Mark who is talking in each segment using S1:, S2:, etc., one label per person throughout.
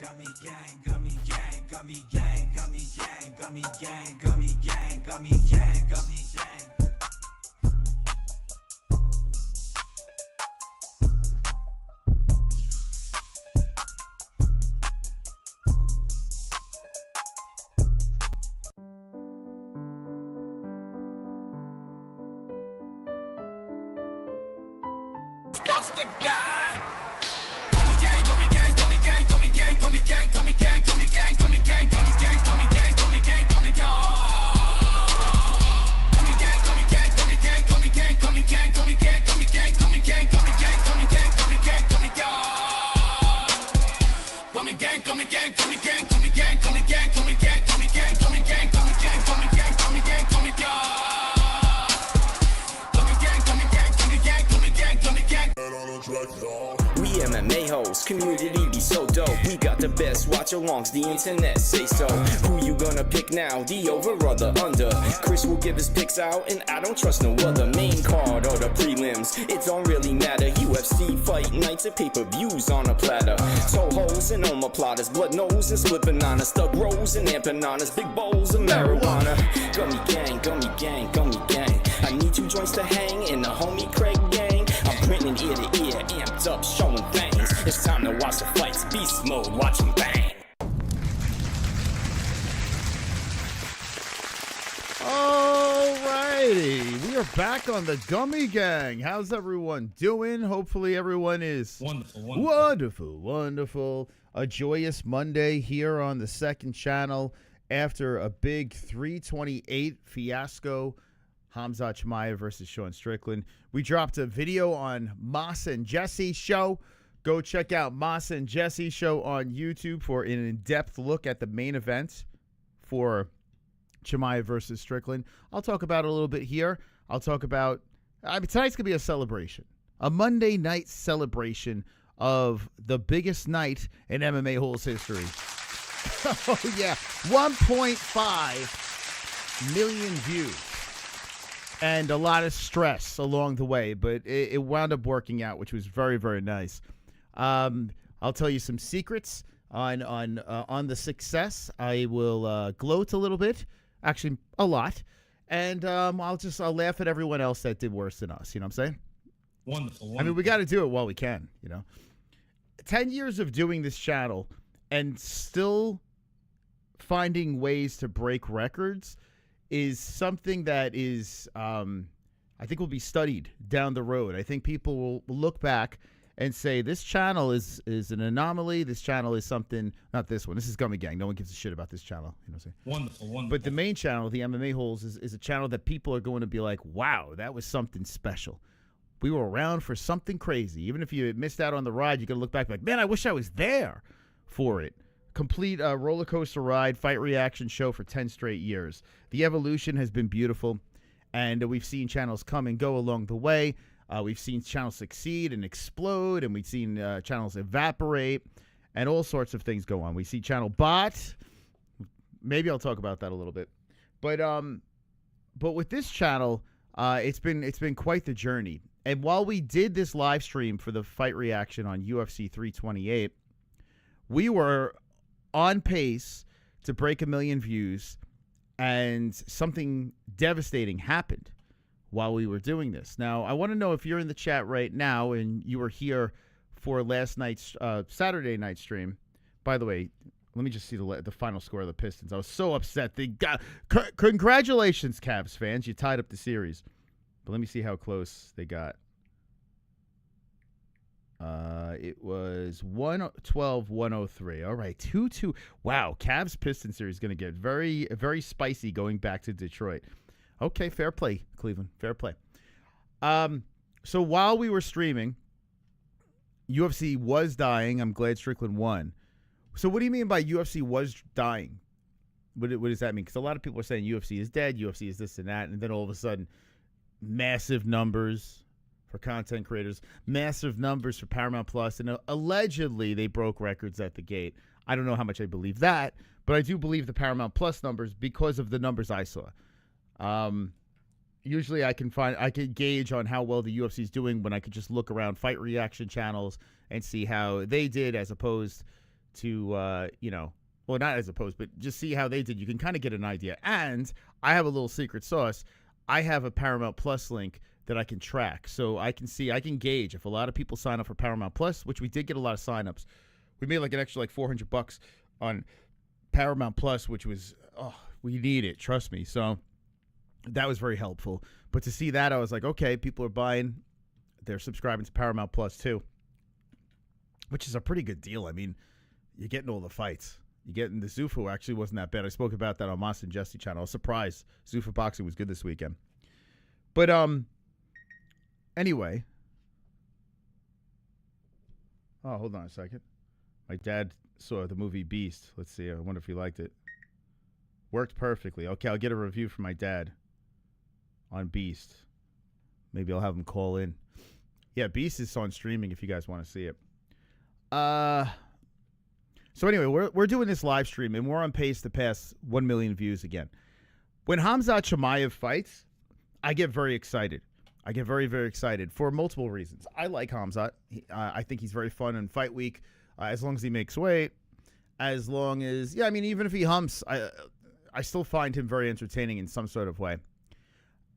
S1: Gummy gang, gummy gang, gummy gang, gummy gang, gummy gang, gummy gang, gummy gang, gummy gang. COSTA guy. Gummy gang, gummy gang, gummy gang, gummy gang, gummy gang, gummy gang, gummy gang, gummy gang, gummy gang, gummy gang, gummy gang, gummy gang. Gummy gang, gummy gang, gummy gang, gummy gang, gummy gang, gummy gang, gummy gang, gummy gang, gummy gang, gummy gang, gummy gang, gummy gang. Gummy gang, gummy gang, gummy gang, gummy gang, gummy gang, gummy gang, gummy gang, gummy gang, gummy gang, gummy gang, gummy gang, gummy gang.
S2: We MMA-Holes, community be so dope. We got the best watch-alongs, the internet say so. Who you gonna pick now, the over or the under? Chris will give his picks out, and I don't trust no other. Main card or the prelims, it don't really matter. UFC fight nights and pay-per-views on a platter. Toe holes and omoplatas, blood nose and split bananas, thug rolls and empanadas, big bowls of marijuana. Gummy gang, gummy gang, gummy gang. I need 2 joints to hang in the homie Craig gang. I'm printing ear to ear, amped up, showing things. It's time to watch the fights, beast mode, watch them bang.
S3: Alrighty, we are back on the Gummy Gang. How's everyone doing? Hopefully everyone is wonderful. A joyous Monday here on the second channel after a big 328 fiasco. Hamza Chimaev versus Sean Strickland. We dropped a video on Moss and Jesse show. Go check out Moss and Jesse show on YouTube for an in-depth look at the main event for Chimaev versus Strickland. I'll talk about it a little bit here. I'll talk about, tonight's going to be a celebration. A Monday night celebration of the biggest night in MMA-Holes history. Oh, yeah. 1.5 million views. And a lot of stress along the way, but it wound up working out, which was very, very nice. I'll tell you some secrets on the success. I will gloat a little bit, actually a lot, and I'll laugh at everyone else that did worse than us. You know what I'm saying? Wonderful. I mean, we got to do it while we can. 10 years of doing this channel and still finding ways to break records is something that is, I think, will be studied down the road. I think people will look back and say, this channel is an anomaly. This channel is something, not this one. This is Gummy Gang. No one gives a shit about this channel. You know what I'm saying? Wonderful. But the main channel, the MMA-Holes, is a channel that people are going to be like, wow, that was something special. We were around for something crazy. Even if you missed out on the ride, you're going to look back and be like, man, I wish I was there for it. Complete roller coaster ride, fight reaction show for 10 straight years. The evolution has been beautiful, and we've seen channels come and go along the way. We've seen channels succeed and explode, and we've seen channels evaporate, and all sorts of things go on. We see channel bot. Maybe I'll talk about that a little bit, but with this channel, it's been quite the journey. And while we did this live stream for the fight reaction on UFC 328, we were on pace to break 1 million views, and something devastating happened while we were doing this. Now, I want to know if you're in the chat right now and you were here for last night's Saturday night stream. By the way, let me just see the final score of the Pistons. I was so upset. They got congratulations, Cavs fans. You tied up the series. But let me see how close they got. It was 112-103. All right, 2-2. Wow, Cavs Pistons series is going to get very, very spicy going back to Detroit. Okay, fair play, Cleveland. Fair play. So while we were streaming, UFC was dying. I'm glad Strickland won. So what do you mean by UFC was dying? What does that mean? Because a lot of people are saying UFC is dead, UFC is this and that, and then all of a sudden, massive numbers for content creators, massive numbers for Paramount Plus, and allegedly they broke records at the gate. I don't know how much I believe that, but I do believe the Paramount Plus numbers because of the numbers I saw. Usually I can gauge on how well the UFC is doing when I could just look around fight reaction channels and see how they did as opposed well, not as opposed, but just see how they did. You can kind of get an idea. And I have a little secret sauce. I have a Paramount Plus link that I can track. So I can gauge if a lot of people sign up for Paramount Plus, which we did get a lot of signups. We made like an extra like $400 on Paramount Plus, which was, we need it. Trust me. So that was very helpful. But to see that, I was like, okay, people are buying. They're subscribing to Paramount Plus too, which is a pretty good deal. I mean, you're getting all the fights. You're getting the Zuffa actually wasn't that bad. I spoke about that on Monster and Jesse channel. I was surprised. Zuffa boxing was good this weekend. But anyway. Oh, hold on a second. My dad saw the movie Beast. Let's see. I wonder if he liked it. Worked perfectly. Okay, I'll get a review from my dad on Beast. Maybe I'll have him call in. Yeah, Beast is on streaming if you guys want to see it. So anyway, we're doing this live stream, and we're on pace to pass 1 million views again. When Khamzat Chimaev fights, I get very excited. I get very, very excited for multiple reasons. I like Khamzat. I think he's very fun in fight week, as long as he makes weight. As long as, yeah, I mean, even if he humps, I still find him very entertaining in some sort of way.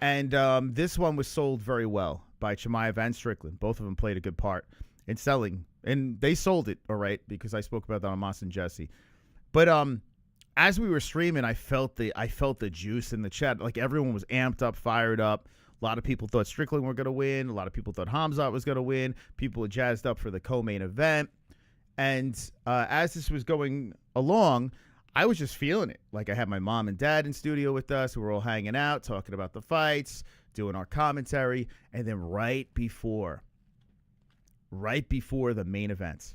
S3: And this one was sold very well by Chimaev and Strickland. Both of them played a good part in selling. And they sold it, all right, because I spoke about that on Moss and Jesse. But as we were streaming, I felt the juice in the chat. Like, everyone was amped up, fired up. A lot of people thought Strickland were going to win. A lot of people thought Khamzat was going to win. People were jazzed up for the co-main event. And as this was going along, I was just feeling it. Like, I had my mom and dad in studio with us. We were all hanging out, talking about the fights, doing our commentary. And then right before the main events,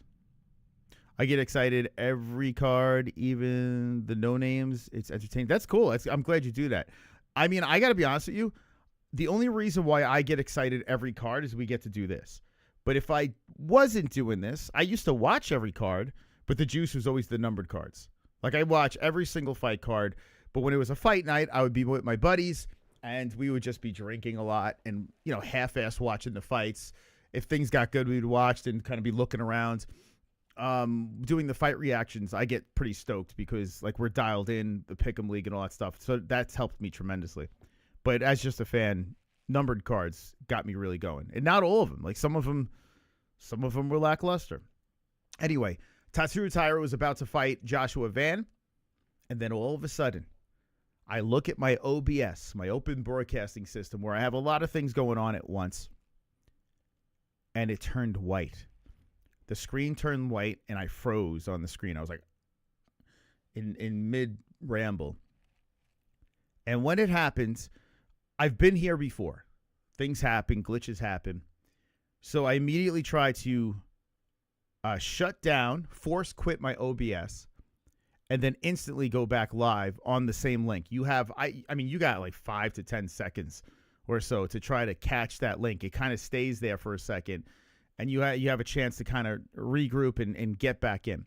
S3: I get excited every card, even the no names. It's entertaining. That's cool. I'm glad you do that. I mean, I got to be honest with you. The only reason why I get excited every card is we get to do this. But if I wasn't doing this, I used to watch every card, but the juice was always the numbered cards. Like, I watch every single fight card, but when it was a fight night, I would be with my buddies, and we would just be drinking a lot and, half-ass watching the fights. If things got good, we'd watch and kind of be looking around. Doing the fight reactions, I get pretty stoked because, like, we're dialed in, the Pick'em League and all that stuff. So that's helped me tremendously. But as just a fan, numbered cards got me really going. And not all of them. Like, some of them were lackluster. Anyway, Tatsuro Taira was about to fight Joshua Van. And then all of a sudden, I look at my OBS, my open broadcasting system, where I have a lot of things going on at once. And it turned white. The screen turned white, and I froze on the screen. I was like, in mid-ramble. And when it happens, I've been here before. Things happen, glitches happen. So I immediately try to shut down, force quit my OBS, and then instantly go back live on the same link. You have, I mean, you got like 5 to 10 seconds or so to try to catch that link. It kind of stays there for a second, and you have a chance to kind of regroup and get back in.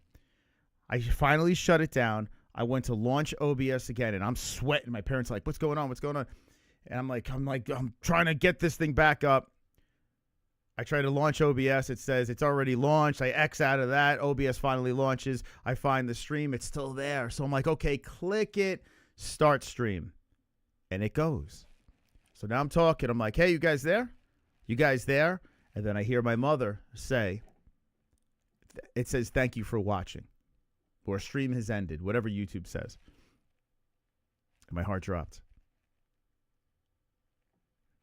S3: I finally shut it down. I went to launch OBS again, and I'm sweating. My parents are like, what's going on? What's going on? And I'm trying to get this thing back up. I try to launch OBS. It says it's already launched. I X out of that. OBS finally launches. I find the stream. It's still there. So I'm like, okay, click it, start stream. And it goes. So now I'm talking. I'm like, hey, you guys there? You guys there? And then I hear my mother say, it says, thank you for watching. Or stream has ended, whatever YouTube says. And my heart dropped.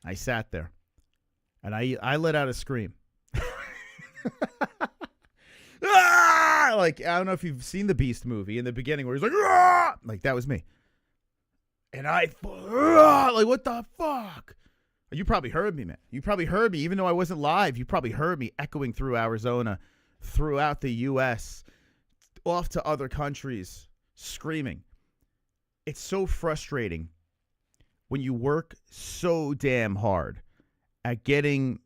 S3: I sat there, and I let out a scream. Ah! Like, I don't know if you've seen the Beast movie in the beginning where he's like, ah! Like, that was me. And like, what the fuck? You probably heard me, man. You probably heard me, even though I wasn't live. You probably heard me echoing through Arizona, throughout the U.S., off to other countries, screaming. It's so frustrating when you work so damn hard at getting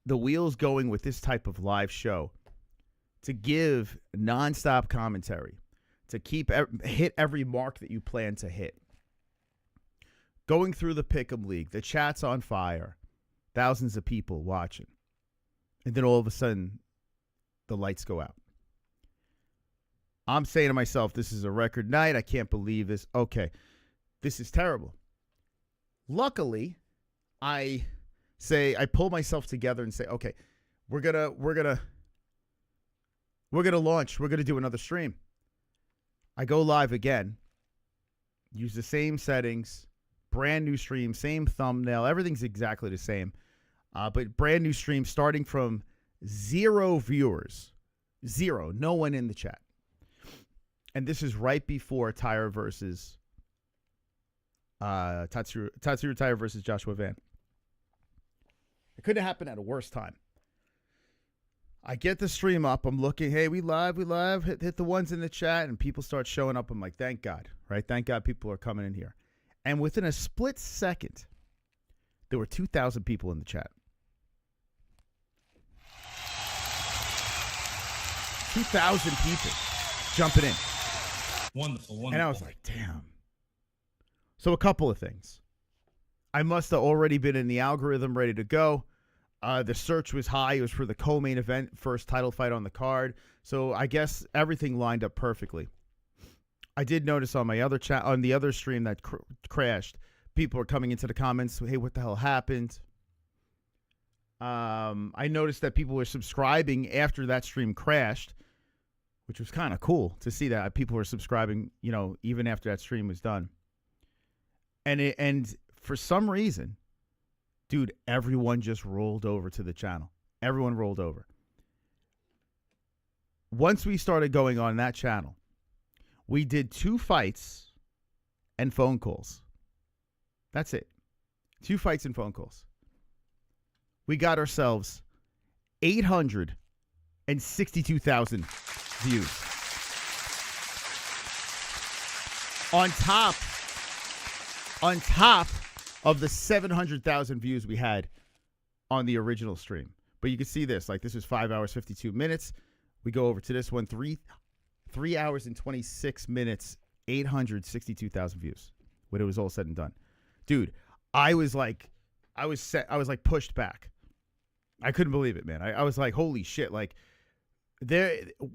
S3: the wheels going with this type of live show, to give nonstop commentary, to hit every mark that you plan to hit. Going through the Pick'em League, the chat's on fire, thousands of people watching. And then all of a sudden, the lights go out. I'm saying to myself, this is a record night. I can't believe this. Okay, this is terrible. Luckily, I pull myself together and say, okay, we're gonna launch. We're gonna do another stream. I go live again. Use the same settings, brand new stream, same thumbnail. Everything's exactly the same, but brand new stream starting from 0 viewers, 0, no one in the chat. And this is right before Tyra versus Tatsuro Tyra versus Joshua Van. It couldn't happen at a worse time. I get the stream up. I'm looking. Hey, we live. Hit the ones in the chat, and people start showing up. I'm like, thank God, right? Thank God people are coming in here. And within a split second, there were 2,000 people in the chat. 2,000 people jumping in.
S4: Wonderful.
S3: And I was like, damn. So a couple of things. I must have already been in the algorithm ready to go. The search was high. It was for the co-main event, first title fight on the card. So I guess everything lined up perfectly. I did notice on my other chat, on the other stream that crashed, people were coming into the comments. Hey, what the hell happened? I noticed that people were subscribing after that stream crashed, which was kind of cool to see that people were subscribing, you know, even after that stream was done. And for some reason, dude, everyone just rolled over to the channel. Everyone rolled over. Once we started going on that channel, we did 2 fights and phone calls. That's it. 2 fights and phone calls. We got ourselves 862,000 views. On top of the 700,000 views we had on the original stream. But you can see this. Like, this was 5 hours, 52 minutes. We go over to this one, 3 hours and 26 minutes, 862,000 views when it was all said and done. Dude, I was pushed back. I couldn't believe it, man. I was like, holy shit. Like,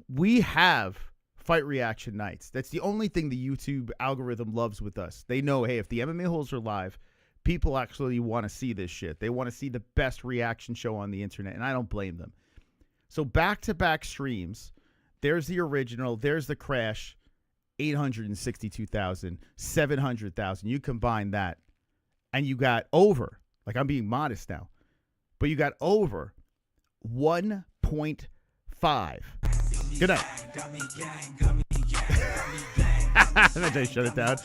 S3: we have fight reaction nights. That's the only thing the YouTube algorithm loves with us. They know, hey, if the MMA-Holes are live, people actually want to see this shit. They want to see the best reaction show on the internet, and I don't blame them. So back-to-back streams, there's the original, there's the crash, 862,000, 700,000. You combine that, and you got over, like, I'm being modest now, but you got over 1.5. Good night. I shut it down.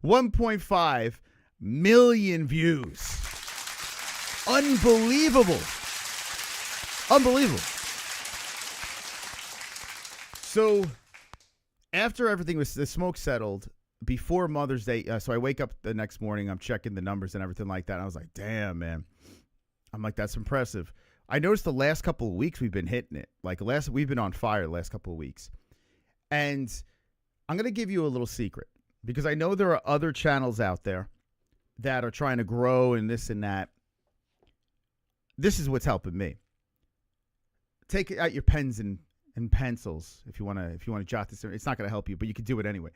S3: 1.5 million views. Unbelievable. Unbelievable. So after everything was, the smoke settled, before Mother's Day, so I wake up the next morning, I'm checking the numbers and everything like that. And I was like, damn, man. I'm like, that's impressive. I noticed the last couple of weeks we've been hitting it. Like, we've been on fire the last couple of weeks. And I'm going to give you a little secret, because I know there are other channels out there that are trying to grow and this and that. This is what's helping me. Take out your pens and pencils if you want to jot this. It's not going to help you, but you can do it anyway.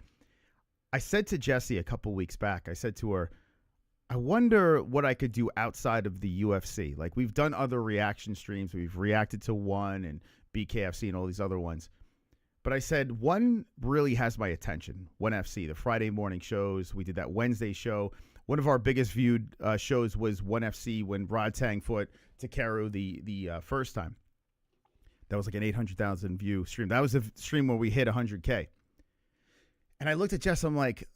S3: I said to Jessie a couple weeks back, I said to her, I wonder what I could do outside of the UFC. Like, we've done other reaction streams. We've reacted to One and BKFC and all these other ones. But I said, One really has my attention. One FC, the Friday morning shows. We did that Wednesday show. One of our biggest viewed shows was One FC when Rod Tang fought Takeru the first time. That was like an 800,000 view stream. That was a stream where we hit 100K. And I looked at Jess. I'm like,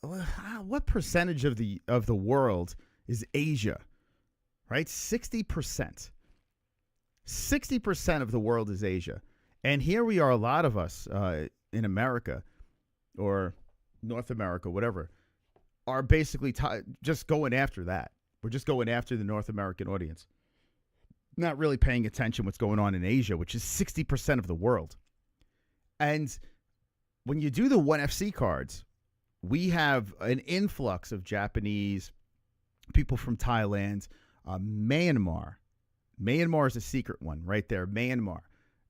S3: what percentage of the world is Asia? Right, 60%. 60% of the world is Asia, and here we are. A lot of us in America or North America, whatever, are basically just going after that. We're just going after the North American audience, not really paying attention what's going on in Asia, which is 60% of the world. And when you do the One FC cards, we have an influx of Japanese, people from Thailand, Myanmar. Myanmar is a secret one right there. Myanmar.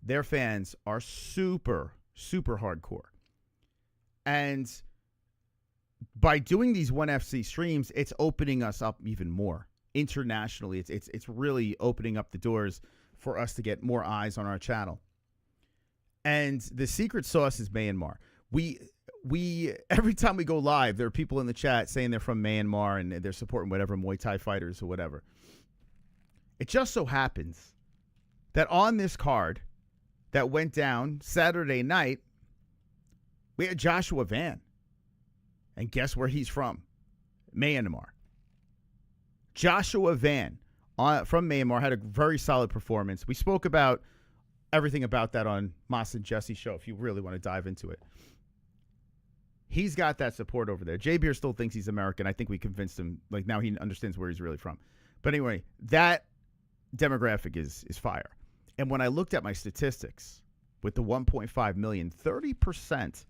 S3: Their fans are super, super hardcore. And by doing these 1FC streams, it's opening us up even more internationally. It's really opening up the doors for us to get more eyes on our channel. And the secret sauce is Myanmar. We every time we go live, there are people in the chat saying they're from Myanmar and they're supporting whatever Muay Thai fighters or whatever. It just so happens that on this card that went down Saturday night, we had Joshua Van. And guess where he's from? Myanmar. Joshua Van from Myanmar had a very solid performance. We spoke about everything about that on Moss and Jesse's show if you really want to dive into it. He's got that support over there. Jay Beer still thinks he's American. I think we convinced him. Like, now he understands where he's really from. But anyway, that demographic is fire. And when I looked at my statistics with the 1.5 million, 30%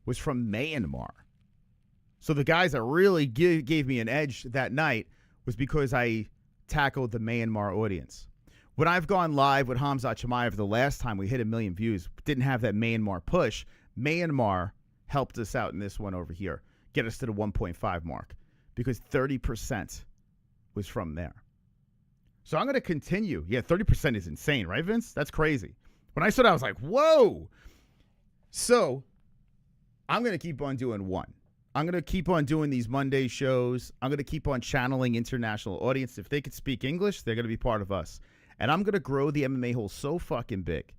S3: was from Myanmar. So the guys that really gave me an edge that night was because I tackled the Myanmar audience. When I've gone live with Khamzat Chimaev the last time we hit 1 million views, didn't have that Myanmar push. Myanmar helped us out in this one over here, get us to the 1.5 mark, because 30% was from there. So I'm going to continue. Yeah, 30% is insane, right, Vince? That's crazy. When I saw that, I was like, whoa. So I'm going to keep on doing one. I'm going to keep on doing these Monday shows. I'm going to keep on channeling international audience. If they could speak English, they're going to be part of us. And I'm going to grow the MMA-Holes so fucking big.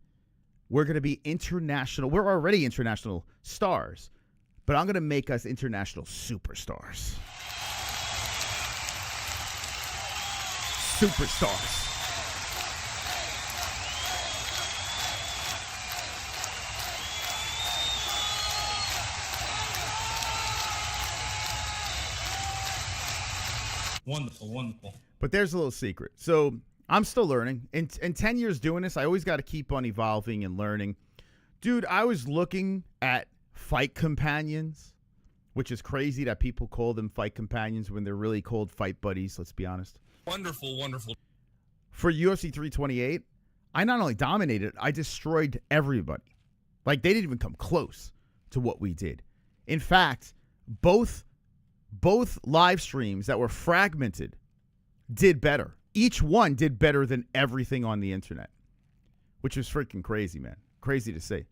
S3: We're going to be international. We're already international stars. But I'm going to make us international superstars. Superstars.
S4: Wonderful, wonderful.
S3: But there's a little secret. So I'm still learning. In 10 years doing this, I always got to keep on evolving and learning. Dude, I was looking at fight companions, which is crazy that people call them fight companions when they're really called fight buddies, let's be honest.
S4: Wonderful, wonderful.
S3: For UFC 328, I not only dominated, I destroyed everybody. Like, they didn't even come close to what we did. In fact, both live streams that were fragmented did better. Each one did better than everything on the internet, which is freaking crazy, man. Crazy to see.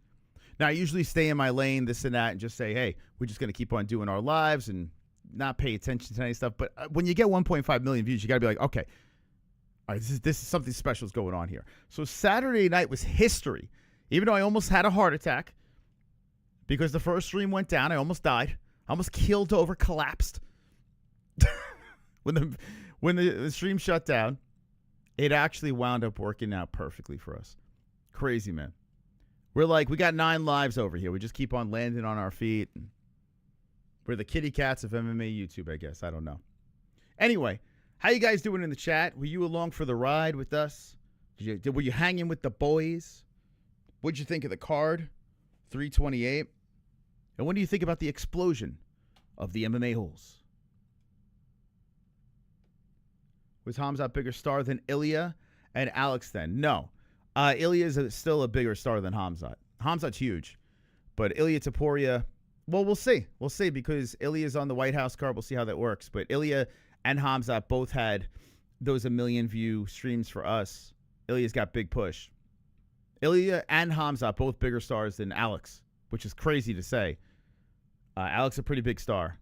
S3: Now, I usually stay in my lane, this and that, and just say, hey, we're just going to keep on doing our lives and not pay attention to any stuff. But when you get 1.5 million views, you got to be like, okay, all right, this is something special is going on here. So Saturday night was history. Even though I almost had a heart attack because the first stream went down, I almost died. I almost keeled over, collapsed. When the stream shut down, it actually wound up working out perfectly for us. Crazy, man. We're like, we got 9 lives over here. We just keep on landing on our feet. And we're the kitty cats of MMA YouTube, I guess. I don't know. Anyway, how you guys doing in the chat? Were you along for the ride with us? Were you hanging with the boys? What'd you think of the card? 328. And what do you think about the explosion of the MMA-Holes? Was Khamzat a bigger star than Ilya and Alex then? No. Ilya is still a bigger star than Khamzat. Khamzat's huge. But Ilya Taporia, well, we'll see. We'll see because Ilya's on the White House card. We'll see how that works. But Ilya and Khamzat both had those 1 million view streams for us. Ilya's got big push. Ilya and Khamzat both bigger stars than Alex, which is crazy to say. Alex a pretty big star.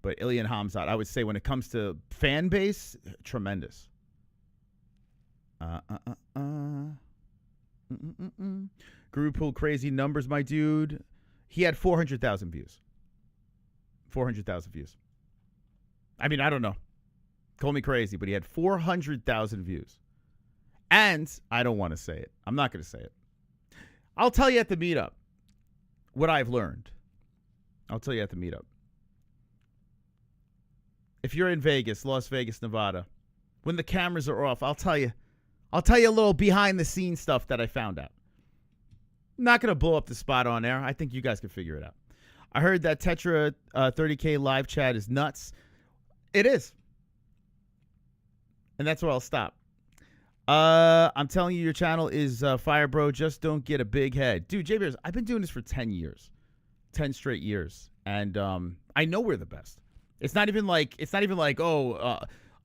S3: But Ilya and Khamzat, I would say when it comes to fan base, tremendous. Guru pulled crazy numbers, my dude. He had 400,000 views. 400,000 views. I mean, I don't know. Call me crazy, but he had 400,000 views. And I don't want to say it. I'm not going to say it. I'll tell you at the meetup what I've learned. I'll tell you at the meetup. If you're in Vegas, Las Vegas, Nevada, when the cameras are off, I'll tell you a little behind the scenes stuff that I found out. I'm not going to blow up the spot on air. I think you guys can figure it out. I heard that Tetra 30K live chat is nuts. It is. And that's where I'll stop. I'm telling you, your channel is fire, bro. Just don't get a big head. Dude, J-Bears, I've been doing this for 10 years. 10 straight years, and I know we're the best. It's not even like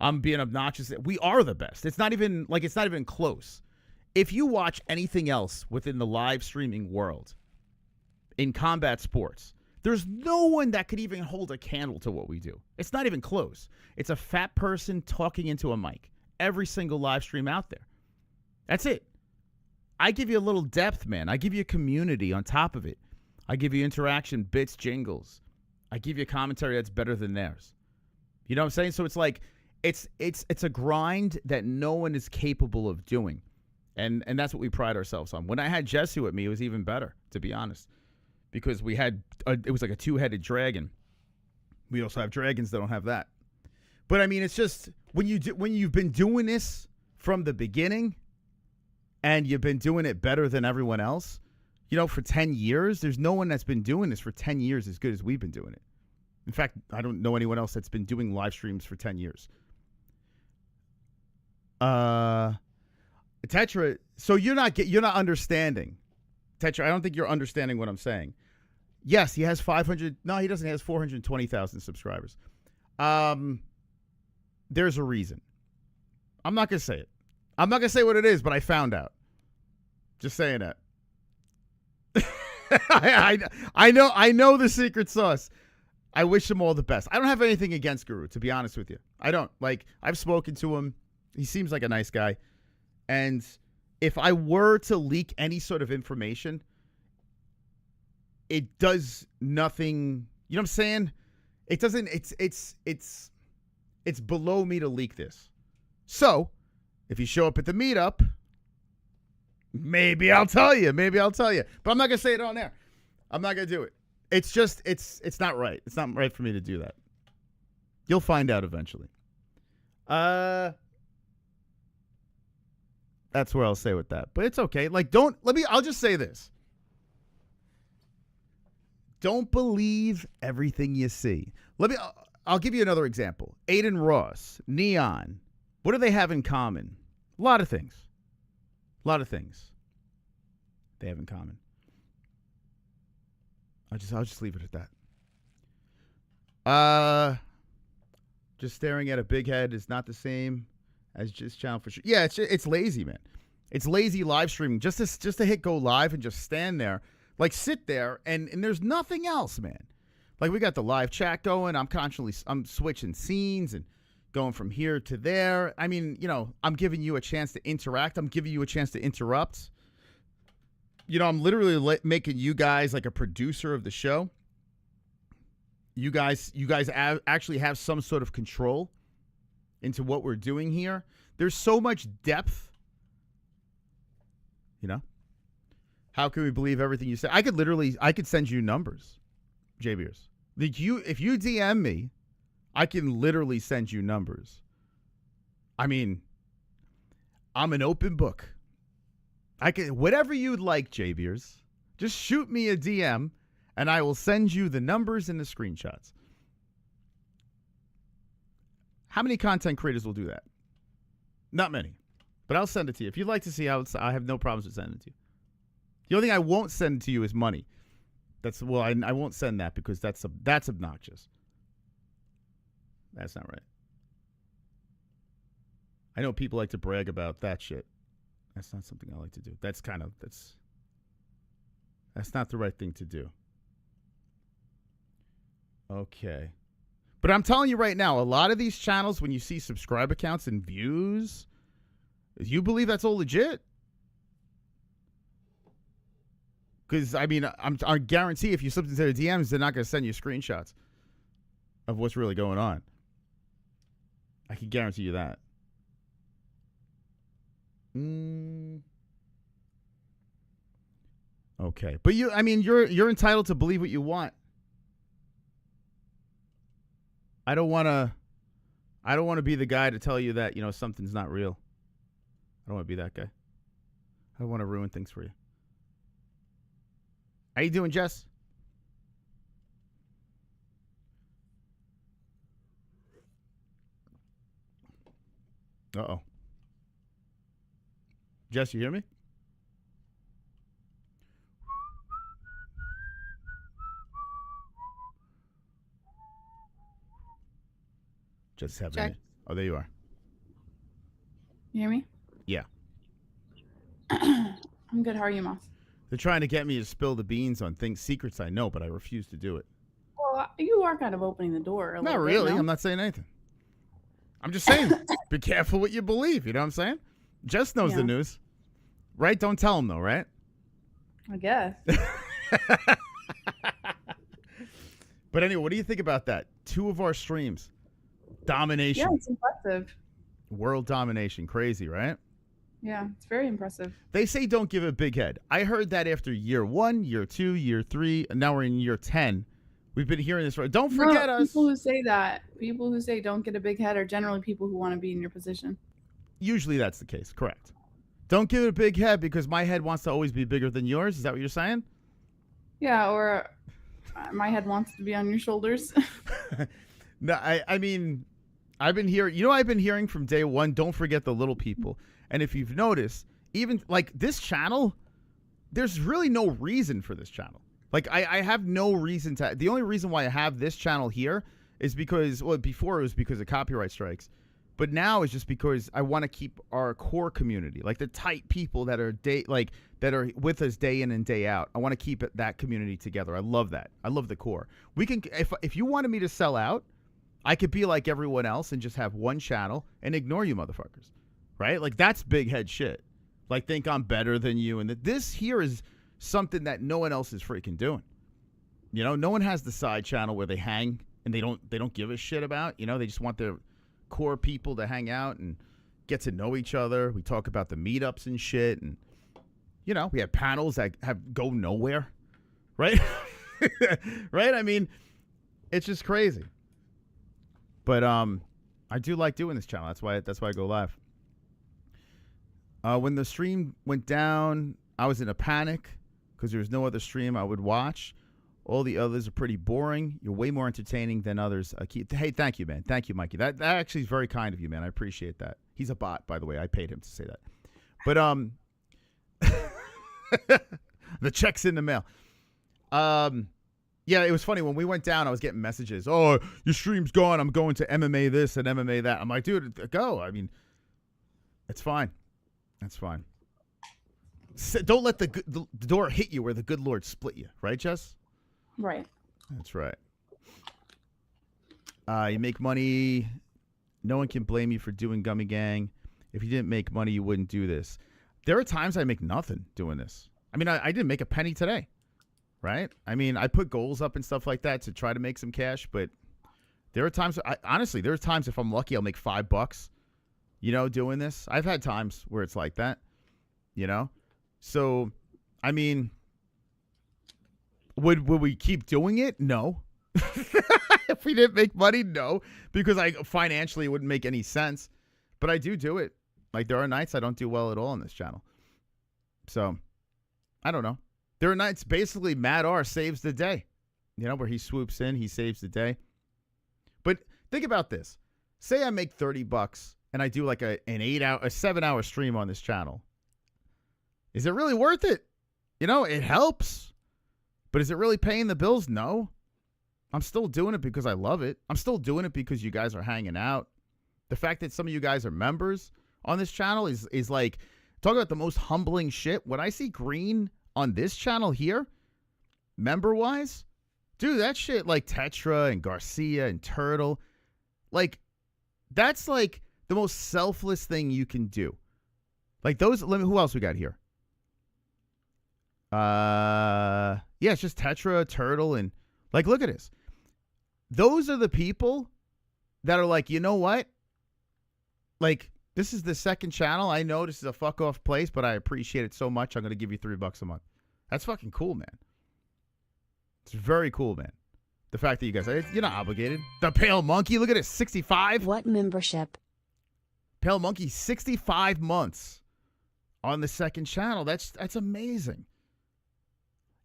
S3: I'm being obnoxious. We are the best. It's not even close. If you watch anything else within the live streaming world in combat sports, there's no one that could even hold a candle to what we do. It's not even close. It's a fat person talking into a mic. Every single live stream out there. That's it. I give you a little depth, man. I give you a community on top of it. I give you interaction, bits, jingles. I give you a commentary that's better than theirs. You know what I'm saying? So it's like it's a grind that no one is capable of doing. And that's what we pride ourselves on. When I had Jesse with me, it was even better, to be honest. Because we had it was like a two-headed dragon. We also have dragons that don't have that. But I mean, it's just when you've been doing this from the beginning and you've been doing it better than everyone else, you know, for 10 years, there's no one that's been doing this for 10 years as good as we've been doing it. In fact, I don't know anyone else that's been doing live streams for 10 years. Tetra, so you're not understanding. Tetra, I don't think you're understanding what I'm saying. Yes, he has 500. No, he doesn't. He has 420,000 subscribers. There's a reason. I'm not going to say it. I'm not going to say what it is, but I found out. Just saying that. I know the secret sauce. I wish him all the best. I don't have anything against Guru, to be honest with you. I don't. Like, I've spoken to him. He seems like a nice guy. And if I were to leak any sort of information, it does nothing. You know what I'm saying? It doesn't. It's below me to leak this. So, if you show up at the meetup, maybe I'll tell you. But I'm not gonna say it on air. I'm not gonna do it. It's just it's not right. It's not right for me to do that. You'll find out eventually. That's where I'll say with that. But it's okay. Like, I'll just say this. Don't believe everything you see. I'll give you another example. Aiden Ross, Neon. What do they have in common? A lot of things. They have in common. I'll just leave it at that. Just staring at a big head is not the same as just channel for sure. Yeah, it's lazy, man. It's lazy live streaming. Just to hit go live and just stand there, like sit there and there's nothing else, man. Like we got the live chat going. I'm switching scenes and going from here to there. I mean, you know, I'm giving you a chance to interact. I'm giving you a chance to interrupt. You know, I'm literally making you guys like a producer of the show. You guys actually have some sort of control into what we're doing here. There's so much depth. You know? How can we believe everything you say? I could send you numbers, JBers. If you DM me, I can literally send you numbers. I mean, I'm an open book. I can whatever you'd like, JBers. Just shoot me a DM and I will send you the numbers and the screenshots. How many content creators will do that? Not many. But I'll send it to you. If you'd like to see how I have no problems with sending it to you. The only thing I won't send to you is money. I won't send that because that's obnoxious. That's not right. I know people like to brag about that shit. That's not something I like to do. That's not the right thing to do. Okay. But I'm telling you right now, a lot of these channels, when you see subscriber counts and views, you believe that's all legit? Because, I mean, I guarantee if you slip into their DMs, they're not going to send you screenshots of what's really going on. I can guarantee you that. Okay. But you're entitled to believe what you want. I don't want to be the guy to tell you that, you know, something's not real. I don't want to be that guy. I don't want to ruin things for you. How you doing, Jess? Uh-oh. Jess, you hear me? Just have
S5: Check.
S3: any. Oh, there you are.
S5: You hear me?
S3: Yeah.
S5: I'm good. How are you, Moss?
S3: They're trying to get me to spill the beans on secrets I know, but I refuse to do it.
S5: Well, you are kind of opening the door.
S3: Not really. I'm not saying anything. I'm just saying, be careful what you believe. You know what I'm saying? Jess knows the news. Right? Don't tell him, though, right?
S5: I guess.
S3: But anyway, what do you think about that? 2 of our streams. Domination.
S5: Yeah, it's impressive.
S3: World domination. Crazy, right?
S5: Yeah, it's very impressive.
S3: They say don't give a big head. I heard that after year 1, year 2, year 3, and now we're in year 10. We've been hearing this. Don't forget us.
S5: People who say that, people who say don't get a big head are generally people who want to be in your position.
S3: Usually that's the case. Correct. Don't give it a big head because my head wants to always be bigger than yours. Is that what you're saying?
S5: Yeah, or my head wants to be on your shoulders.
S3: No, I mean, I've been hearing, I've been hearing from day one, don't forget the little people. And if you've noticed, even like this channel, there's really no reason for this channel. Like I have no reason to, the only reason why I have this channel here is because, well, before it was because of copyright strikes, but now it's just because I want to keep our core community, like the tight people that are that are with us day in and day out. I want to keep that community together. I love that. I love the core. We can, if you wanted me to sell out, I could be like everyone else and just have one channel and ignore you motherfuckers, right? Like that's big head shit. Like think I'm better than you, and that this here is something that no one else is freaking doing. No one has the side channel where they hang and they don't give a shit about. They just want their core people to hang out and get to know each other. We talk about the meetups and shit, and we have panels that go nowhere, right? Right? I mean, it's just crazy. But I do like doing this channel. That's why I go live. When the stream went down, I was in a panic because there was no other stream I would watch. All the others are pretty boring. You're way more entertaining than others. Hey, thank you, man. Thank you, Mikey. That actually is very kind of you, man. I appreciate that. He's a bot, by the way. I paid him to say that. But the check's in the mail. Yeah, it was funny. When we went down, I was getting messages. Oh, your stream's gone. I'm going to MMA this and MMA that. I'm like, dude, go. I mean, it's fine. That's fine. Don't let the door hit you where the good Lord split you. Right, Jess?
S5: Right.
S3: That's right. You make money. No one can blame you for doing Gummy Gang. If you didn't make money, you wouldn't do this. There are times I make nothing doing this. I mean, I didn't make a penny today. Right? I mean, I put goals up and stuff like that to try to make some cash, but there are times, honestly, there are times if I'm lucky, I'll make $5, doing this. I've had times where it's like that, So, I mean, would we keep doing it? No. If we didn't make money, no, because financially it wouldn't make any sense, but I do it. Like there are nights I don't do well at all on this channel. So, I don't know. There are nights basically Matt R saves the day, where he swoops in, he saves the day. But think about this. Say I make $30 and I do like a 7-hour stream on this channel. Is it really worth it? It helps. But is it really paying the bills? No. I'm still doing it because I love it. I'm still doing it because you guys are hanging out. The fact that some of you guys are members on this channel is like, talk about the most humbling shit. When I see green on this channel here, member-wise, dude, that shit like Tetra and Garcia and Turtle, like, that's like the most selfless thing you can do. Like those, who else we got here? Yeah, it's just Tetra, Turtle, and like, look at this. Those are the people that are like, you know what? Like, this is the second channel. I know this is a fuck off place, but I appreciate it so much. I'm going to give you $3 a month. That's fucking cool, man. It's very cool, man. The fact that you guys, you're not obligated. The Pale Monkey, look at it, 65.
S6: What membership?
S3: Pale Monkey, 65 months on the second channel. That's amazing.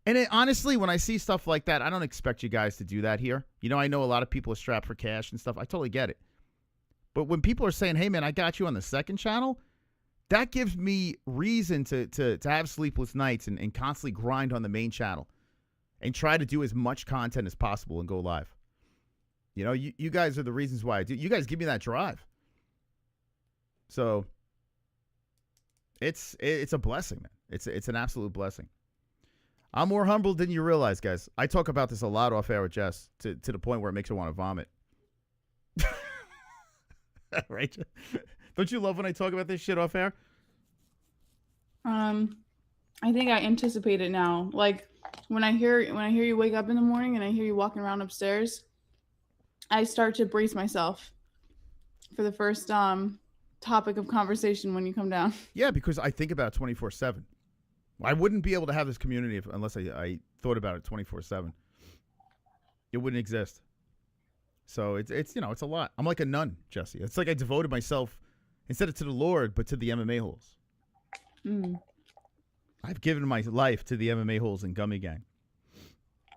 S3: And honestly, when I see stuff like that, I don't expect you guys to do that here. I know a lot of people are strapped for cash and stuff. I totally get it. But when people are saying, hey, man, I got you on the second channel, that gives me reason to have sleepless nights and constantly grind on the main channel and try to do as much content as possible and go live. You know, you guys are the reasons why I do. You guys give me that drive. So it's a blessing, man. It's an absolute blessing. I'm more humble than you realize, guys. I talk about this a lot off air with Jess to the point where it makes her want to vomit. Right? Don't you love when I talk about this shit off air?
S5: I think I anticipate it now. Like when I hear you wake up in the morning and I hear you walking around upstairs, I start to brace myself for the first topic of conversation when you come down.
S3: Yeah, because I think about it 24/7. I wouldn't be able to have this community unless I thought about it 24/7. It wouldn't exist. So it's you know, it's a lot. I'm like a nun, Jesse. It's like I devoted myself instead of to the Lord, but to the MMA-Holes. I've given my life to the MMA-Holes and Gummy Gang.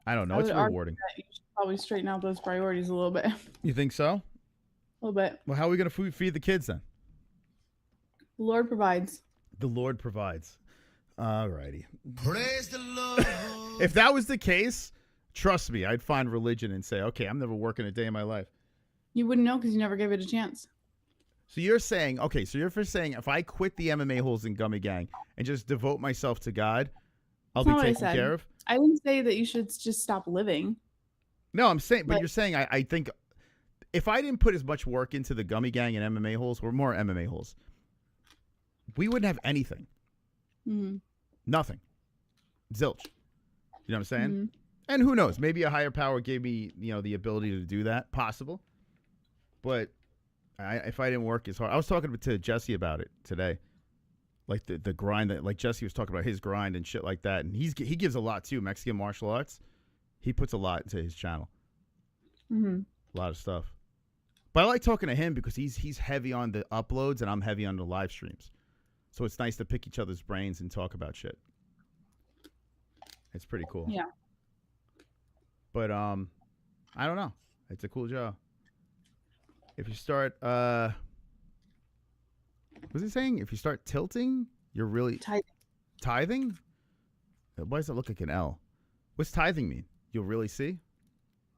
S3: I don't know. It's rewarding.
S5: You should probably straighten out those priorities a little bit.
S3: You think so?
S5: A little bit.
S3: Well, how are we going to feed the kids then?
S5: The Lord provides.
S3: The Lord provides. All righty.
S1: Praise the Lord.
S3: If that was the case, trust me, I'd find religion and say, okay, I'm never working a day in my life.
S5: You wouldn't know because you never gave it a chance.
S3: So you're saying, okay, so you're for saying if I quit the MMA-Holes and Gummy Gang and just devote myself to God, I'll be taken care of?
S5: I didn't say that you should just stop living.
S3: No, I'm saying, but you're saying I think if I didn't put as much work into the Gummy Gang and MMA-Holes, or more MMA-Holes, we wouldn't have anything.
S5: Mm-hmm.
S3: Nothing. Zilch. You know what I'm saying?
S5: Mm-hmm.
S3: And who knows? Maybe a higher power gave me, you know, the ability to do that. Possible. But if I didn't work as hard, I was talking to Jesse about it today. Like the grind that, like Jesse was talking about his grind and shit like that. And he gives a lot too. Mexican martial arts. He puts a lot into his channel.
S5: Mm-hmm.
S3: A lot of stuff. But I like talking to him because he's heavy on the uploads and I'm heavy on the live streams. So it's nice to pick each other's brains and talk about shit. It's pretty cool.
S5: Yeah.
S3: But I don't know. It's a cool job. If you start what was he saying? If you start tilting, you're really tithing? Why does it look like an L? What's tithing mean? You'll really see?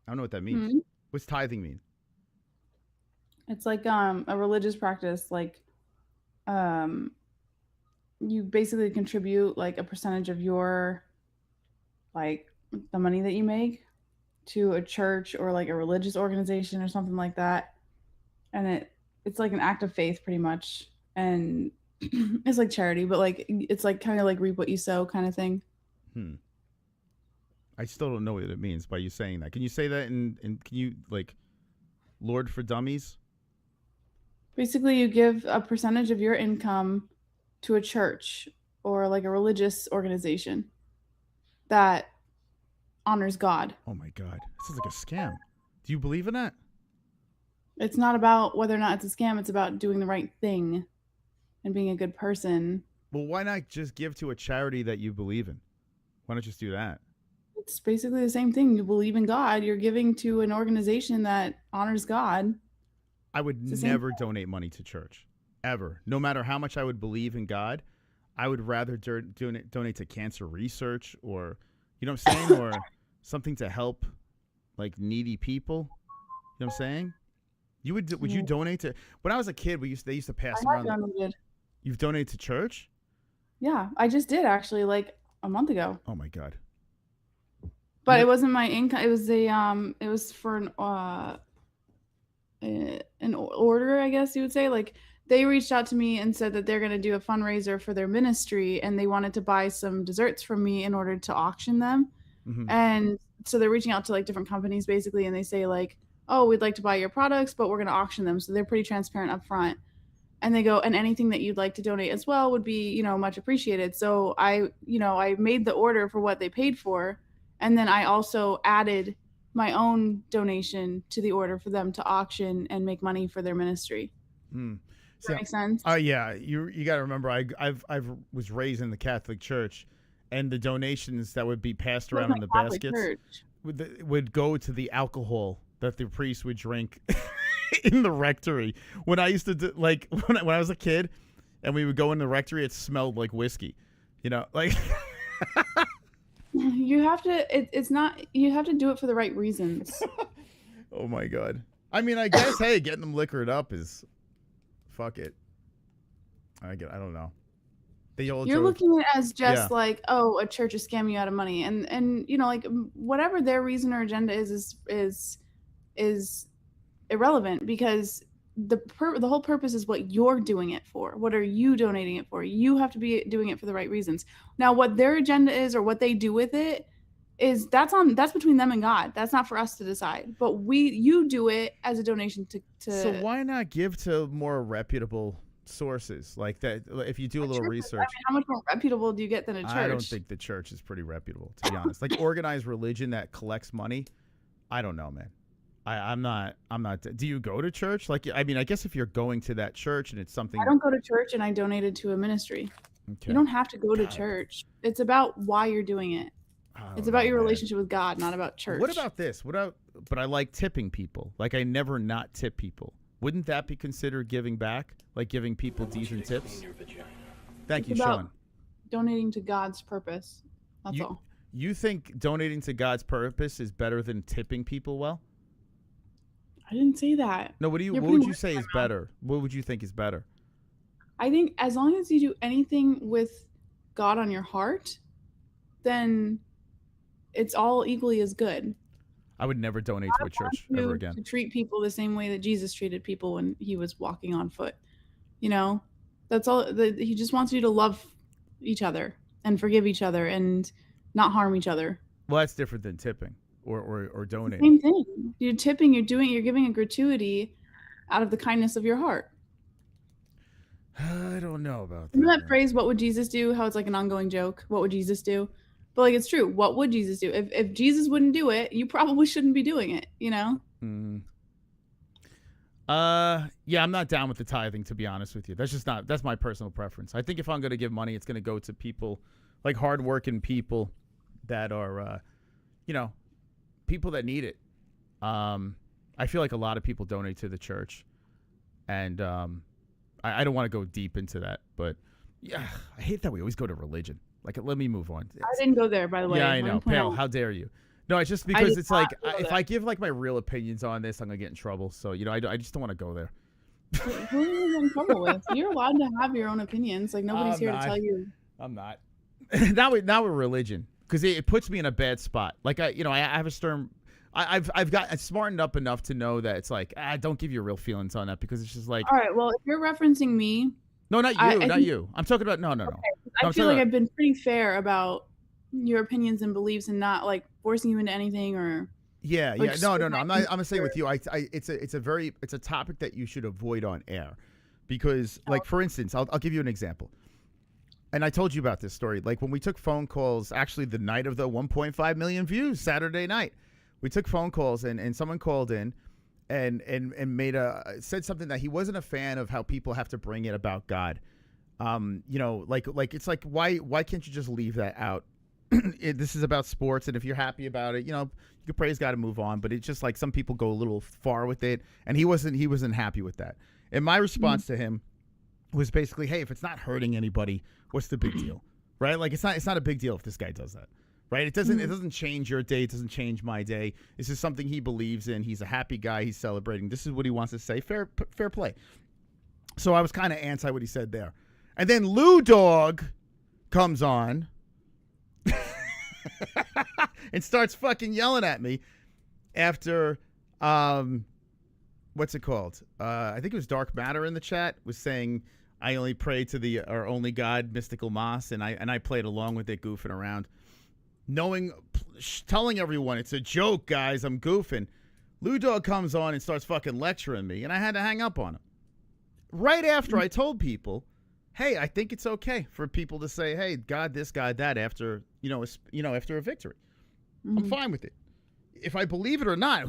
S3: I don't know what that means.
S5: Mm-hmm.
S3: What's tithing mean?
S5: It's like a religious practice, like you basically contribute like a percentage of your like the money that you make to a church or like a religious organization or something like that. And it's like an act of faith pretty much. And it's like charity, but like it's like kind of like reap what you sow kind of thing.
S3: I still don't know what it means by you saying that. Can you say that in can you like Lord for Dummies?
S5: Basically you give a percentage of your income to a church or like a religious organization that honors God.
S3: Oh my God. This is like a scam. Do you believe in that?
S5: It's not about whether or not it's a scam. It's about doing the right thing and being a good person.
S3: Well, why not just give to a charity that you believe in? Why not just do that?
S5: It's basically the same thing. You believe in God. You're giving to an organization that honors God.
S3: I would never donate money to church. Ever. No matter how much I would believe in God, I would rather donate to cancer research or, you know what I'm saying? Or something to help like needy people. You know what I'm saying? Would you donate to? When I was a kid, they used to pass around. You've donated to church?
S5: Yeah, I just did actually, like a month ago.
S3: Oh my God!
S5: But it wasn't my income. It was it was for an order, I guess you would say. Like they reached out to me and said that they're going to do a fundraiser for their ministry, and they wanted to buy some desserts from me in order to auction them. Mm-hmm. And so they're reaching out to like different companies basically, and they say like, oh, we'd like to buy your products, but we're going to auction them. So they're pretty transparent up front. And they go, and anything that you'd like to donate as well would be, you know, much appreciated. So I made the order for what they paid for. And then I also added my own donation to the order for them to auction and make money for their ministry. Does that make sense?
S3: Yeah. You got to remember, I was raised in the Catholic Church, and the donations that would be passed around in the baskets would go to the alcohol that the priest would drink in the rectory. When I used to do, like when I was a kid and we would go in the rectory, it smelled like whiskey, you know, like
S5: you have to, it's not, you have to do it for the right reasons.
S3: Oh my God. I mean, I guess, hey, getting them liquored up is, fuck it. I don't know.
S5: You're looking at it as just like, oh, a church is scamming you out of money, and you know, like whatever their reason or agenda is irrelevant, because the whole purpose is what you're doing it for. What are you donating it for? You have to be doing it for the right reasons. Now, what their agenda is or what they do with it is that's between them and God. That's not for us to decide. But you do it as a donation to.
S3: So why not give to more reputable sources like that? If you do a little research,
S5: I mean, how much more reputable do you get than a church?
S3: I don't think the church is pretty reputable, to be honest. Like organized religion that collects money, I don't know, man. I'm not. Do you go to church? Like, I mean, I guess if you're going to that church and it's something.
S5: I don't go to church, and I donated to a ministry. Okay. You don't have to go to church. It's about why you're doing it. It's about your relationship with God, not about church.
S3: What about this? But I like tipping people. Like, I never not tip people. Wouldn't that be considered giving back? Like giving people decent tips? Thank you, Sean.
S5: Donating to God's purpose. That's all.
S3: You think donating to God's purpose is better than tipping people well?
S5: I didn't say that.
S3: No, what would you say is better? What would you think is better?
S5: I think as long as you do anything with God on your heart, then it's all equally as good.
S3: I would never donate to a church ever again.
S5: To treat people the same way that Jesus treated people when he was walking on foot. You know, that's all. He just wants you to love each other and forgive each other and not harm each other.
S3: Well, that's different than tipping or donating.
S5: Same thing. You're tipping. You're giving a gratuity out of the kindness of your heart.
S3: I don't know about that.
S5: Remember that phrase, "What would Jesus do?" How it's like an ongoing joke. What would Jesus do? But like, it's true. What would Jesus do? If Jesus wouldn't do it, you probably shouldn't be doing it, you know?
S3: Yeah, I'm not down with the tithing, to be honest with you. That's my personal preference. I think if I'm going to give money, it's going to go to people, like hardworking people that are, people that need it. I feel like a lot of people donate to the church. And I don't want to go deep into that. But, yeah, I hate that we always go to religion. Like, let me move on.
S5: I didn't go there, by the way.
S3: Yeah, I know. Pale, how dare you? No, it's just because it's like, if I give like my real opinions on this, I'm going to get in trouble. So, I just don't want to go there.
S5: Who are you in trouble with? You're allowed to have your own opinions. Like, nobody's here to tell you.
S3: I'm not. Now with religion, because it puts me in a bad spot. Like, I have a stern. I've got smartened up enough to know that it's like, don't give your real feelings on that, because it's just like.
S5: All right, well, if you're referencing me.
S3: No, not you, not you. I'm talking about, no.
S5: Okay. I feel like I've been pretty fair about your opinions and beliefs and not like forcing you into anything or.
S3: Yeah. No. I'm saying with you, it's a topic that you should avoid on air, because like, for instance, I'll give you an example. And I told you about this story. Like when we took phone calls, actually the night of the 1.5 million views, Saturday night, we took phone calls and someone called in and said something that he wasn't a fan of, how people have to bring it about God. Like it's like, why can't you just leave that out? This is about sports, and if you're happy about it, you can praise God and move on. But it's just like some people go a little far with it, and he wasn't happy with that. And my response to him was basically, hey, if it's not hurting anybody, what's the big deal, right? Like it's not a big deal if this guy does that, right? It doesn't change your day. It doesn't change my day. This is something he believes in. He's a happy guy. He's celebrating. This is what he wants to say. Fair play. So I was kind of anti what he said there. And then Lou Dog comes on and starts fucking yelling at me after, what's it called? I think it was Dark Matter in the chat was saying, I only pray to our only God, Mystical Moss, and I played along with it, goofing around. Telling everyone it's a joke, guys, I'm goofing. Lou Dog comes on and starts fucking lecturing me, and I had to hang up on him. Right after I told people, hey, I think it's okay for people to say, hey, God this, God that, after after a victory. I'm fine with it. If I believe it or not,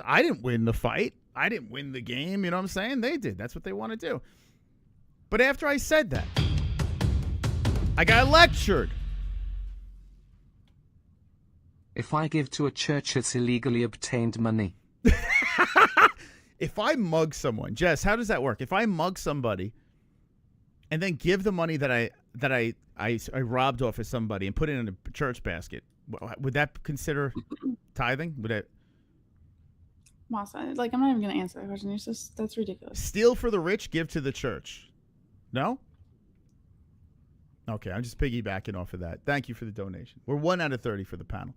S3: I didn't win the fight. I didn't win the game, you know what I'm saying? They did. That's what they want to do. But after I said that, I got lectured.
S6: If I give to a church, it's illegally obtained money.
S3: If I mug someone, Jess, how does that work? If I mug somebody and then give the money that I robbed off of somebody and put it in a church basket, would that consider tithing? Would it?
S5: Moss, like, I'm not even gonna answer that question. It's just, that's ridiculous.
S3: Steal for the rich, give to the church. No? Okay, I'm just piggybacking off of that. Thank you for the donation. We're 1 out of 30 for the panel.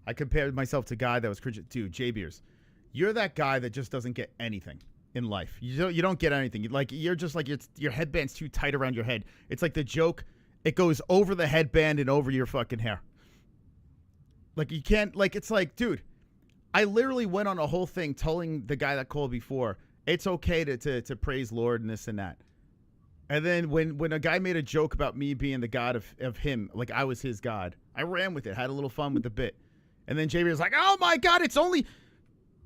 S3: I compared myself to a guy that was cringe. Dude, J Beers, you're that guy that just doesn't get anything in life. You don't get anything. Like, you're just like, your headband's too tight around your head. It's like the joke, it goes over the headband and over your fucking hair. Like, you can't, like, it's like, dude, I literally went on a whole thing telling the guy that called before, it's okay to praise Lord and this and that. And then when a guy made a joke about me being the God of him, like I was his God, I ran with it, had a little fun with the bit. And then JB was like, oh my God, it's only,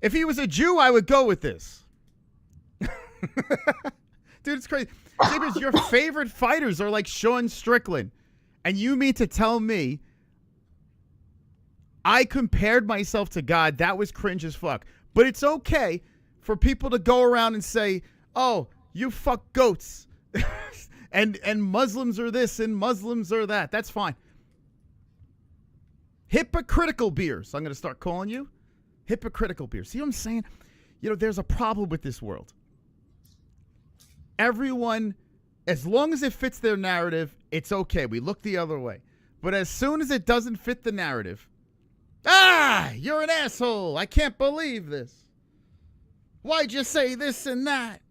S3: if he was a Jew, I would go with this. Dude, it's crazy. JB, your favorite fighters are like Sean Strickland. And you mean to tell me I compared myself to God? That was cringe as fuck. But it's okay for people to go around and say, oh, you fuck goats. and Muslims are this and Muslims are that. That's fine. Hypocritical beers. I'm going to start calling you hypocritical beers. See what I'm saying? You know, there's a problem with this world. Everyone, as long as it fits their narrative, it's okay. We look the other way. But as soon as it doesn't fit the narrative, you're an asshole. I can't believe this. Why'd you say this and that?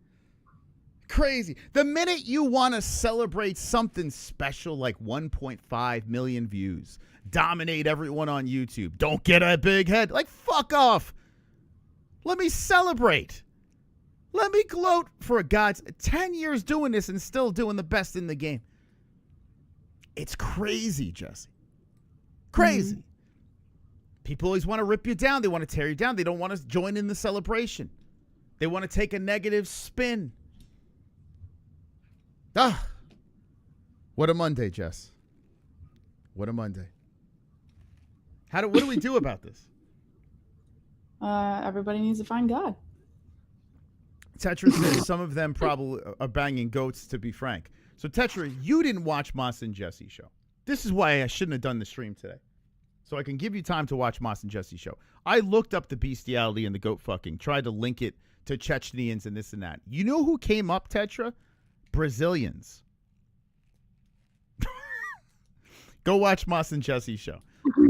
S3: Crazy. The minute you want to celebrate something special like 1.5 million views, dominate everyone on YouTube, don't get a big head, like, fuck off. Let me celebrate. Let me gloat for God's 10 years doing this and still doing the best in the game. It's crazy, Jesse. Crazy. Mm-hmm. People always want to rip you down. They want to tear you down. They don't want to join in the celebration. They want to take a negative spin. What a Monday, Jess. What a Monday. What do we do about this?
S5: Everybody needs to find God.
S3: Tetra says some of them probably are banging goats, to be frank. So, Tetra, you didn't watch Moss and Jesse show. This is why I shouldn't have done the stream today. So I can give you time to watch Moss and Jesse show. I looked up the bestiality and the goat fucking, tried to link it to Chechnyans and this and that. You know who came up, Tetra? Brazilians. Go watch Moss and Jesse show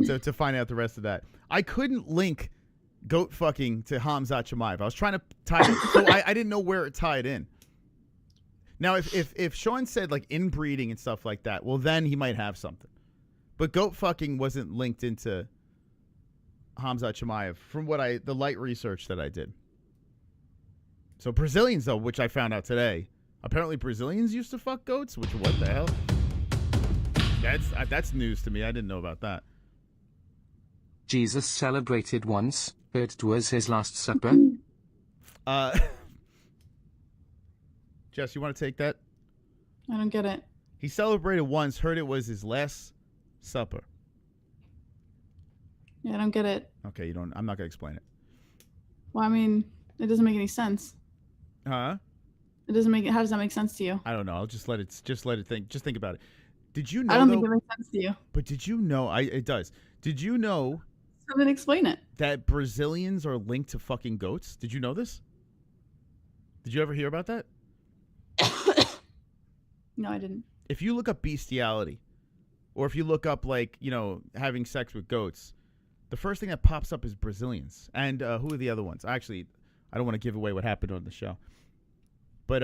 S3: to find out the rest of that. I couldn't link goat fucking to Hamzat Chimaev. I was trying to tie it, so I didn't know where it tied in. Now, if Sean said like inbreeding and stuff like that, well, then he might have something. But goat fucking wasn't linked into Hamzat Chimaev from the light research that I did. So Brazilians, though, which I found out today, apparently Brazilians used to fuck goats, which what the hell? That's news to me. I didn't know about that.
S6: Jesus celebrated once, it was his last supper.
S3: Jess, you want to take that?
S5: I don't get it.
S3: He celebrated once, heard it was his last supper.
S5: Yeah, I don't get it.
S3: Okay, I'm not going to explain it.
S5: Well, I mean, it doesn't make any sense.
S3: Huh?
S5: It doesn't make it. How does that make sense to you?
S3: I don't know. I'll just let it think. Just think about it. Did you know?
S5: I don't think it makes sense to you.
S3: But did you know? It does. Did you know?
S5: So then explain it.
S3: That Brazilians are linked to fucking goats. Did you know this? Did you ever hear about that?
S5: No, I didn't.
S3: If you look up bestiality, or if you look up like having sex with goats, the first thing that pops up is Brazilians. And who are the other ones? Actually, I don't want to give away what happened on the show. But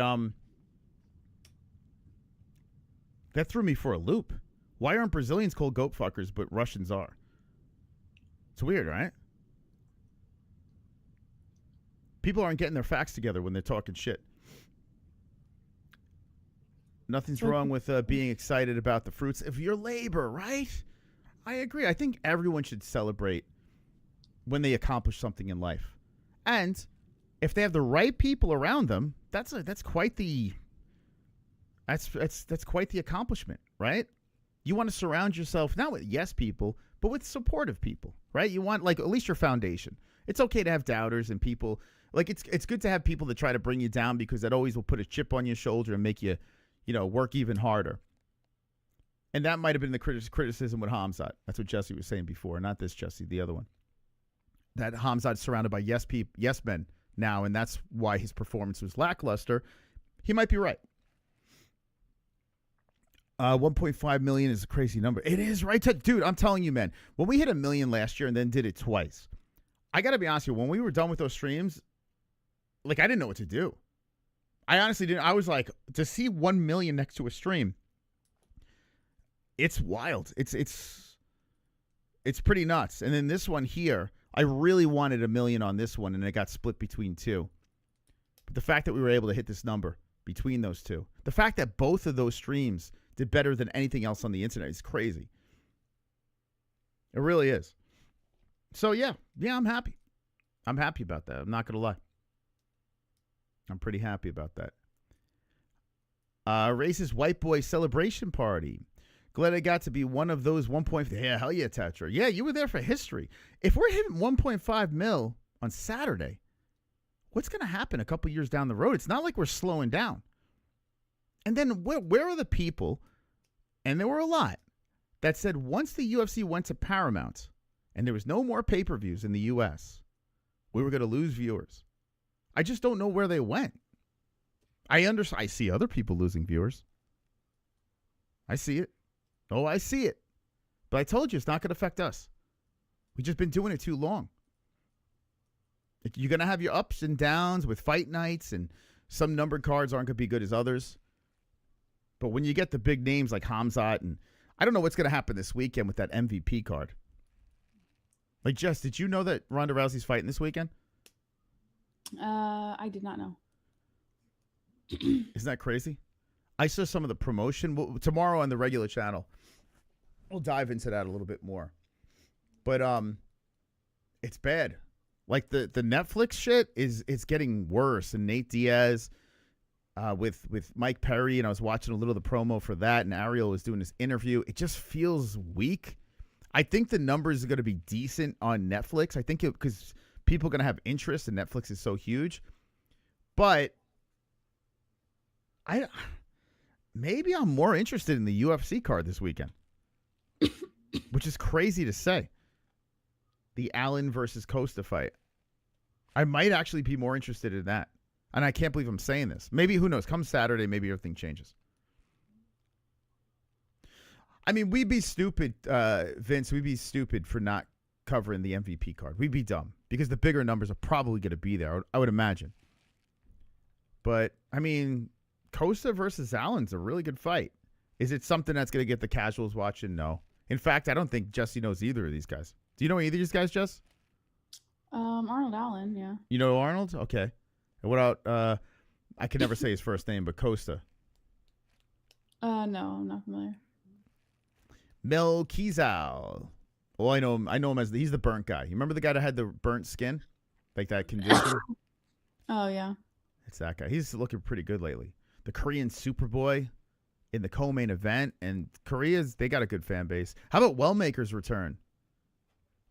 S3: that threw me for a loop. Why aren't Brazilians called goat fuckers, but Russians are? It's weird, right? People aren't getting their facts together when they're talking shit. Nothing's wrong with being excited about the fruits of your labor, right? I agree. I think everyone should celebrate when they accomplish something in life. And if they have the right people around them, that's quite the accomplishment, right? You want to surround yourself not with yes people, but with supportive people, right? You want like at least your foundation. It's okay to have doubters and people like it's good to have people that try to bring you down because that always will put a chip on your shoulder and make you, work even harder. And that might have been the criticism with Hamzat. That's what Jesse was saying before. Not this Jesse, the other one. That Hamzat's surrounded by yes men now, and that's why his performance was lackluster. He might be right. 1.5 million is a crazy number. It is, right? Dude, I'm telling you, man. When we hit 1 million last year and then did it twice, I got to be honest with you. When we were done with those streams, like, I didn't know what to do. I honestly didn't. I was like, to see 1 million next to a stream, it's wild. It's pretty nuts. And then this one here, I really wanted 1 million on this one, and it got split between two. But the fact that we were able to hit this number between those two, the fact that both of those streams did better than anything else on the internet is crazy. It really is. So, yeah, I'm happy. I'm happy about that. I'm not going to lie. I'm pretty happy about that. Racist white boy celebration party. Glad I got to be one of those 1. Yeah, hell yeah, Tetra. Yeah, you were there for history. If we're hitting 1.5 mil on Saturday, what's going to happen a couple years down the road? It's not like we're slowing down. And then where are the people, and there were a lot, that said once the UFC went to Paramount and there was no more pay-per-views in the U.S., we were going to lose viewers. I just don't know where they went. I see other people losing viewers. I see it. Oh, I see it. But I told you it's not going to affect us. We've just been doing it too long. You're going to have your ups and downs with fight nights, and some numbered cards aren't going to be good as others. But when you get the big names like Hamzat, and I don't know what's going to happen this weekend with that MVP card. Like, Jess, did you know that Ronda Rousey's fighting this weekend?
S5: I did not know.
S3: Isn't that crazy? I saw some of the promotion. Tomorrow on the regular channel, we'll dive into that a little bit more. But it's bad. Like the Netflix shit it's getting worse. And Nate Diaz with Mike Perry, and I was watching a little of the promo for that, and Ariel was doing this interview. It just feels weak. I think the numbers are going to be decent on Netflix. I think because people are going to have interest, and Netflix is so huge. But maybe I'm more interested in the UFC card this weekend, which is crazy to say. The Allen versus COSTA fight. I might actually be more interested in that. And I can't believe I'm saying this. Maybe, who knows, come Saturday, maybe everything changes. I mean, we'd be stupid, Vince, we'd be stupid for not covering the MVP card. We'd be dumb because the bigger numbers are probably going to be there, I would imagine. But, I mean, COSTA versus Allen's a really good fight. Is it something that's going to get the casuals watching? No. In fact, I don't think Jesse knows either of these guys. Do you know either of these guys, Jess?
S5: Arnold Allen, yeah.
S3: You know Arnold? Okay. And what about, I can never say his first name, but COSTA?
S5: No, I'm not familiar.
S3: Mel Kizal. Well, I know him as he's the burnt guy. You remember the guy that had the burnt skin? Like that condition?
S5: Oh, yeah.
S3: It's that guy. He's looking pretty good lately. The Korean Superboy in the co-main event. And Korea's, they got a good fan base. How about Wellmaker's return?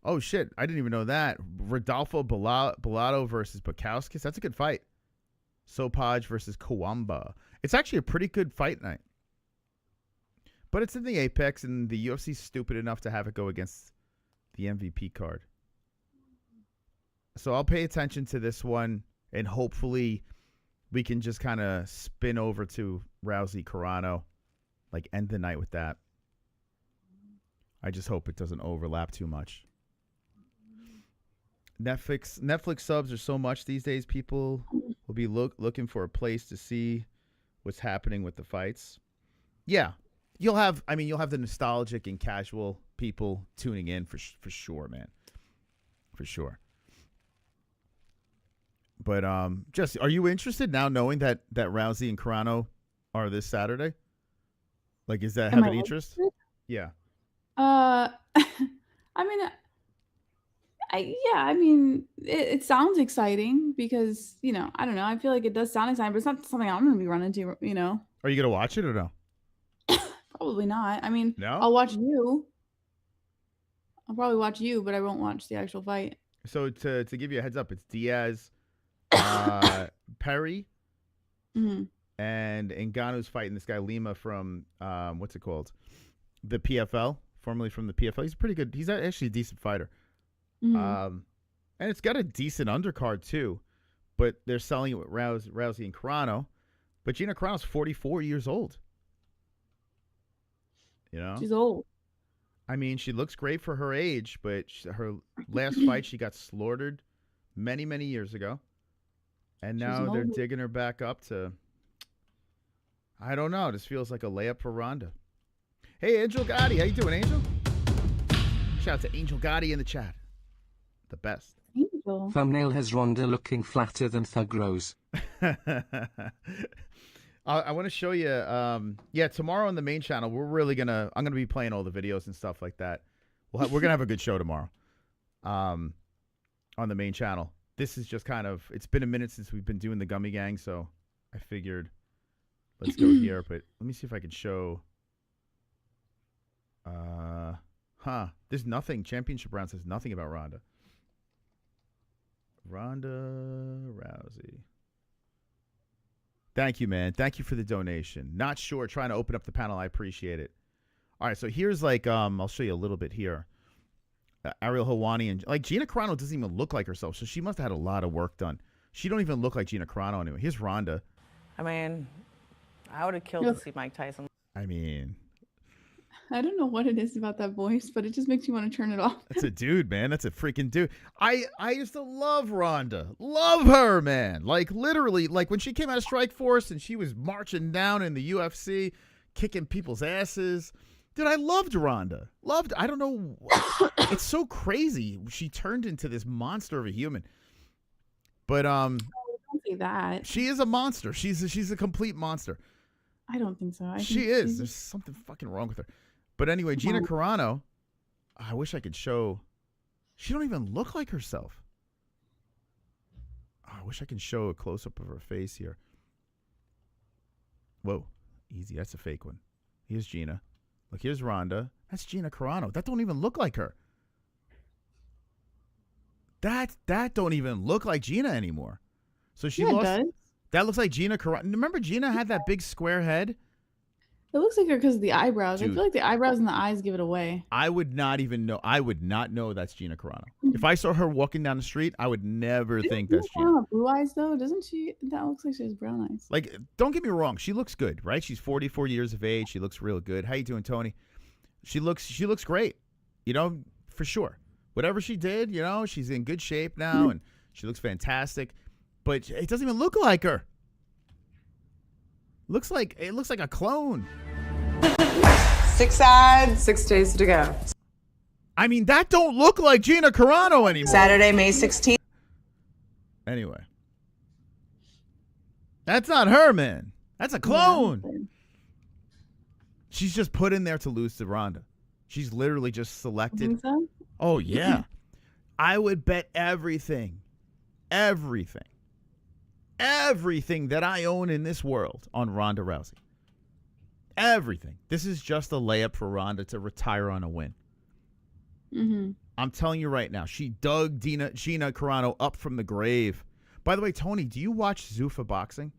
S3: Oh, shit. I didn't even know that. Rodolfo Bellato versus Bukowskis. That's a good fight. Sopaj versus Kawamba. It's actually a pretty good fight night. But it's in the Apex, and the UFC's stupid enough to have it go against the MVP card. So I'll pay attention to this one, and hopefully we can just kind of spin over to Rousey Carano, like end the night with that. I just hope it doesn't overlap too much. Netflix subs are so much these days. People will be looking for a place to see what's happening with the fights. Yeah, you'll have the nostalgic and casual people tuning in for sure, man, for sure. But Jesse, are you interested now knowing that Rousey and Carano are this Saturday? Like, is that have an interest? Yeah.
S5: I mean, it sounds exciting because, I don't know. I feel like it does sound exciting, but it's not something I'm going to be running to,
S3: Are you going to watch it or no?
S5: Probably not. I mean,
S3: no?
S5: I'll watch you. I'll probably watch you, but I won't watch the actual fight.
S3: So to give you a heads up, it's Diaz, Perry, and Ngannou's fighting this guy Lima from, what's it called? the PFL, formerly from the PFL. He's pretty good. He's actually a decent fighter. And it's got a decent undercard too, but they're selling it with Rousey and Carano. But Gina Carano's 44 years old. You know,
S5: She's old.
S3: I mean, she looks great for her age, but her last fight, she got slaughtered many, many years ago. And now they're digging her back up to, I don't know. This feels like a layup for Ronda. Hey, Angel Gotti. How you doing, Angel? Shout out to Angel Gotti in the chat. The best.
S5: Angel.
S6: Thumbnail has Ronda looking flatter than Thug Rose.
S3: I want to show you. Yeah, tomorrow on the main channel, I'm gonna be playing all the videos and stuff like that. We're gonna have a good show tomorrow. On the main channel. This is just kind of. It's been a minute since we've been doing the Gummy Gang, so I figured let's go here. But let me see if I can show. There's nothing. Championship round says nothing about Ronda. Ronda Rousey. Thank you, man. Thank you for the donation. Not sure. Trying to open up the panel. I appreciate it. All right, so here's like I'll show you a little bit here. Ariel Helwani and like Gina Carano doesn't even look like herself, so she must have had a lot of work done. She don't even look like Gina Carano anyway. Here's Ronda.
S7: I mean, I would have killed to see Mike Tyson.
S3: I mean,
S5: I don't know what it is about that voice, but it just makes you want to turn it off.
S3: that's a dude, man. That's a freaking dude. I used to love Ronda. Love her, man. Like literally, like when she came out of Strikeforce and she was marching down in the UFC, kicking people's asses. Dude, I loved Ronda. I don't know. It's so crazy. She turned into this monster of a human. But
S5: Don't say that.
S3: she is a monster. She's a complete monster.
S5: I don't think so.
S3: She is. There's something fucking wrong with her. But anyway, Gina Carano, I wish I could show. She don't even look like herself. Oh, I wish I could show a close-up of her face here. Whoa. Easy. That's a fake one. Here's Gina. Look, here's Ronda. That's Gina Carano. That don't even look like her. That don't even look like Gina anymore. So she lost.
S5: It does.
S3: That looks like Gina Carano. Remember Gina had that big square head?
S5: It looks like her because of the eyebrows.
S3: Dude.
S5: I feel like the eyebrows and the eyes give it away.
S3: I would not even know. I would not know that's Gina Carano. If I saw her walking down the street, I would never think that's Gina.
S5: Carano have blue eyes though, doesn't she? That looks like she has brown eyes.
S3: Like, don't get me wrong. She looks good, right? She's 44 years of age. She looks real good. How you doing, Tony? She looks great. You know, for sure. Whatever she did, you know, she's in good shape now, and she looks fantastic. But it doesn't even look like her. It looks like a clone.
S8: 6 sides, 6 days to go.
S3: I mean, that don't look like Gina Carano anymore.
S8: Saturday, May 16th.
S3: Anyway. That's not her, man. That's a clone. She's just put in there to lose to Ronda. She's literally just selected.
S5: Think so?
S3: Oh, yeah. I would bet everything that I own in this world on Ronda Rousey. Everything. This is just a layup for Ronda to retire on a win. I'm telling you right now, she dug Gina Carano up from the grave. By the way, Tony, do you watch Zuffa boxing?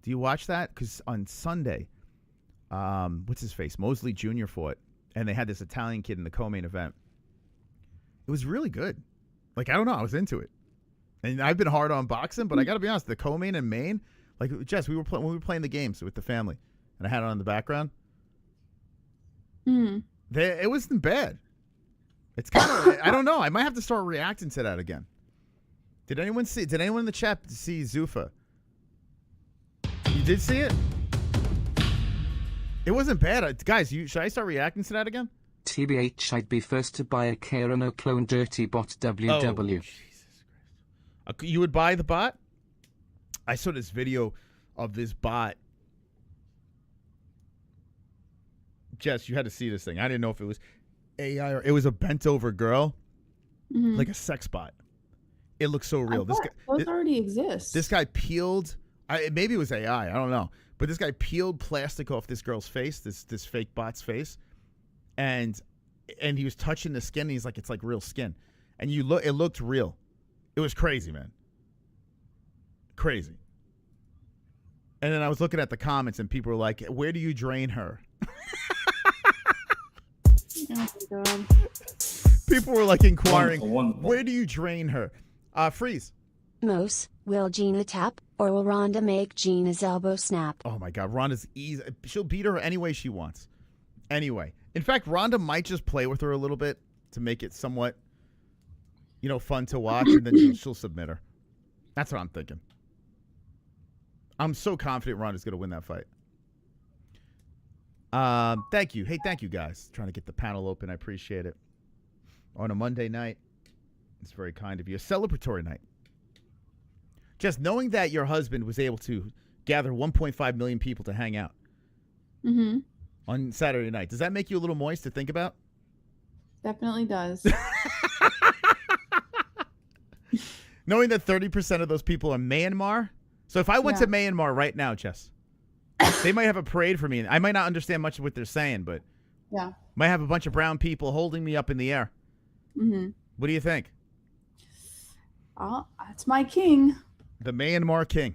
S3: Do you watch that? Because on Sunday, what's his face? Mosley Jr. fought, and they had this Italian kid in the co-main event. It was really good. Like, I don't know. I was into it. And I've been hard on boxing, but I got to be honest, the co-main and main, like, Jess, when we were playing the games with the family, and I had it on in the background, it wasn't bad. It's kind of, I don't know. I might have to start reacting to that again. Did anyone in the chat see Zuffa? You did see it? It wasn't bad. Guys, should I start reacting to that again?
S6: TBH, I'd be first to buy a Carano clone dirty bot WW.
S3: Oh, Jesus Christ. You would buy the bot? I saw this video of this bot. Jess, you had to see this thing. I didn't know if it was AI or it was a bent over girl, like a sex bot. It looks so real.
S5: Those already exist.
S3: This guy peeled. Maybe it was AI. I don't know. But this guy peeled plastic off this girl's face, this fake bot's face, and he was touching the skin. And he's like, it's like real skin, and it looked real. It was crazy, man. Crazy. And then I was looking at the comments, and people were like, "Where do you drain her?"
S5: Oh my god.
S3: People were like inquiring,
S4: Wonderful, wonderful.
S3: where do you drain her? Freeze.
S9: Mose, will Gina tap, or will Rhonda make Gina's elbow snap?
S3: Oh my God, Rhonda's easy. She'll beat her any way she wants. Anyway, in fact, Rhonda might just play with her a little bit to make it somewhat, fun to watch, and then she'll submit her. That's what I'm thinking. I'm so confident Rhonda's going to win that fight. Thank you. Hey, thank you guys. Trying to get the panel open. I appreciate it. On a Monday night. It's very kind of you. A celebratory night. Just knowing that your husband was able to gather 1.5 million people to hang out on Saturday night. Does that make you a little moist to think about?
S5: Definitely does.
S3: Knowing that 30% of those people are Myanmar. So if I went to Myanmar right now, Jess, they might have a parade for me. I might not understand much of what they're saying, but might have a bunch of brown people holding me up in the air. What do you think?
S5: Oh, that's my king.
S3: The Myanmar king.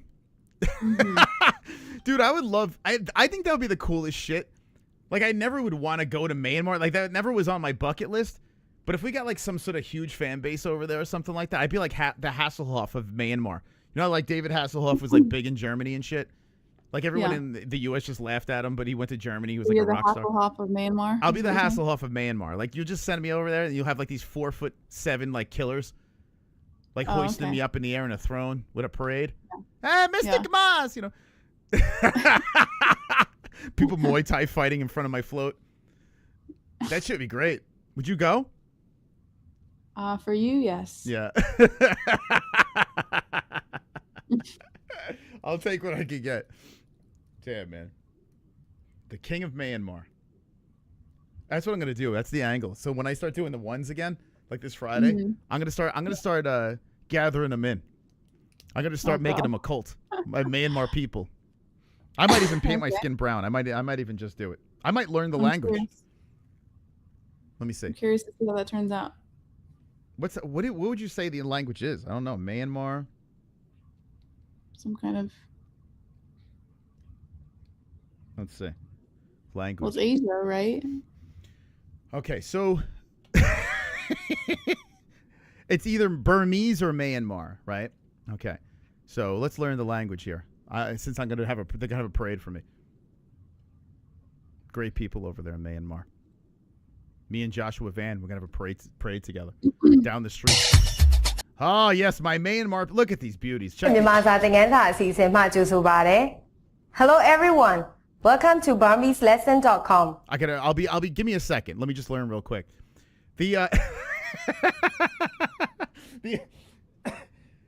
S3: Dude, I would love... I think that would be the coolest shit. Like, I never would want to go to Myanmar. Like, that never was on my bucket list. But if we got, like, some sort of huge fan base over there or something like that, I'd be like the Hasselhoff of Myanmar. You know, like David Hasselhoff was, like, big in Germany and shit? Like, everyone in the U.S. just laughed at him, but he went to Germany. He was, like, a rock star.
S5: You're the Hasselhoff of Myanmar?
S3: I'll be the Hasselhoff of Myanmar. Like, you just send me over there, and you'll have, like, these 4'7", like, killers. Like, hoisting me up in the air in a throne with a parade. Hey, Mr. Gamas, People Muay Thai fighting in front of my float. That should be great. Would you go?
S5: For you, yes.
S3: Yeah. I'll take what I can get. Damn, man. The King of Myanmar. That's what I'm gonna do. That's the angle. So when I start doing the ones again, like this Friday, I'm gonna start gathering them in. I'm gonna start making them a cult. My Myanmar people. I might even paint my skin brown. I might even just do it. I might learn the language.
S5: Curious.
S3: Let me see.
S5: I'm curious to see how that turns out.
S3: What would you say the language is? I don't know. Myanmar.
S5: Some kind of...
S3: Let's see. Language.
S5: Well, it's Asia, right?
S3: Okay, so it's either Burmese or Myanmar, right? Okay, so let's learn the language here. Since they're gonna have a parade for me. Great people over there in Myanmar. Me and Joshua Van, we're gonna have a parade together down the street. Oh yes, my Myanmar. Look at these beauties. Check
S10: Hello everyone. Welcome to BurmeseLesson.com.
S3: I'll be give me a second. Let me just learn real quick.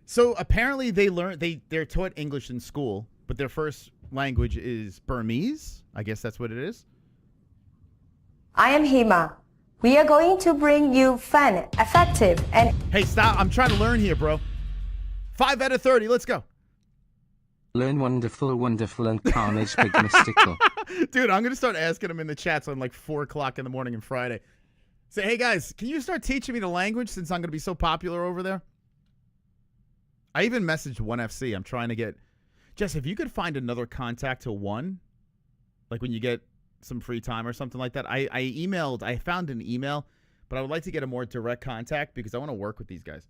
S3: So apparently they're taught English in school, but their first language is Burmese. I guess that's what it is.
S10: I am Hema. We are going to bring you fun, effective, and...
S3: Hey, stop. I'm trying to learn here, bro. 5 out of 30. Let's go.
S6: Learn wonderful, wonderful, and carnage big mystical.
S3: Dude, I'm going to start asking them in the chats on like 4 o'clock in the morning on Friday. Say, hey, guys, can you start teaching me the language since I'm going to be so popular over there? I even messaged 1FC. I'm trying to get... Jess, if you could find another contact to 1, like when you get some free time or something like that. I found an email, but I would like to get a more direct contact because I want to work with these guys.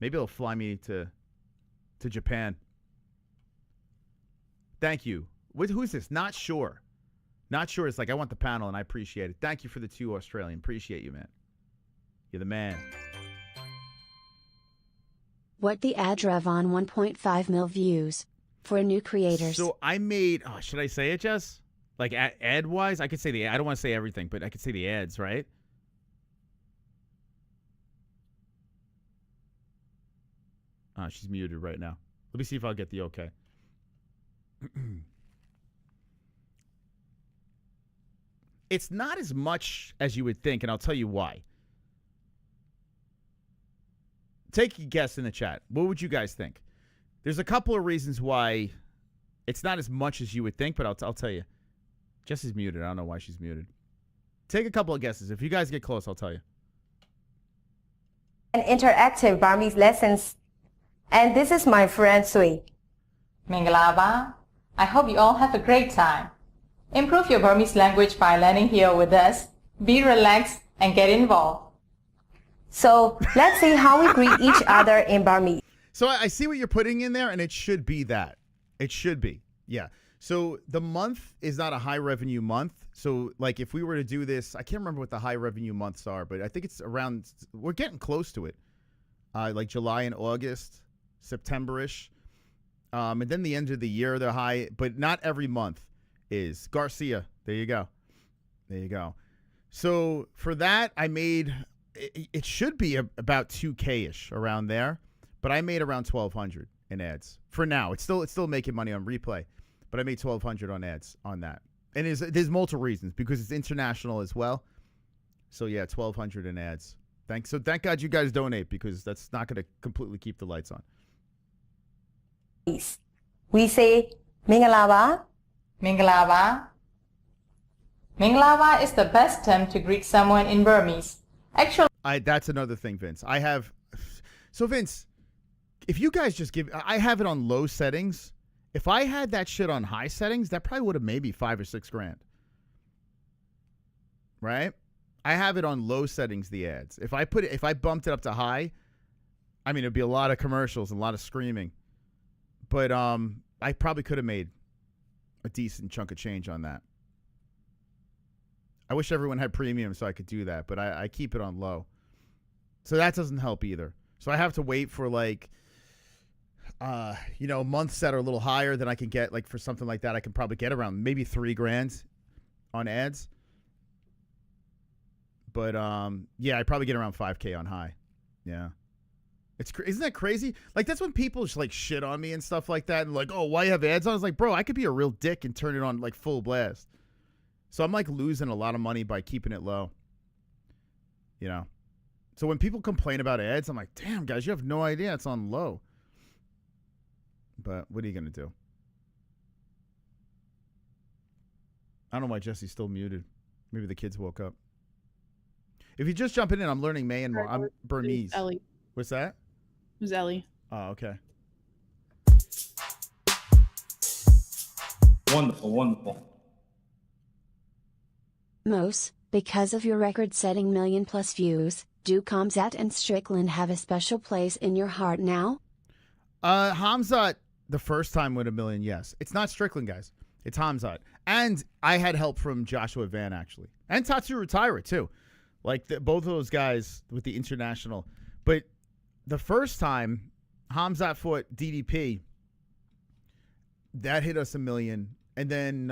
S3: Maybe they'll fly me to Japan. Thank you. Who's this? Not sure. Not sure. It's like, I want the panel, and I appreciate it. Thank you for the 2 Australian. Appreciate you, man. You're the man.
S9: What the ad rev on 1.5 mil views for new creators.
S3: So I made... Oh, should I say it, Jess? Like, ad-wise? I could say the... I don't want to say everything, but I could say the ads, right? Oh, she's muted right now. Let me see if I'll get the okay. It's not as much as you would think, and I'll tell you why. Take a guess in the chat. What would you guys think? There's a couple of reasons why it's not as much as you would think, but I'll tell you. Jessie's muted. I don't know why she's muted. Take a couple of guesses. If you guys get close, I'll tell you.
S10: And interactive Burmese lessons. And this is my friend Sui.
S11: Mingalaba. I hope you all have a great time. Improve your Burmese language by learning here with us. Be relaxed and get involved.
S10: So let's see how we greet each other in Burmese.
S3: So I see what you're putting in there, and it should be that. It should be. Yeah. So the month is not a high revenue month. So like if we were to do this, I can't remember what the high revenue months are, but I think it's around, we're getting close to it. Like July and August, September-ish. And then the end of the year, they're high, but not every month is. Garcia, there you go. There you go. So for that, I made, it should be about 2K-ish around there, but I made around 1,200 in ads. For now, it's still making money on replay, but I made 1,200 on ads on that. And there's multiple reasons, because it's international as well. So yeah, 1,200 in ads. So thank God you guys donate, because that's not going to completely keep the lights on.
S10: We say Mingalaba.
S11: Mingalaba. Mingalaba is the best term to greet someone in Burmese. Actually,
S3: that's another thing, Vince. So Vince, if you guys just I have it on low settings. If I had that shit on high settings, that probably would have maybe $5 or $6 grand. Right? I have it on low settings, the ads. If I bumped it up to high, I mean, it'd be a lot of commercials and a lot of screaming. But I probably could have made a decent chunk of change on that. I wish everyone had premium so I could do that, but I keep it on low. So that doesn't help either. So I have to wait for like, months that are a little higher than I can get. Like for something like that, I can probably get around maybe $3 grand on ads. But yeah, I probably get around 5K on high. Yeah. Isn't that crazy? Like that's when people just like shit on me and stuff like that, and like, oh, why you have ads on? I was like, bro, I could be a real dick and turn it on like full blast. So I'm like losing a lot of money by keeping it low. You know? So when people complain about ads, I'm like, damn, guys, you have no idea it's on low. But what are you going to do? I don't know why Jesse's still muted. Maybe the kids woke up. If you're just jumping in, I'm learning Myanmar. I'm Burmese.
S5: Ellie.
S3: What's that?
S5: It was Ellie.
S3: Oh, okay.
S4: Wonderful, wonderful.
S9: Mos, because of your record-setting million-plus views, do Khamzat and Strickland have a special place in your heart now?
S3: Khamzat, the first time with 1 million, yes. It's not Strickland, guys. It's Khamzat. And I had help from Joshua Van, actually. And Tatsu Retira, too. Like, both of those guys with the international. But the first time Khamzat fought DDP, that hit us 1 million. And then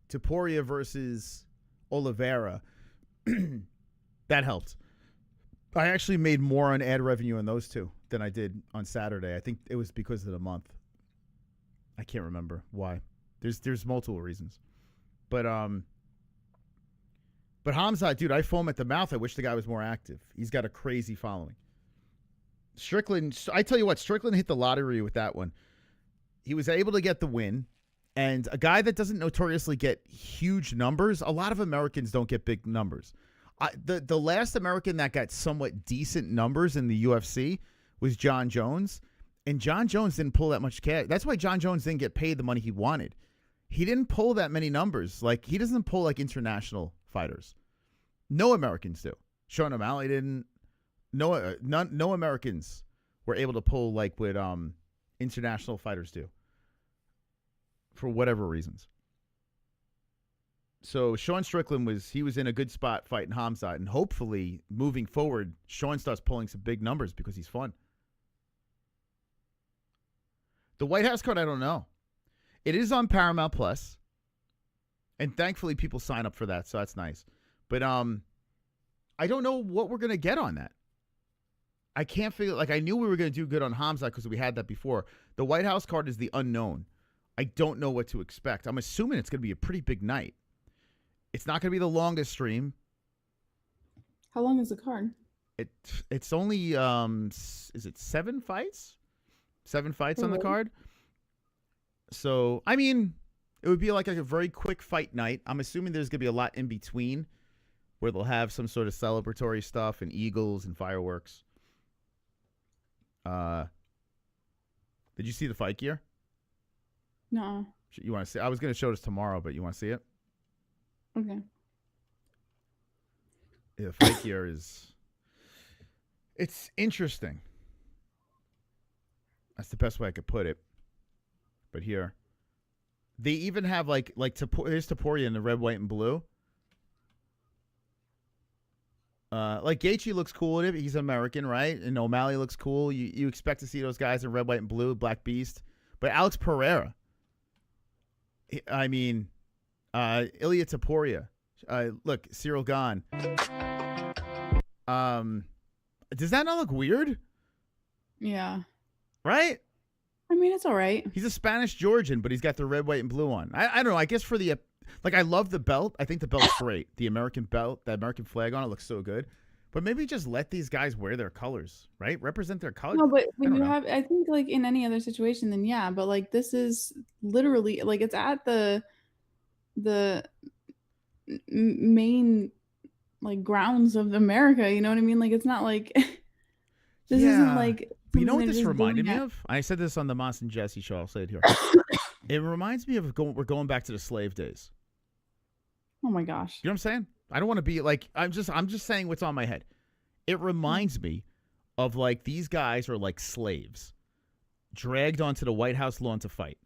S3: Taporia versus Oliveira, that helped. I actually made more on ad revenue on those two than I did on Saturday. I think it was because of the month. I can't remember why. There's multiple reasons. But Khamzat, dude, I foam at the mouth. I wish the guy was more active. He's got a crazy following. Strickland, I tell you what, Strickland hit the lottery with that one. He was able to get the win. And a guy that doesn't notoriously get huge numbers, a lot of Americans don't get big numbers. The last American that got somewhat decent numbers in the UFC was John Jones. And John Jones didn't pull that much cash. That's why John Jones didn't get paid the money he wanted. He didn't pull that many numbers. Like, he doesn't pull like international fighters. No Americans do. Sean O'Malley didn't. No Americans were able to pull like what international fighters do. For whatever reasons. So Sean Strickland was in a good spot fighting Khamzat, and hopefully moving forward, Sean starts pulling some big numbers because he's fun. The White House card, I don't know. It is on Paramount Plus, and thankfully people sign up for that, so that's nice. But I don't know what we're gonna get on that. I can't figure. Like, I knew we were gonna do good on Khamzat because we had that before. The White House card is the unknown. I don't know what to expect. I'm assuming it's going to be a pretty big night. It's not going to be the longest stream.
S5: How long is the card?
S3: It's only is it 7 fights? 7 fights on the card. So, I mean, it would be like a very quick fight night. I'm assuming there's going to be a lot in between where they'll have some sort of celebratory stuff and eagles and fireworks. Did you see the fight gear?
S5: No.
S3: You want to see? I was going to show this tomorrow, but you want to see it?
S5: Okay.
S3: The fight gear is, it's interesting. That's the best way I could put it. But here, they even have like here's Taporia in the red, white, and blue. Like Gaethje looks cool in it. He's American, right? And O'Malley looks cool. You expect to see those guys in red, white, and blue, Black Beast. But Alex Pereira, I mean, Ilya Taporia. Look, Cyril Gahn. Does that not look weird?
S5: Yeah.
S3: Right?
S5: I mean, it's all right.
S3: He's a Spanish Georgian, but he's got the red, white, and blue on. I don't know. I guess for the like, I love the belt. I think the belt's great. The American belt, the American flag on it looks so good. But maybe just let these guys wear their colors, right? Represent their colors.
S5: No, but when you have, I think like in any other situation, then yeah. But like this is literally like it's at the main like grounds of America. You know what I mean? Like it's not like this isn't like.
S3: You know what this reminded me of? I said this on the Moss and Jesse show. I'll say it here. It reminds me of we're going back to the slave days.
S5: Oh my gosh!
S3: You know what I'm saying? I don't want to be like I'm just saying what's on my head. It reminds me of like these guys are like slaves, dragged onto the White House lawn to fight,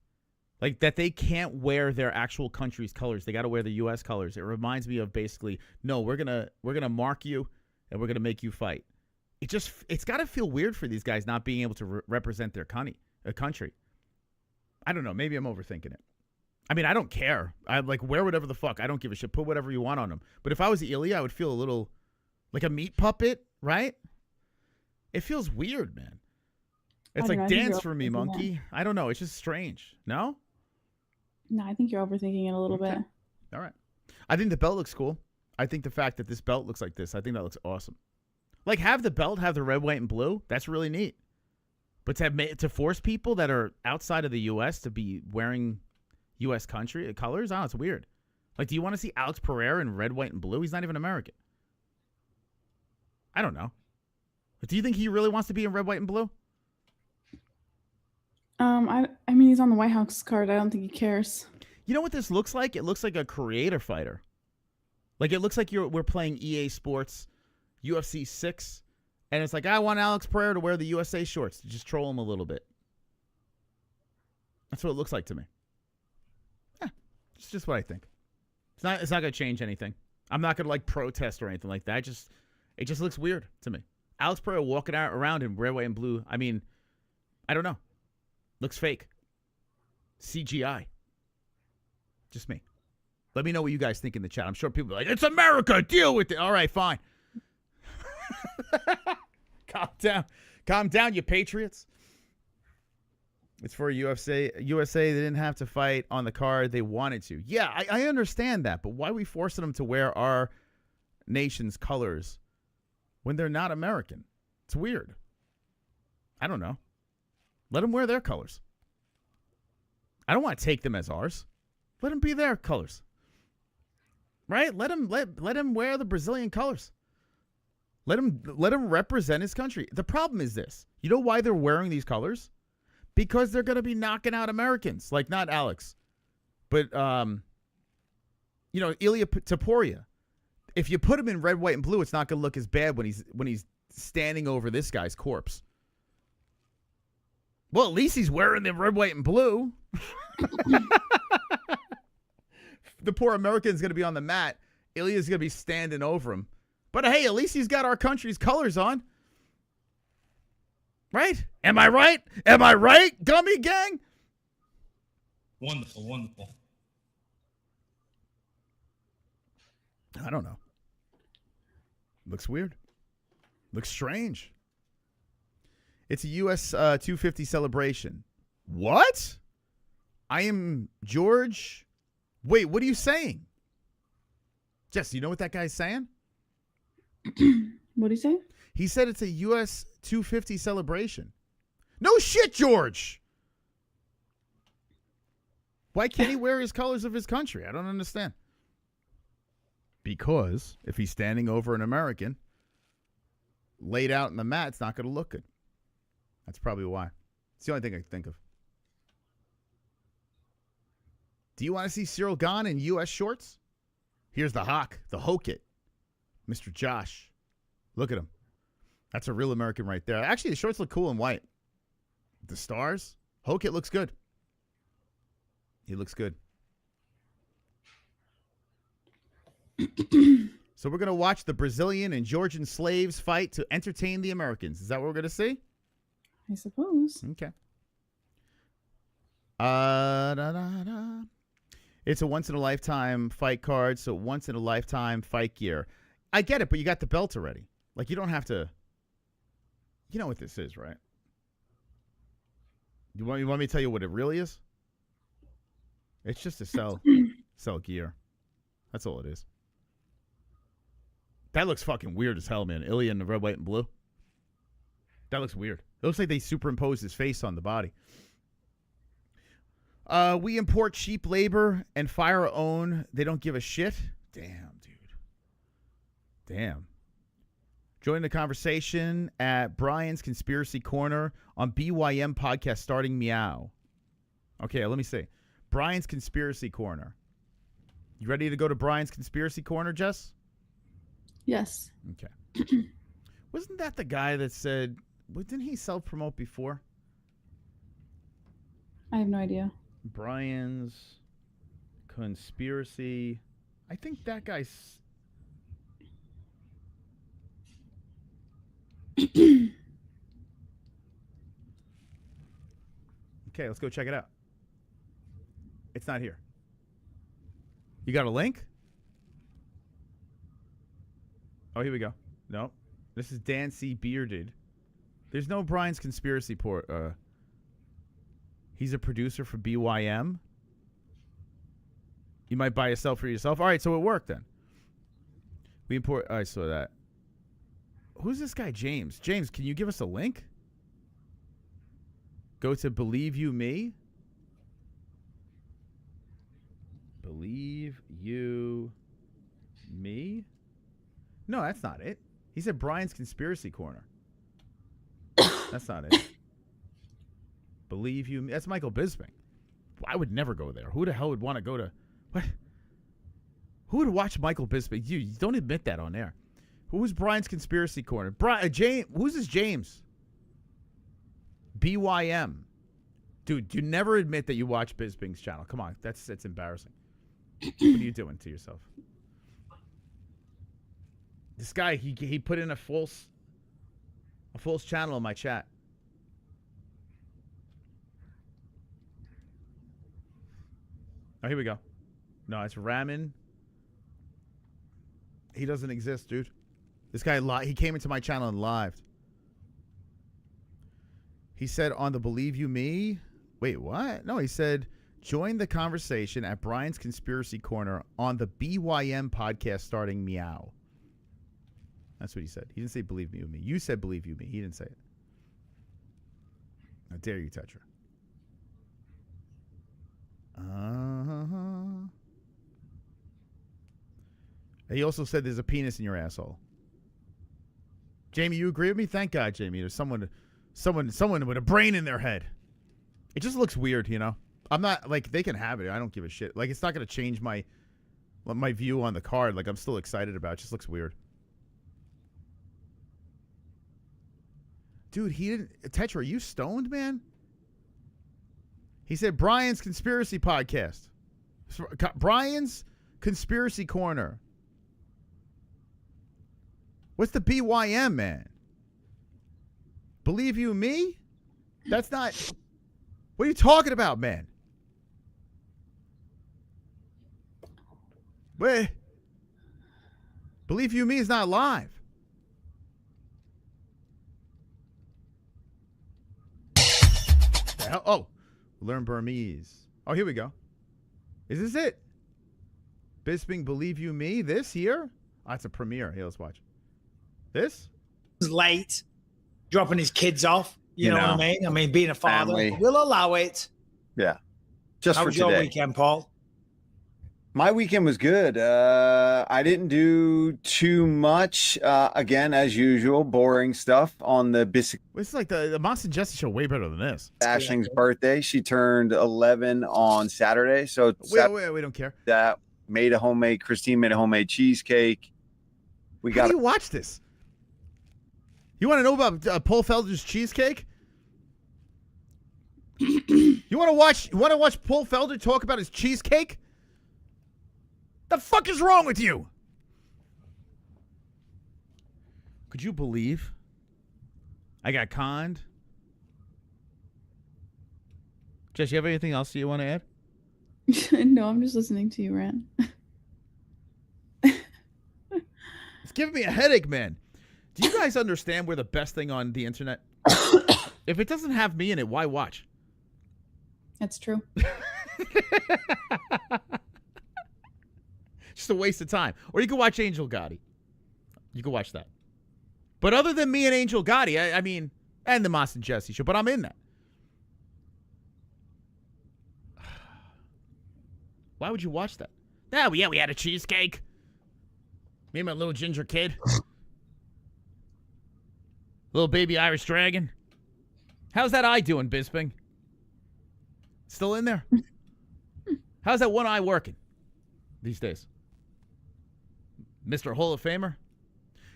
S3: like that they can't wear their actual country's colors. They got to wear the U.S. colors. It reminds me of basically, no, we're gonna mark you and we're gonna make you fight. It's got to feel weird for these guys not being able to represent their country. I don't know. Maybe I'm overthinking it. I mean, I don't care. I like wear whatever the fuck. I don't give a shit. Put whatever you want on them. But if I was Ilya, I would feel a little like a meat puppet, right? It feels weird, man. It's like dance for me, monkey. I don't know. It's just strange. No?
S5: No, I think you're overthinking it a little bit.
S3: All right. I think the belt looks cool. I think the fact that this belt looks like this, I think that looks awesome. Like, have the belt, have the red, white, and blue. That's really neat. But to force people that are outside of the U.S. to be wearing U.S. country colors, oh, it's weird. Like, do you want to see Alex Pereira in red, white, and blue? He's not even American. I don't know. But do you think he really wants to be in red, white, and blue?
S5: I mean, he's on the White House card. I don't think he cares.
S3: You know what this looks like? It looks like a creator fighter. Like, it looks like we're playing EA Sports UFC 6, and it's like, I want Alex Pereira to wear the USA shorts to just troll him a little bit. That's what it looks like to me. Yeah, it's just what I think. It's not going to change anything. I'm not going to like protest or anything like that. It just looks weird to me. Alex Pereira walking around in red, white, and blue. I mean, I don't know. Looks fake. CGI. Just me. Let me know what you guys think in the chat. I'm sure people are like, it's America. Deal with it. All right, fine. Calm down, you patriots. It's for USA. They didn't have to fight on the card. They wanted to. Yeah, I understand that. But why are we forcing them to wear our nation's colors when they're not American? It's weird. I don't know. Let them wear their colors. I don't want to take them as ours. Let them be their colors. Right? Let him wear the Brazilian colors. Let him represent his country. The problem is this. You know why they're wearing these colors? Because they're going to be knocking out Americans. Like, not Alex, but you know, Ilya Taporia. If you put him in red, white, and blue, it's not going to look as bad when he's standing over this guy's corpse. Well, at least he's wearing the red, white, and blue. The poor American's going to be on the mat. Ilya's going to be standing over him. But hey, at least he's got our country's colors on. Right? Am I right? Am I right, Gummy Gang?
S4: Wonderful, wonderful.
S3: I don't know. Looks weird. Looks strange. It's a US 250 celebration. What? I am George. Wait, what are you saying? Jess, you know what that guy's saying?
S5: What did he say?
S3: He said it's a US 250 celebration. No shit, George. Why can't he wear his colors of his country? I don't understand. Because if he's standing over an American laid out in the mat, it's not going to look good. That's probably why. It's the only thing I can think of. Do you want to see Cyril Gahn in U.S. shorts? Here's the Hawk, the Hokit. Mr. Josh. Look at him. That's a real American right there. Actually, the shorts look cool in white. The stars. Hokit looks good. He looks good. So we're going to watch the Brazilian and Georgian slaves fight to entertain the Americans. Is that what we're going to see?
S5: I suppose.
S3: Okay. It's a once-in-a-lifetime fight card, so once-in-a-lifetime fight gear. I get it, but you got the belt already. Like, you don't have to... You know what this is, right? You want me to tell you what it really is? It's just to sell gear. That's all it is. That looks fucking weird as hell, man. Ilya in the red, white, and blue. That looks weird. It looks like they superimposed his face on the body. We import cheap labor and fire our own. They don't give a shit. Damn, dude. Damn. Join the conversation at Brian's Conspiracy Corner on BYM podcast starting meow. Okay, let me see. Brian's Conspiracy Corner. You ready to go to Brian's Conspiracy Corner, Jess?
S5: Yes.
S3: Okay. Wasn't that the guy that said, didn't he self-promote before?
S5: I have no idea.
S3: Brian's Conspiracy. I think that guy's... Okay, let's go check it out. It's not here. You got a link? Oh, here we go. No. This is Dan C. Bearded. There's no Brian's Conspiracy port. He's a producer for BYM. You might buy yourself for yourself. All right, so it worked then. We import... I saw that. Who's this guy, James? James, can you give us a link? Go to Believe You Me. Believe You Me? No, that's not it. He said Brian's Conspiracy Corner. That's not it. Believe You Me. That's Michael Bisping. I would never go there. Who the hell would want to go to... What? Who would watch Michael Bisping? You don't admit that on air. Who's Brian's Conspiracy Corner? James. Who's this James? BYM. Dude, you never admit that you watch Bisping's channel. Come on. That's embarrassing. What are you doing to yourself? This guy, he put in a false channel in my chat. Oh, here we go. No, it's Ramen. He doesn't exist, dude. This guy, he came into my channel and lived. He said on the Believe You Me. Wait, what? No, he said, join the conversation at Brian's Conspiracy Corner on the BYM podcast starting meow. That's what he said. He didn't say Believe You Me. You said Believe You Me. He didn't say it. How dare you, Tetra? He also said there's a penis in your asshole. Jamie, you agree with me? Thank God, Jamie. There's someone with a brain in their head. It just looks weird, you know? I'm not, like, they can have it. I don't give a shit. Like, it's not going to change my view on the card. Like, I'm still excited about it. It just looks weird. Dude, he didn't... Tetra, are you stoned, man? He said Brian's Conspiracy Podcast. Brian's Conspiracy Corner. What's the BYM, man? Believe You Me? That's not... What are you talking about, man? Wait. Believe You Me is not live. The hell? Oh. Learn Burmese. Oh, here we go. Is this it? Bisping Believe You Me? This here? Oh, it's a premiere. Here, let's watch. This?
S12: He's late. Dropping his kids off. You know what I mean? I mean, being a father.
S13: Family.
S12: We'll allow it.
S13: Yeah. Just
S12: How
S13: for
S12: was
S13: today.
S12: your weekend, Paul?
S13: My weekend was good. I didn't do too much. Again, as usual, boring stuff on the Bissick.
S3: It's like the Moss and Jesse show way better than this.
S13: Ashling's birthday. She turned 11 on Saturday. So
S3: we don't care.
S13: That Christine made a homemade cheesecake. We
S3: How
S13: got
S3: do you watch this? You want to know about Paul Felder's cheesecake? You want to watch Paul Felder talk about his cheesecake? The fuck is wrong with you? Could you believe I got conned? Jess, you have anything else you want to add?
S5: No, I'm just listening to you, Ran.
S3: It's giving me a headache, man. Do you guys understand we're the best thing on the internet? If it doesn't have me in it, why watch?
S5: That's true.
S3: Just a waste of time. Or you can watch Angel Gotti. You can watch that. But other than me and Angel Gotti, I mean, and the Moss and Jesse show, but I'm in that. Why would you watch that? Oh, yeah, we had a cheesecake. Me and my little ginger kid. Little baby Irish dragon. How's that eye doing, Bisping? Still in there? How's that one eye working these days? Mr. Hall of Famer?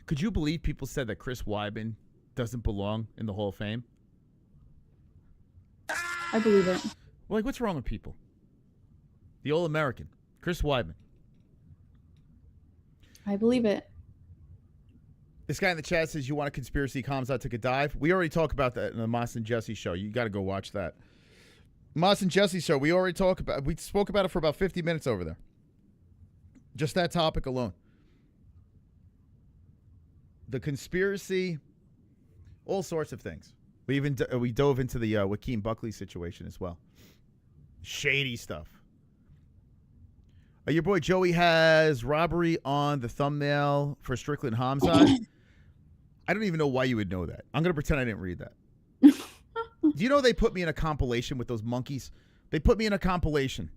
S3: Could you believe people said that Chris Weidman doesn't belong in the Hall of Fame?
S5: I believe it.
S3: Well, like, what's wrong with people? The All-American, Chris Weidman.
S5: I believe it.
S3: This guy in the chat says, you want a conspiracy, Kamzat took a dive. We already talked about that in the Moss and Jesse show. You got to go watch that. Moss and Jesse show, we spoke about it for about 50 minutes over there. Just that topic alone. The conspiracy, all sorts of things. We dove into the Joaquin Buckley situation as well. Shady stuff. Your boy Joey has robbery on the thumbnail for Strickland Hamzat. I don't even know why you would know that. I'm going to pretend I didn't read that. Do you know they put me in a compilation with those monkeys? They put me in a compilation.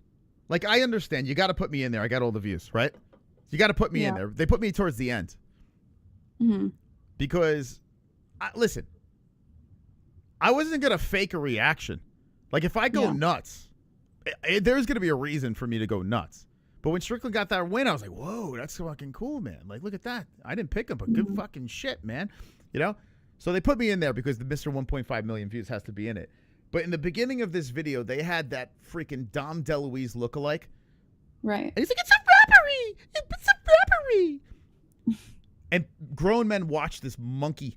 S3: Like, I understand. You got to put me in there. I got all the views, right? You got to put me in there. They put me towards the end.
S5: Mm-hmm.
S3: Because, listen, I wasn't going to fake a reaction. Like, if I go nuts, there's going to be a reason for me to go nuts. But when Strickland got that win, I was like, whoa, that's fucking cool, man. Like, look at that. I didn't pick him, but good fucking shit, man. You know? So they put me in there because the Mr. 1.5 million views has to be in it. But in the beginning of this video, they had that freaking Dom DeLuise lookalike.
S5: Right.
S3: And he's like, it's a robbery! It's a robbery! And grown men watch this monkey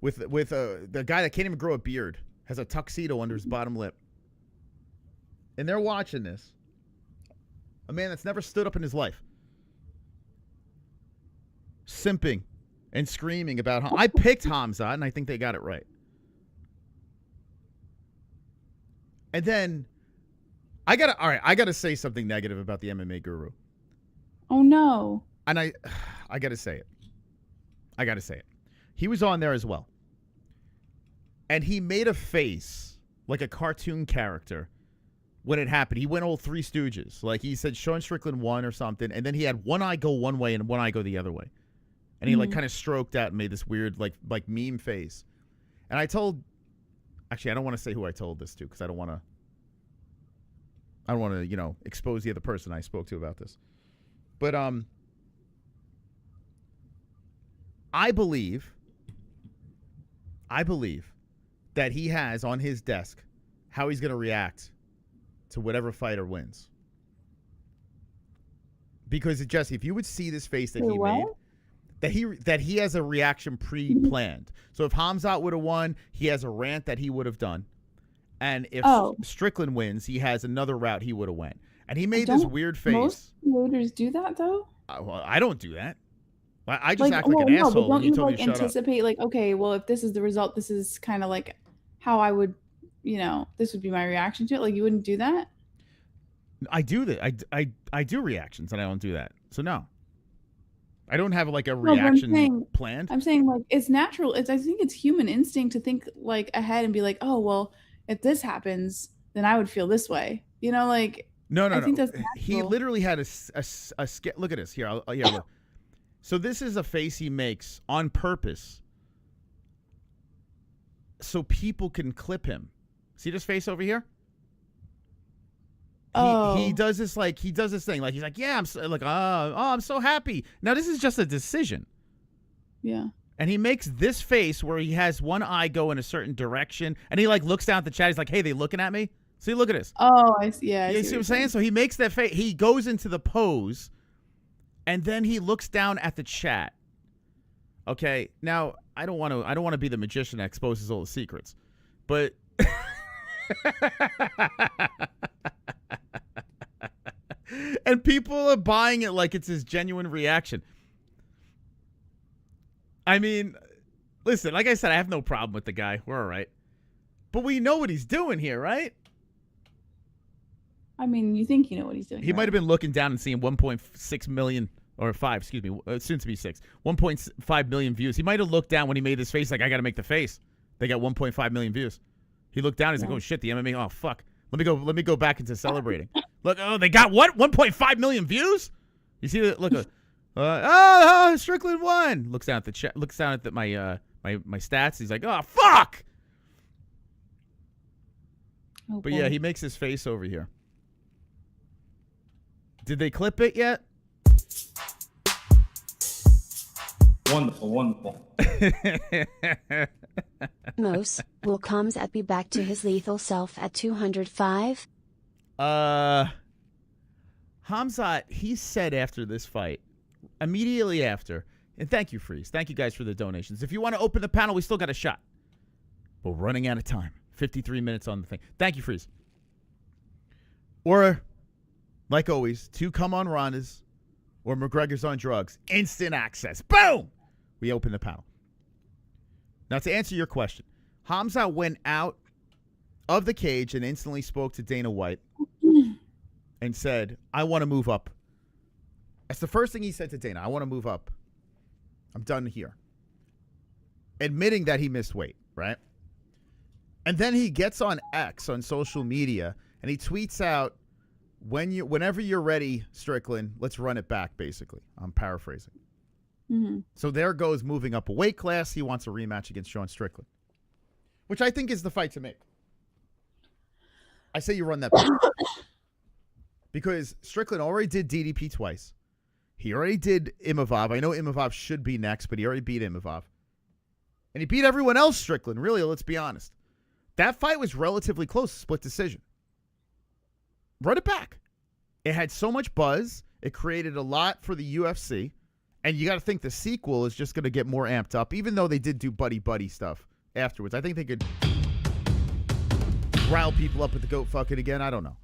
S3: with the guy that can't even grow a beard, has a tuxedo under his bottom lip. And they're watching this. A man that's never stood up in his life. Simping and screaming about I picked Hamzat, and I think they got it right. And then I gotta say something negative about the MMA guru.
S5: Oh no.
S3: And I gotta say it. I gotta say it. He was on there as well. And he made a face like a cartoon character when it happened. He went all Three Stooges. Like, he said Sean Strickland won or something, and then he had one eye go one way and one eye go the other way. And he like kind of stroked out and made this weird like meme face. And I told, actually, I don't want to say who I told this to because I don't want to, you know, expose the other person I spoke to about this. But I believe that he has on his desk how he's going to react to whatever fighter wins. Because, Jesse, if you would see this face that he made, that he has a reaction pre-planned. So if Hamzat would have won, he has a rant that he would have done. And if Strickland wins, he has another route he would have went. And he made this weird face.
S5: Most promoters do that, though?
S3: Well, I don't do that. I just act like an asshole when you told me to shut up.
S5: Anticipate, like, okay, well, if this is the result, this is kind of like how I would, you know, this would be my reaction to it. Like, you wouldn't do that?
S3: I do that. I do reactions, and I don't do that. So, no. I don't have, like, a reaction planned.
S5: I'm saying, like, it's natural. I think it's human instinct to think, like, ahead and be like, oh, well, if this happens, then I would feel this way. You know, like...
S3: No. I think that's natural. He literally had a look at this. Here, look. So this is a face he makes on purpose so people can clip him. See this face over here? He does this thing. Like, he's like, yeah, I'm so happy. Now, this is just a decision.
S5: Yeah.
S3: And he makes this face where he has one eye go in a certain direction, and he like looks down at the chat. He's like, "Hey, they looking at me? See, look at this."
S5: Oh, I see. Yeah,
S3: You see what I'm saying? So he makes that face. He goes into the pose, and then he looks down at the chat. Okay, now I don't want to be the magician that exposes all the secrets, but and people are buying it like it's his genuine reaction. I mean, listen, like I said, I have no problem with the guy. We're all right. But we know what he's doing here, right?
S5: I mean, you think you know what he's doing.
S3: He might have been looking down and seeing 1.6 million, or 5, excuse me, soon to be 6, 1.5 million views. He might have looked down when he made this face like, I got to make the face. They got 1.5 million views. He looked down. He's like, oh, shit, the MMA. Oh, fuck. Let me go back into celebrating. Look, oh, they got what? 1.5 million views? You see that? Look, Strickland won. Looks down at the chat. Looks down at my stats. He's like, oh fuck.
S5: Oh,
S3: but yeah, he makes his face over here. Did they clip it yet?
S4: Wonderful, wonderful.
S9: Mos, will Kamzat be back to his lethal self at 205?
S3: Hamzat, he said after this fight, immediately after, and thank you, Freeze. Thank you guys for the donations. If you want to open the panel, we still got a shot. But we're running out of time. 53 minutes on the thing. Thank you, Freeze. Or, like always, 2 come on Rondas or McGregor's on drugs. Instant access. Boom! We open the panel. Now, to answer your question, Hamzat went out of the cage and instantly spoke to Dana White and said, I want to move up. That's the first thing he said to Dana. I want to move up. I'm done here. Admitting that he missed weight, right? And then he gets on X, on social media, and he tweets out, whenever you're ready, Strickland, let's run it back, basically. I'm paraphrasing.
S5: Mm-hmm.
S3: So there goes moving up a weight class. He wants a rematch against Sean Strickland, which I think is the fight to make. I say you run that back. Because Strickland already did DDP twice. He already did Imavov. I know Imavov should be next, but he already beat Imavov. And he beat everyone else, Strickland. Really, let's be honest. That fight was relatively close, split decision. Run it back. It had so much buzz. It created a lot for the UFC. And you got to think the sequel is just going to get more amped up, even though they did do buddy-buddy stuff afterwards. I think they could rile people up with the goat fucking again. I don't know.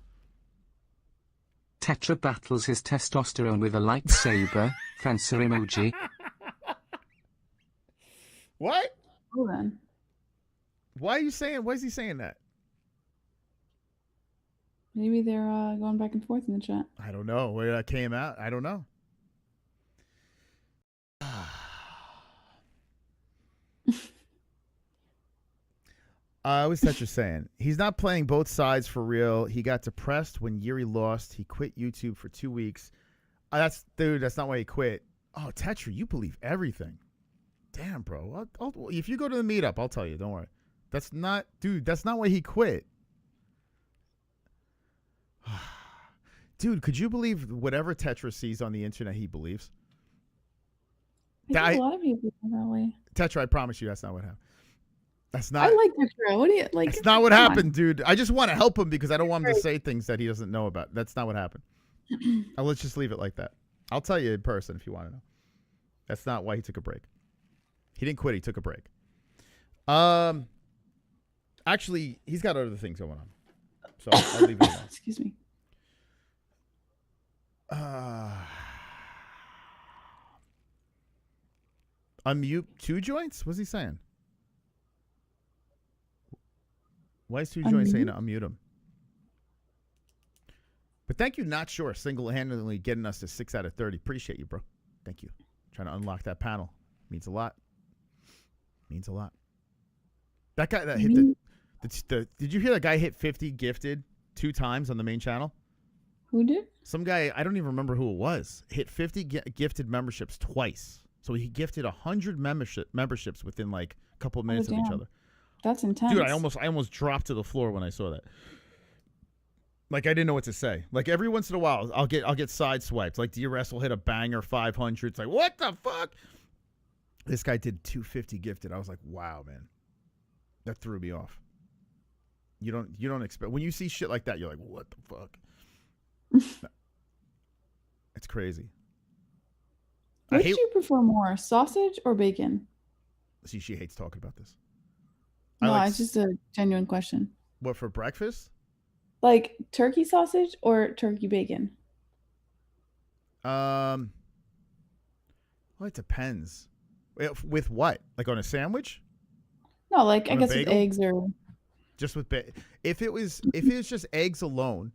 S6: Tetra battles his testosterone with a lightsaber. Fencer emoji.
S3: What?
S5: Well, then.
S3: Why is he saying that?
S5: Maybe they're going back and forth in the chat.
S3: I don't know. Where that came out, I don't know. What was Tetra saying? He's not playing both sides for real. He got depressed when Yuri lost. He quit YouTube for 2 weeks. That's not why he quit. Oh, Tetra, you believe everything. Damn, bro. If you go to the meetup, I'll tell you. Don't worry. That's not why he quit. Dude, could you believe whatever Tetra sees on the internet he believes?
S5: I think a lot of people feel that way.
S3: Tetra, I promise you that's not what happened. That's not.
S5: I like Tetra. What do you like?
S3: That's not what happened, dude. I just want to help him because I don't want him to say things that he doesn't know about. That's not what happened. Let's just leave it like that. I'll tell you in person if you want to know. That's not why he took a break. He didn't quit. He took a break. Actually, he's got other things going on. So I'll leave it alone.
S5: Excuse me.
S3: Unmute 2 joints? What's he saying? Why is 2 joints saying to unmute him? But thank you, Not Sure, single-handedly getting us to 6 out of 30. Appreciate you, bro. Thank you. Trying to unlock that panel. Means a lot. Means a lot. That guy that hit did you hear that guy hit 50 gifted 2 times on the main channel?
S5: Who did?
S3: Some guy, I don't even remember who it was, hit 50 gifted memberships twice. So he gifted 100 memberships within like a couple of minutes of each other.
S5: That's intense.
S3: Dude, I almost dropped to the floor when I saw that. Like I didn't know what to say. Like every once in a while, I'll get sideswiped. Like DRS will hit a banger 500. It's like, what the fuck? This guy did 250 gifted. I was like, wow, man. That threw me off. You don't expect when you see shit like that, you're like, what the fuck? It's crazy.
S5: Which do you prefer more, sausage or bacon?
S3: See, she hates talking about this.
S5: No, it's just a genuine question.
S3: What, for breakfast?
S5: Like turkey sausage or turkey bacon?
S3: Well, it depends. With what? Like on a sandwich?
S5: No, like I guess with eggs or
S3: just with if it was just eggs alone,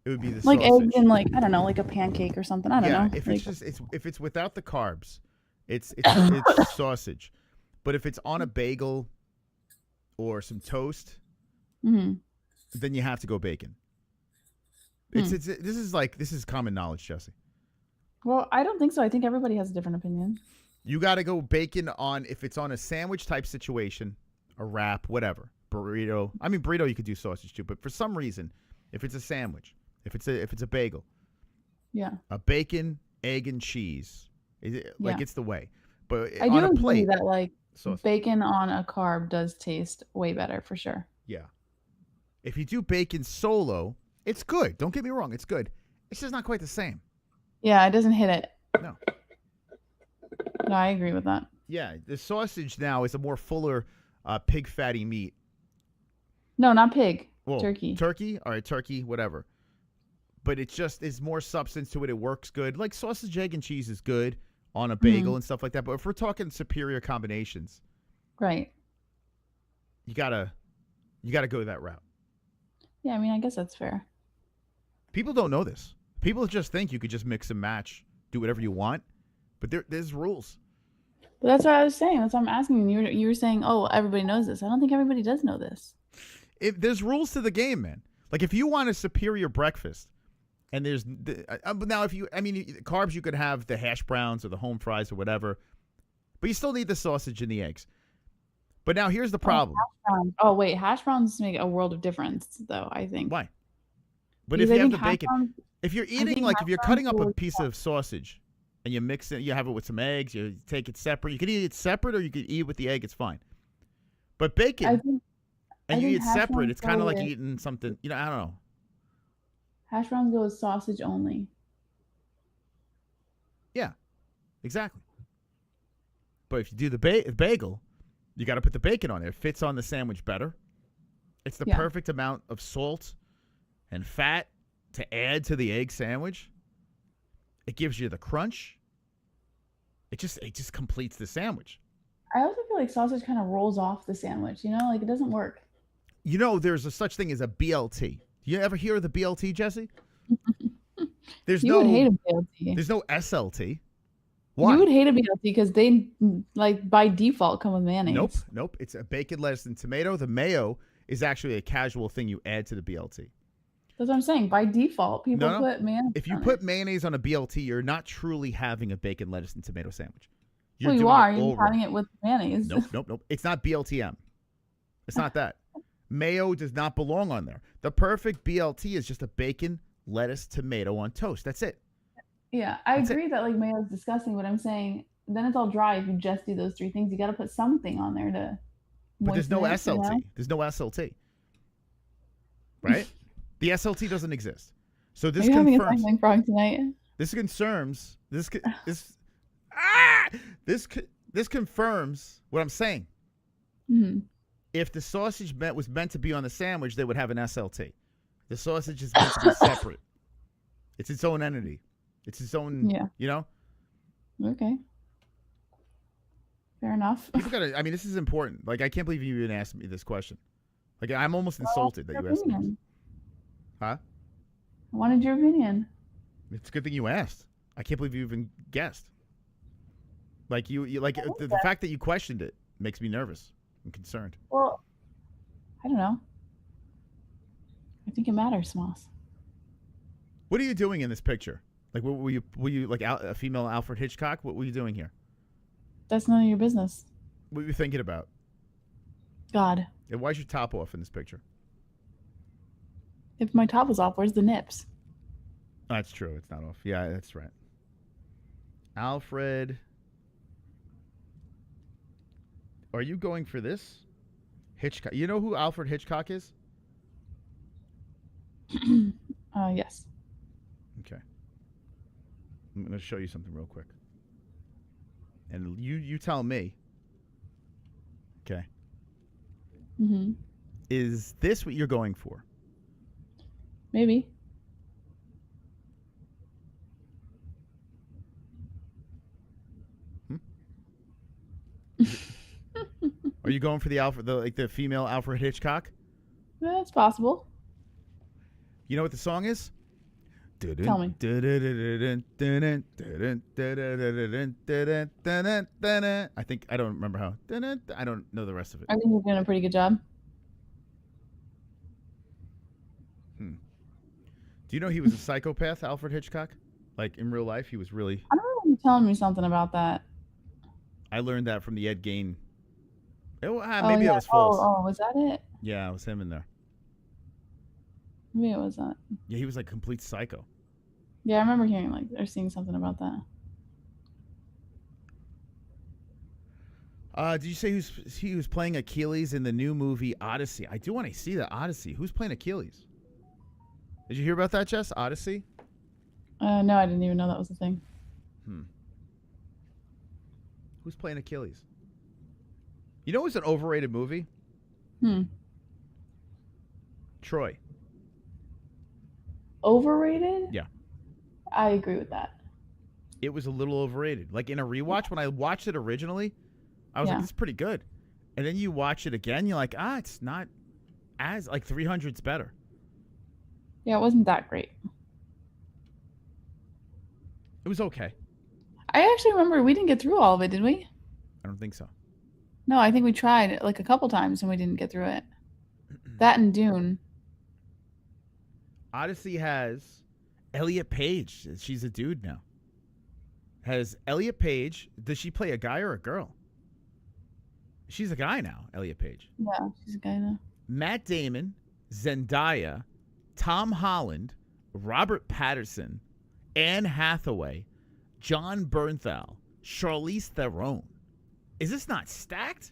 S3: it would be the
S5: like
S3: sausage.
S5: eggs in like I don't know, like a pancake or something. I don't know.
S3: If
S5: like,
S3: if it's without the carbs, it's sausage. But if it's on a bagel or some toast, then you have to go bacon. This is common knowledge, Jesse.
S5: Well, I don't think so. I think everybody has a different opinion.
S3: You got to go bacon on if it's on a sandwich type situation, a wrap, whatever, burrito. I mean, burrito you could do sausage too, but for some reason, if it's a sandwich, if it's a bagel, a bacon, egg, and cheese, it's the way. But
S5: I
S3: on
S5: do
S3: a plate,
S5: agree that like
S3: sausage.
S5: Bacon on a carb does taste way better for sure.
S3: Yeah. If you do bacon solo, it's good. Don't get me wrong, it's good. It's just not quite the same.
S5: Yeah, it doesn't hit it.
S3: No.
S5: No, I agree with that.
S3: Yeah, the sausage now is a more fuller pig fatty meat.
S5: No, not pig.
S3: Well,
S5: turkey.
S3: Turkey? All right, turkey, whatever. But it just is more substance to it. It works good. Like sausage, egg, and cheese is good on a bagel and stuff like that. But if we're talking superior combinations,
S5: right,
S3: you gotta go that route.
S5: Yeah, I mean, I guess that's fair.
S3: People don't know this. People just think you could just mix and match, do whatever you want. But there's rules.
S5: But that's what I was saying. That's what I'm asking you. You were saying, oh, everybody knows this. I don't think everybody does know this.
S3: If there's rules to the game, man. Like if you want a superior breakfast, and there's now carbs, you could have the hash browns or the home fries or whatever, but you still need the sausage and the eggs. But now here's the problem.
S5: Hash browns make a world of difference, though. I think.
S3: Why? But if you have the bacon, if you're eating if you're cutting up a piece of sausage. And you mix it, you have it with some eggs, you take it separate. You can eat it separate or you can eat it with the egg, it's fine. But bacon, and you eat it separate, it's kind of like eating something, I don't know.
S5: Hash browns go with sausage only.
S3: Yeah, exactly. But if you do the bagel, you got to put the bacon on it. It fits on the sandwich better. It's the perfect amount of salt and fat to add to the egg sandwich. It gives you the crunch. It just completes the sandwich.
S5: I also feel like sausage kind of rolls off the sandwich, like it doesn't work.
S3: There's a such thing as a BLT. You ever hear of the BLT, Jesse? Would hate a BLT. There's no SLT. Why?
S5: You would hate a BLT because they by default come with mayonnaise.
S3: Nope. It's a bacon, lettuce, and tomato. The mayo is actually a casual thing you add to the BLT.
S5: That's what I'm saying. By default, people put mayonnaise.
S3: If you put mayonnaise on a BLT, you're not truly having a bacon, lettuce, and tomato sandwich.
S5: You're having it with mayonnaise.
S3: Nope. It's not BLTM. It's not that. Mayo does not belong on there. The perfect BLT is just a bacon, lettuce, tomato on toast. That's it.
S5: Yeah, I agree that mayo is disgusting, but I'm saying then it's all dry if you just do those three things. You got to put something on there to.
S3: But there's no SLT. There's no SLT. Right? The SLT doesn't exist. So this confirms. This confirms. This confirms what I'm saying.
S5: Mm-hmm.
S3: If the sausage was meant to be on the sandwich, they would have an SLT. The sausage is meant to be separate. It's its own entity. It's its own. Yeah.
S5: Okay. Fair enough.
S3: People gotta. This is important. I can't believe you even asked me this question. I'm almost insulted that you asked me. Huh?
S5: I wanted your opinion.
S3: It's a good thing you asked. I can't believe you even guessed. The fact that you questioned it makes me nervous and concerned.
S5: Well, I don't know. I think it matters, Moss.
S3: What are you doing in this picture? What were you like a female Alfred Hitchcock? What were you doing here?
S5: That's none of your business.
S3: What were you thinking about?
S5: God.
S3: And why's your top off in this picture?
S5: If my top was off, where's the nips?
S3: That's true. It's not off. Yeah, that's right. Alfred Are you going for this? Hitchcock. You know who Alfred Hitchcock is?
S5: Yes.
S3: Okay. I'm going to show you something real quick. And you tell me. Okay.
S5: Mm-hmm.
S3: Is this what you're going for?
S5: Maybe.
S3: Are you going for the female Alfred Hitchcock?
S5: That's possible.
S3: You know what the song is?
S5: Tell me.
S3: I think I don't remember how. I don't know the rest of it.
S5: I think you're doing a pretty good job.
S3: Do you know he was a psychopath, Alfred Hitchcock? Like in real life, he was really.
S5: I don't know if you're telling me something about that.
S3: I learned that from the Ed Gein. Maybe
S5: yeah.
S3: that was false.
S5: Oh, was that it?
S3: Yeah, it was him in there.
S5: Maybe it was that.
S3: Yeah, he was like complete psycho.
S5: Yeah, I remember hearing or seeing something about that.
S3: Did you say he was playing Achilles in the new movie Odyssey? I do want to see the Odyssey. Who's playing Achilles? Did you hear about that, Jess? Odyssey?
S5: No, I didn't even know that was a thing.
S3: Who's playing Achilles? You know, it's an overrated movie. Troy.
S5: Overrated?
S3: Yeah.
S5: I agree with that.
S3: It was a little overrated. Like in a rewatch, when I watched it originally, I was like, it's pretty good. And then you watch it again, you're like, it's not as, like 300's better.
S5: Yeah, it wasn't that great.
S3: It was okay.
S5: I actually remember we didn't get through all of it, did we?
S3: I don't think so.
S5: No, I think we tried like a couple times and we didn't get through it. That and Dune.
S3: Odyssey has Elliot Page. She's a dude now. Has Elliot Page. Does she play a guy or a girl? She's a guy now, Elliot Page.
S5: Yeah, she's a guy now.
S3: Matt Damon, Zendaya, Tom Holland, Robert Pattinson, Anne Hathaway, John Bernthal, Charlize Theron. Is this not stacked?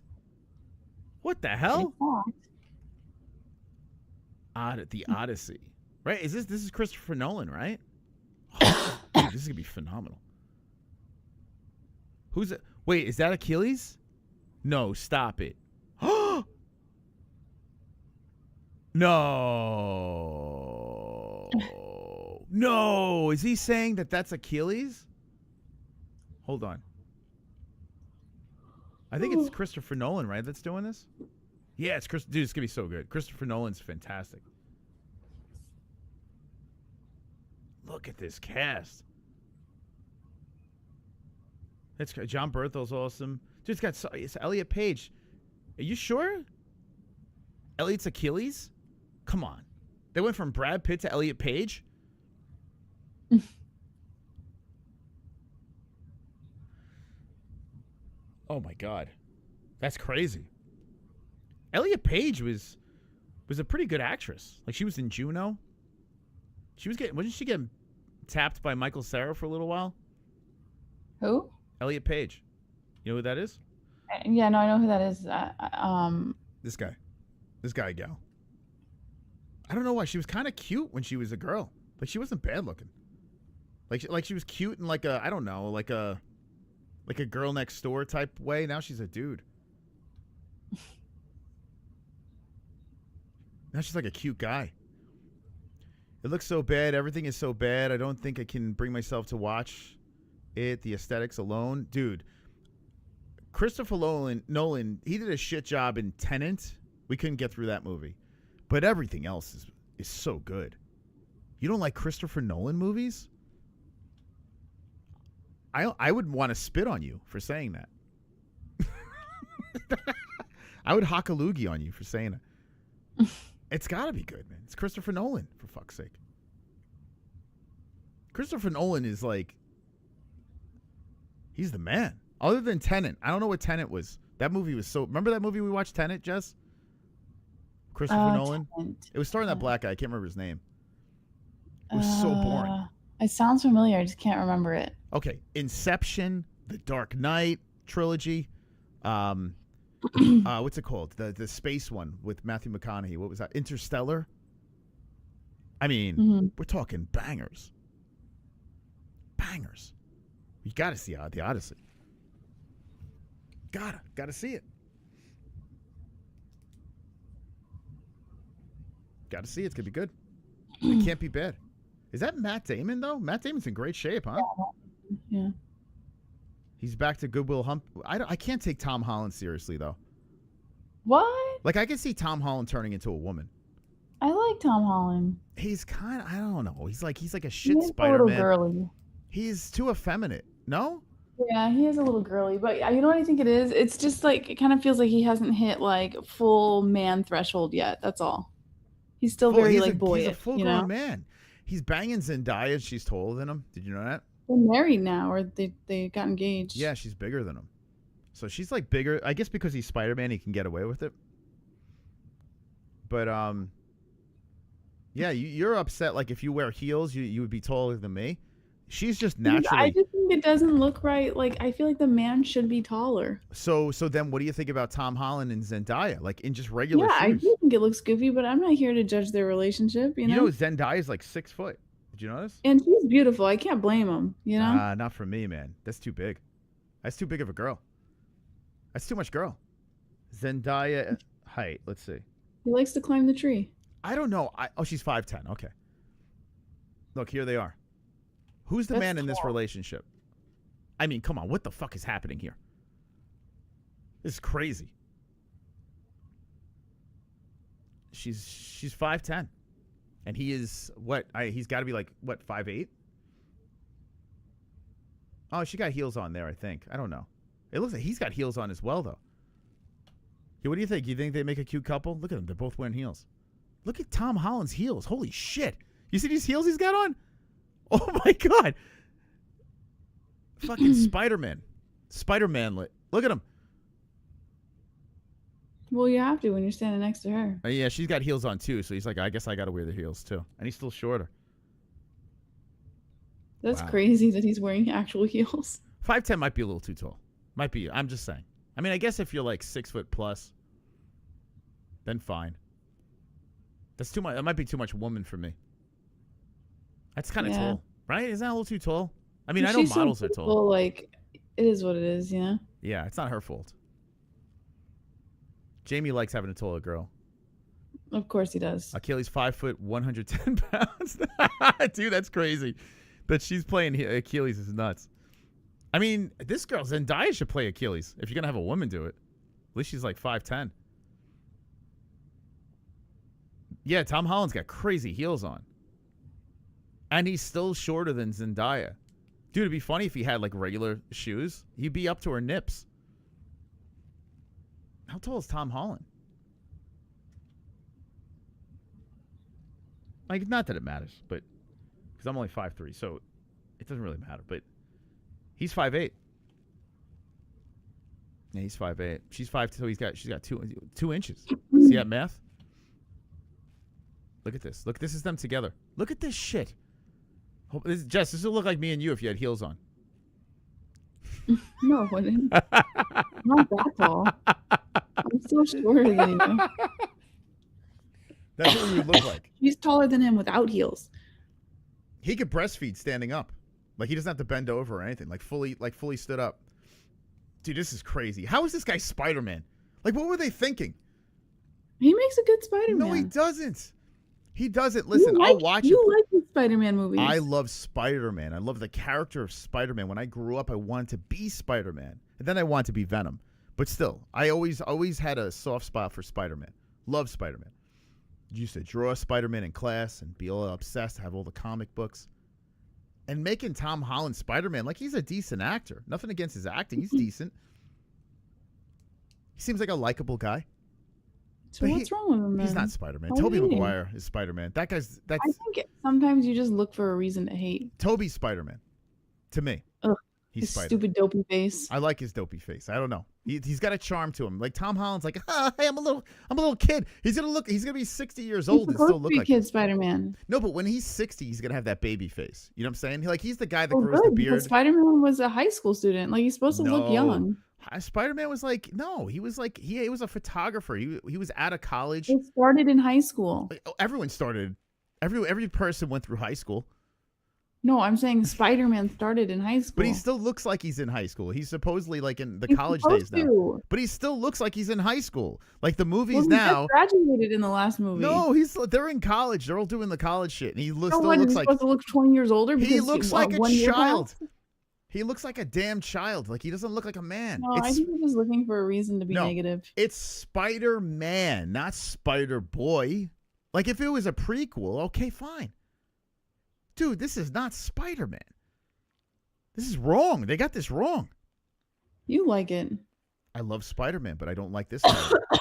S3: What the hell? The Odyssey. Right? This is Christopher Nolan, right? Oh, dude, this is gonna be phenomenal. Who's it? Wait, is that Achilles? No, stop it. No. No. Is he saying that that's Achilles? Hold on. I think it's Christopher Nolan, right, that's doing this? Yeah, it's Chris. Dude, it's going to be so good. Christopher Nolan's fantastic. Look at this cast. It's John Berthel's awesome. Dude, it's Elliot Page. Are you sure? Elliot's Achilles? Come on. They went from Brad Pitt to Elliot Page? Oh my God. That's crazy. Elliot Page was a pretty good actress. Like, she was in Juno. Wasn't she getting tapped by Michael Cera for a little while?
S5: Who?
S3: Elliot Page. You know who that is?
S5: Yeah, no, I know who that is.
S3: This guy. This guy gal. I don't know why. She was kind of cute when she was a girl. Like, she wasn't bad looking. Like she was cute in like a, I don't know, like a girl next door type way. Now she's a dude. Now she's like a cute guy. It looks so bad. Everything is so bad. I don't think I can bring myself to watch it. The aesthetics alone. Dude, Christopher Nolan, he did a shit job in Tenet. We couldn't get through that movie. But everything else is so good. You don't like Christopher Nolan movies? I would want to spit on you for saying that. I would hock a loogie on you for saying it. It's got to be good, man. It's Christopher Nolan, for fuck's sake. Christopher Nolan is like, he's the man. Other than Tenet. I don't know what Tenet was. That movie was so... Remember that movie we watched, Tenet, Jess? Christopher Nolan?
S5: Tenet.
S3: It was starring that black guy. I can't remember his name. It was so boring.
S5: It sounds familiar. I just can't remember it.
S3: Okay. Inception, The Dark Knight trilogy. What's it called? The space one with Matthew McConaughey. What was that? Interstellar. I mean, we're talking bangers. Bangers. You got to see the Odyssey. Gotta see it. Gotta see it. It's gonna be good. It can't be bad. Is that Matt Damon though? Matt Damon's in great shape, huh?
S5: Yeah.
S3: He's back to Goodwill Hump. I can't take Tom Holland seriously though.
S5: What?
S3: Like I can see Tom Holland turning into a woman.
S5: I like Tom Holland.
S3: He's kind of, I don't know. He's like a shit
S5: He's
S3: Spider-Man.
S5: a little girly.
S3: He's too effeminate. No?
S5: Yeah, he is a little girly, but you know what I think it is? It's just like it kind of feels like he hasn't hit like full man threshold yet. That's all. He's still very like boyish.
S3: He's a full-grown man. He's banging Zendaya. She's taller than him. Did you know that?
S5: They're married now, or they got engaged.
S3: Yeah, she's bigger than him. So she's like bigger. I guess because he's Spider-Man, he can get away with it. But yeah, you're upset. Like if you wear heels, you would be taller than me. She's just naturally.
S5: I just think it doesn't look right. Like I feel like the man should be taller.
S3: So then, what do you think about Tom Holland and Zendaya? Like in just regular shoes?
S5: I do think it looks goofy, but I'm not here to judge their relationship. You know
S3: Zendaya's like 6 foot. Did you notice?
S5: And she's beautiful. I can't blame him. You know?
S3: Not for me, man. That's too big. That's too big of a girl. That's too much girl. Zendaya height. Let's see.
S5: He likes to climb the tree.
S3: I don't know. She's 5'10". Okay. Look, here they are. Who's the man in this relationship? I mean, come on. What the fuck is happening here? This is crazy. She's 5'10". And he is what? He's got to be like what, 5'8"? Oh, she got heels on there, I think. I don't know. It looks like he's got heels on as well, though. Yeah, what do you think? You think they make a cute couple? Look at them. They're both wearing heels. Look at Tom Holland's heels. Holy shit. You see these heels he's got on? Oh, my God. Fucking Spider-Man. Spider-Man lit. Look at him.
S5: Well, you have to when you're standing next to her.
S3: Yeah, she's got heels on, too. So he's like, I guess I got to wear the heels, too. And he's still shorter.
S5: That's crazy that he's wearing actual heels.
S3: 5'10" might be a little too tall. Might be. I'm just saying. I mean, I guess if you're like 6 foot plus, then fine. That's too much. That might be too much woman for me. That's kind of tall, right? Isn't that a little too tall? I mean, I know models are tall.
S5: Well, like, it is what it is, you know?
S3: Yeah, it's not her fault. Jamie likes having a taller girl.
S5: Of course he does.
S3: Achilles 5 foot, 110 pounds. Dude, that's crazy. That she's playing Achilles is nuts. I mean, this girl, Zendaya, should play Achilles if you're going to have a woman do it. At least she's like 5'10". Yeah, Tom Holland's got crazy heels on. And he's still shorter than Zendaya. Dude, it'd be funny if he had like regular shoes. He'd be up to her nips. How tall is Tom Holland? Like, not that it matters, but because I'm only 5'3", so it doesn't really matter. But he's 5'8". Yeah, he's 5'8". She's 5'2", so she's got 2 inches. See that math? Look at this. Look, this is them together. Look at this shit. Jess, this would look like me and you if you had heels on.
S5: No, it wouldn't. Not that tall. I'm still shorter than you.
S3: That's what we would look like.
S5: She's taller than him without heels.
S3: He could breastfeed standing up. Like, he doesn't have to bend over or anything. Like fully stood up. Dude, this is crazy. How is this guy Spider-Man? Like, what were they thinking?
S5: He makes a good Spider-Man.
S3: No, he doesn't. He doesn't. Listen, I'll watch it.
S5: You like the Spider-Man movies.
S3: I love Spider-Man. I love the character of Spider-Man. When I grew up, I wanted to be Spider-Man. And then I wanted to be Venom. But still, I always had a soft spot for Spider-Man. Love Spider-Man. Used to draw Spider-Man in class and be all obsessed, have all the comic books. And making Tom Holland Spider-Man, like, he's a decent actor. Nothing against his acting. He's decent. He seems like a likable guy.
S5: So what's wrong with him, man?
S3: He's not Spider-Man. Tobey Maguire is Spider-Man. That guy's...
S5: I think sometimes you just look for a reason to hate.
S3: Tobey's Spider-Man. To me.
S5: Ugh,
S3: he's
S5: his stupid dopey face.
S3: I like his dopey face. I don't know. He's got a charm to him. Like, Tom Holland's like, hey, I'm a little kid. He's gonna be 60 years old and still look like
S5: kid Spider-Man.
S3: No, but when he's 60, he's gonna have that baby face. You know what I'm saying? He's the guy that grows the beard.
S5: Spider-Man was a high school student. Like, he's supposed to look young.
S3: Spider-Man was like, no, he was like, he was a photographer. He was out of college.
S5: It started in high school.
S3: Everyone started. Every person went through high school.
S5: No, I'm saying Spider-Man started in high school.
S3: But he still looks like he's in high school. He's supposedly like in the college days now. But he still looks like he's in high school. Like the movies now.
S5: He graduated in the last movie.
S3: No, they're in college. They're all doing the college shit, and he still looks like
S5: supposed to look 20 years older.
S3: He looks like a child. He looks like a damn child. Like he doesn't look like a man.
S5: No, I think he's just looking for a reason to be negative.
S3: It's Spider-Man, not Spider-Boy. Like if it was a prequel, okay, fine. Dude, this is not Spider-Man. This is wrong. They got this wrong.
S5: You like it.
S3: I love Spider-Man, but I don't like this Spider-Man.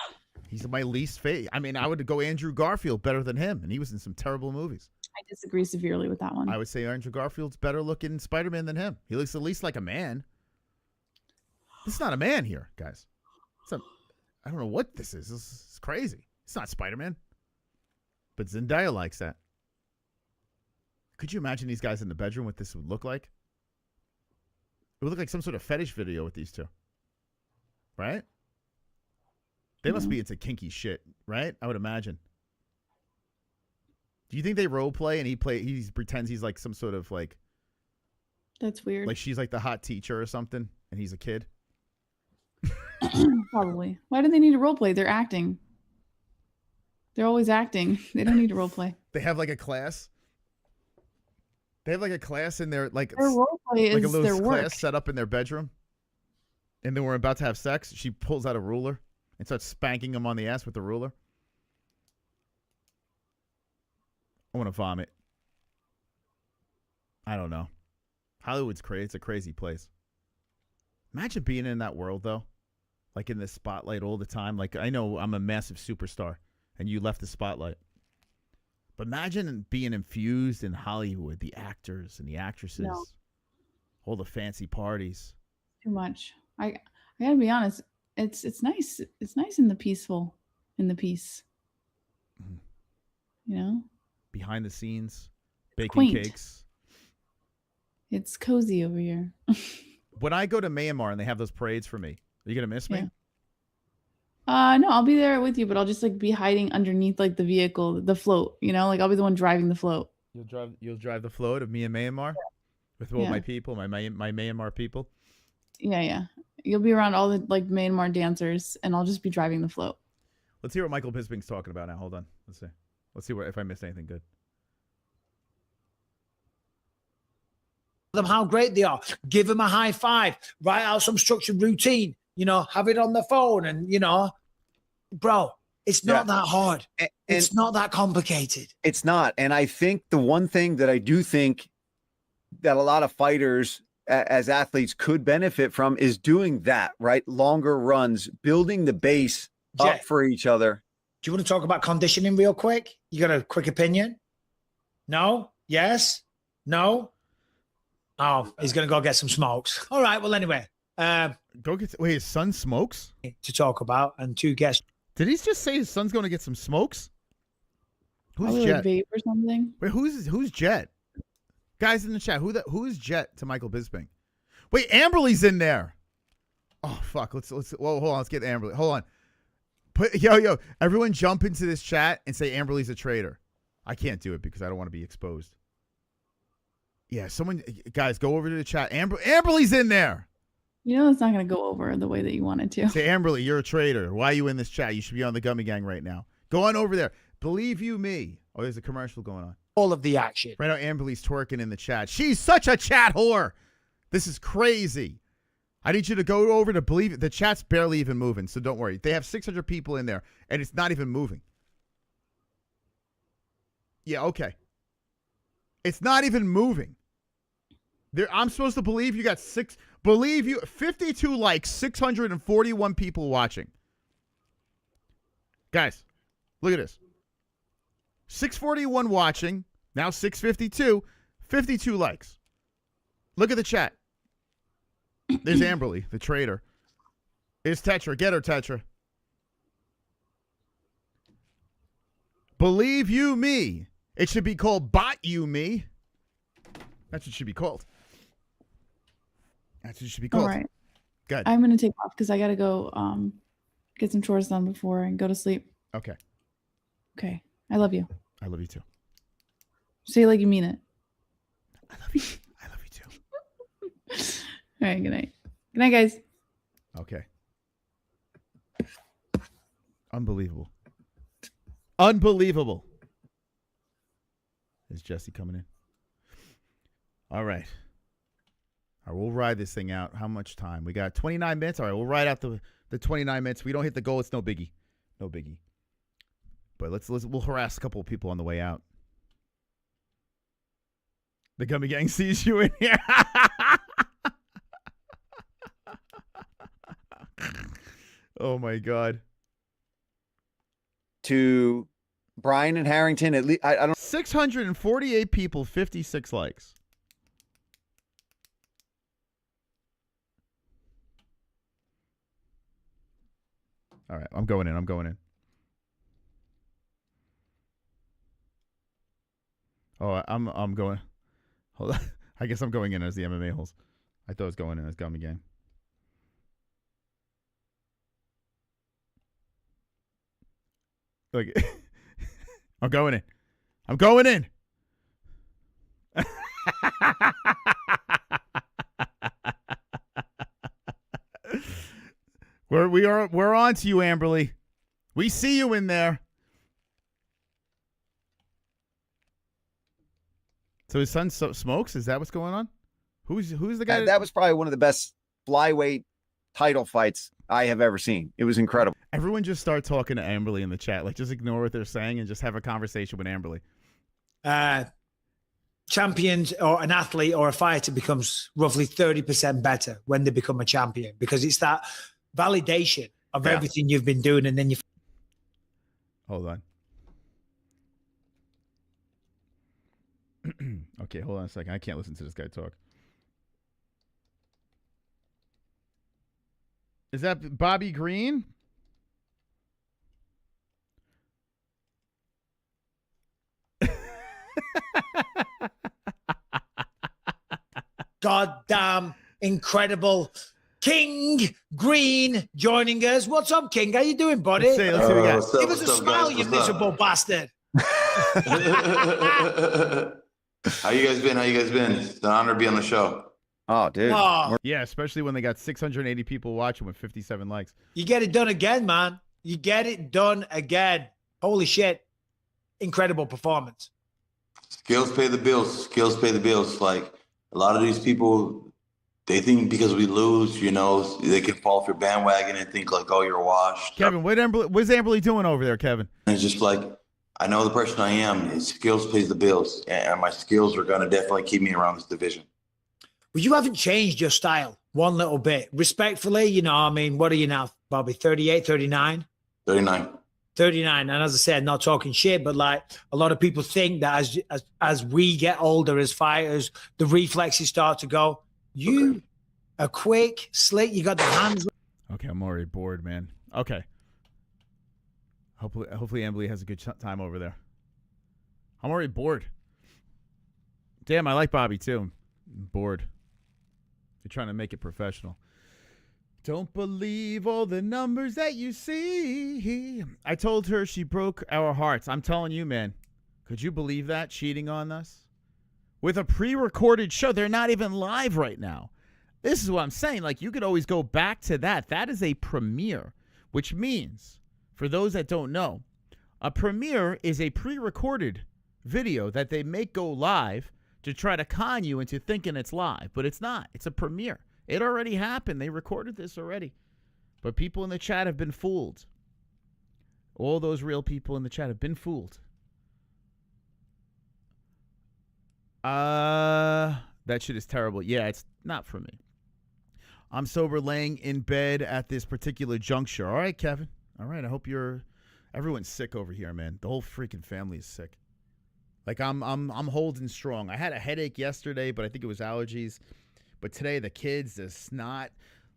S3: He's my least favorite. I mean, I would go Andrew Garfield better than him, and he was in some terrible movies.
S5: I disagree severely with that one.
S3: I would say Andrew Garfield's better looking Spider-Man than him. He looks at least like a man. This is not a man here, guys. I don't know what this is. This is crazy. It's not Spider-Man. But Zendaya likes that. Could you imagine these guys in the bedroom, what this would look like? It would look like some sort of fetish video with these two. Right? They must be into kinky shit, right? I would imagine. Do you think they role play and he pretends he's like some sort of like...
S5: That's weird.
S3: Like she's like the hot teacher or something and he's a kid?
S5: Probably. Why do they need to role play? They're acting. They're always acting. They don't need to role play.
S3: They have like a class? They have like a class in their like
S5: their role play
S3: like
S5: is
S3: a little
S5: their
S3: class
S5: work.
S3: set up in their bedroom. And then we're about to have sex. She pulls out a ruler and starts spanking him on the ass with the ruler. I want to vomit. I don't know. Hollywood's crazy. It's a crazy place. Imagine being in that world though. Like in the spotlight all the time. Like I know I'm a massive superstar and you left the spotlight. But imagine being infused in Hollywood, the actors and the actresses, all the fancy parties.
S5: Too much. I gotta be honest. It's nice. It's nice in the peace.
S3: Mm-hmm.
S5: You know,
S3: behind the scenes, baking
S5: quaint.
S3: cakes.
S5: It's cozy over here.
S3: When I go to Myanmar and they have those parades for me, are you gonna miss me?
S5: No, I'll be there with you, but I'll just like be hiding underneath like the vehicle, the float, you know, like I'll be the one driving the float.
S3: You'll drive the float of me in Myanmar with all my people, my Myanmar people.
S5: Yeah. You'll be around all the like Myanmar dancers and I'll just be driving the float.
S3: Let's hear what Michael Bisping's talking about now. Hold on. Let's see. Let's see if I missed anything good.
S12: Them how great they are. Give them a high five. Write out some structured routine. You know, have it on the phone, and you know, bro, it's not that hard. It's not that complicated.
S13: It's not. And I think the one thing that I do think that a lot of fighters as athletes could benefit from is doing that, right? Longer runs, building the base up for each other.
S12: Do you want to talk about conditioning real quick? You got a quick opinion? No? Yes? No? Oh, he's going to go get some smokes. All right. Well, anyway.
S3: Go get. Wait, his son smokes?
S12: To talk about and two guests.
S3: Did he just say his son's going to get some smokes? Who's
S5: Probably
S3: Jet?
S5: like vape or something.
S3: Wait, who's Jet? Guys in the chat, who is Jet to Michael Bisping? Wait, Amberly's in there. Oh fuck! Let's. Whoa, hold on. Let's get Amberly. Hold on. Yo, everyone jump into this chat and say Amberly's a traitor. I can't do it because I don't want to be exposed. Yeah, guys, go over to the chat. Amberly's in there.
S5: You know it's not going to go over the way that you want it to.
S3: Say, Amberly, you're a traitor. Why are you in this chat? You should be on the Gummy Gang right now. Go on over there. Believe you me. Oh, there's a commercial going on.
S12: All of the action.
S3: Right now, Amberly's twerking in the chat. She's such a chat whore. This is crazy. I need you to go over to believe it. The chat's barely even moving, so don't worry. They have 600 people in there, and it's not even moving. Yeah, okay. It's not even moving. I'm supposed to believe you got 52 likes, 641 people watching. Guys, look at this. 641 watching, now 652, 52 likes. Look at the chat. There's Amberly, the traitor. Here's Tetra. Get her, Tetra. Believe you me. It should be called Bot You Me. That's what it should be called. That's what it should be called.
S5: All right.
S3: Good.
S5: I'm gonna take off because I gotta go get some chores done before and go to sleep.
S3: Okay.
S5: Okay. I love you.
S3: I love you too.
S5: Say it like you mean it.
S3: I love you. I love you too.
S5: All right. Good night. Good night, guys.
S3: Okay. Unbelievable. Unbelievable. Is Jesse coming in? All right. All right, we'll ride this thing out. How much time? We got 29 minutes. All right, we'll ride out the 29 minutes. If we don't hit the goal, it's no biggie. No biggie. But we'll harass a couple of people on the way out. The Gummy Gang sees you in here. Oh my God.
S13: To Brian and Harrington, at least I don't.
S3: 648 people, 56 likes. All right, I'm going in. I'm going in. Oh, I'm going. Hold on. I guess I'm going in as the MMA-Holes. I thought I was going in as Gummy Gang. Look, I'm going in. I'm going in. We're on to you, Amberly. We see you in there. So his son smokes? Is that what's going on? Who's the guy?
S13: That was probably one of the best flyweight title fights I have ever seen. It was incredible.
S3: Everyone just start talking to Amberly in the chat. Like, just ignore what they're saying and just have a conversation with Amberly.
S12: Champions or an athlete or a fighter becomes roughly 30% better when they become a champion, because it's that validation of everything you've been doing, and then you.
S3: Hold on. Okay, hold on a second. I can't listen to this guy talk. Is that Bobby Green?
S12: Goddamn incredible King Green joining us. What's up, King? How you doing, buddy?
S3: Let's see what we got.
S12: Give us a smile, you miserable bastard.
S14: How you guys been? It's an honor to be on the show.
S13: Oh, dude.
S12: Oh,
S3: Yeah, especially when they got 680 people watching with 57 likes.
S12: you get it done again, man. You get it done again. Holy shit. Incredible performance.
S14: Skills pay the bills. Skills pay the bills. Like, a lot of these people, they think because we lose, you know, they can fall off your bandwagon and think like, oh, you're washed.
S3: Kevin, what's Amberly doing over there, Kevin?
S14: And it's just like, I know the person I am. Skills pays the bills. And my skills are going to definitely keep me around this division.
S12: Well, you haven't changed your style one little bit. Respectfully, you know, I mean, what are you now, Bobby? 38, 39?
S14: 39.
S12: 39. And as I said, not talking shit, but like a lot of people think that as we get older as fighters, the reflexes start to go. You are quick, slick. You got the hands.
S3: Okay, I'm already bored, man. Okay. Hopefully Amberly has a good time over there. I'm already bored. Damn, I like Bobby too. I'm bored. You're trying to make it professional. Don't believe all the numbers that you see. I told her she broke our hearts. I'm telling you, man. Could you believe that? Cheating on us? With a pre-recorded show. They're not even live right now. This is what I'm saying. Like, you could always go back to that. That is a premiere, which means, for those that don't know, a premiere is a pre-recorded video that they make go live to try to con you into thinking it's live, but it's not. It's a premiere. It already happened. They recorded this already. But people in the chat have been fooled. All those real people in the chat have been fooled. That shit is terrible. Yeah, it's not for me. I'm sober laying in bed at this particular juncture. All right, Kevin. All right, I hope everyone's sick over here, man. The whole freaking family is sick. Like, I'm holding strong. I had a headache yesterday, but I think it was allergies. But today, the kids, the snot.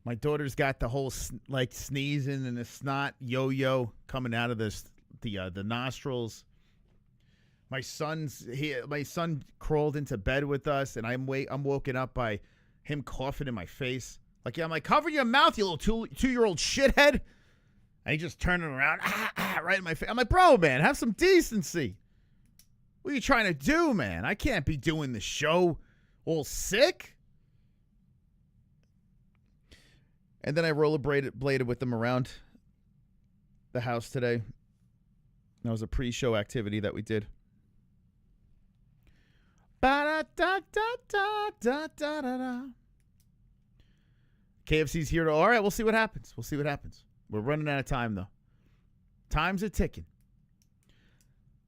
S3: My daughter's got the whole like sneezing and the snot yo-yo coming out of the nostrils. My son crawled into bed with us, and I'm woken up by him coughing in my face. Like, I'm like, cover your mouth, you little two-year-old shithead. And he just turning around, right in my face. I'm like, bro, man, have some decency. What are you trying to do, man? I can't be doing the show all sick. And then I rollerbladed with them around the house today. That was a pre-show activity that we did. KFC's here to. All right, we'll see what happens. We'll see what happens. We're running out of time, though. Times are ticking.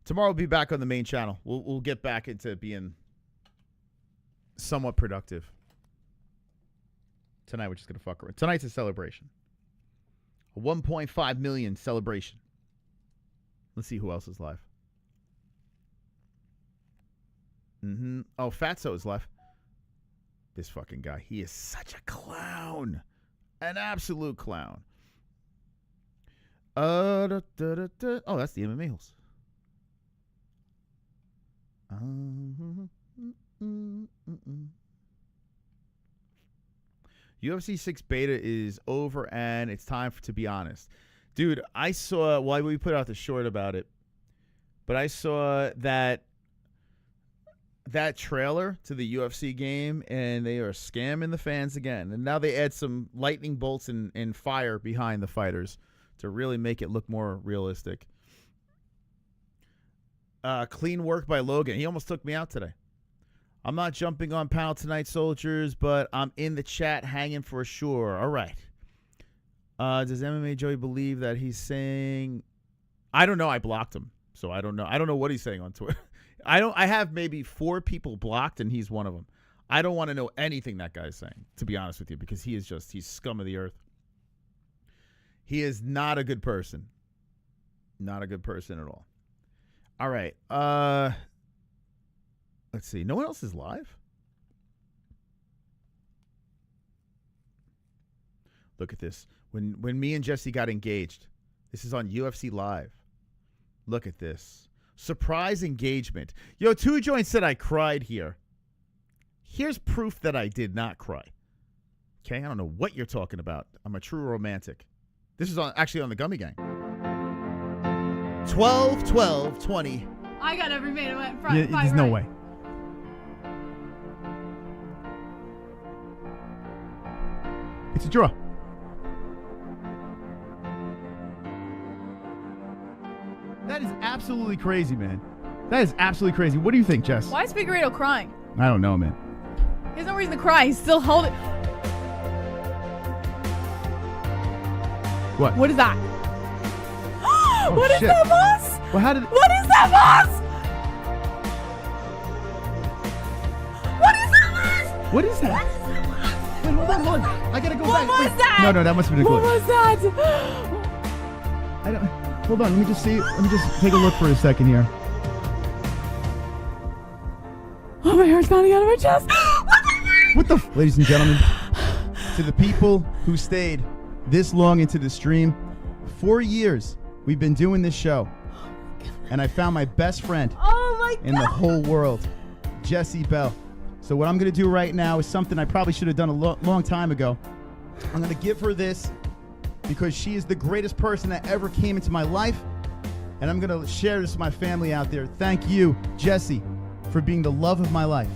S3: Tomorrow we'll be back on the main channel. We'll get back into being somewhat productive. Tonight we're just gonna fuck around. Tonight's a celebration. A 1.5 million celebration. Let's see who else is live. Oh, Fatso is live. This fucking guy. He is such a clown. An absolute clown. Oh, that's the MMA-Holes. UFC 6 beta is over and it's time to be honest. Dude, I saw, well, we put out the short about it, but I saw that trailer to the UFC game and they are scamming the fans again. And now they add some lightning bolts and fire behind the fighters to really make it look more realistic. Clean work by Logan. He almost took me out today. I'm not jumping on panel tonight, soldiers, but I'm in the chat hanging for sure. All right. Does MMA Joey believe that he's saying... I don't know. I blocked him, so I don't know. I don't know what he's saying on Twitter. I have maybe 4 people blocked, and he's one of them. I don't want to know anything that guy's saying, to be honest with you, because he's scum of the earth. He is not a good person. Not a good person at all. All right. Let's see. No one else is live? Look at this. When me and Jesse got engaged, this is on UFC Live. Look at this. Surprise engagement. Yo, Two Joints said I cried here. Here's proof that I did not cry. Okay, I don't know what you're talking about. I'm a true romantic. This is actually on the Gummy Gang. 12, 12, 20.
S5: I got every man. Went front.
S3: There's no way. It's a draw. That is absolutely crazy, man. That is absolutely crazy. What do you think, Jess?
S5: Why is Figueiredo crying?
S3: I don't know, man.
S5: He has no reason to cry. He's still holding.
S3: What?
S5: What is that?
S3: Oh,
S5: what is that, boss?
S3: Well, how did?
S5: What is that, boss? What is that, boss?
S3: What is that? Wait, hold on. I gotta go back.
S5: What was that?
S3: No, that must have been a
S5: What
S3: glitch.
S5: was that?
S3: I don't. Hold on. Let me just see. Let me just take a look for a second here.
S5: Oh, my heart's pounding out of my chest.
S3: What the? Ladies and gentlemen, to the people who stayed this long into the stream, 4 years we've been doing this show, and I found my best friend in the whole world, Jesse Bell. So what I'm going to do right now is something I probably should have done a long time ago. I'm going to give her this because she is the greatest person that ever came into my life, and I'm going to share this with my family out there. Thank you, Jesse, for being the love of my life.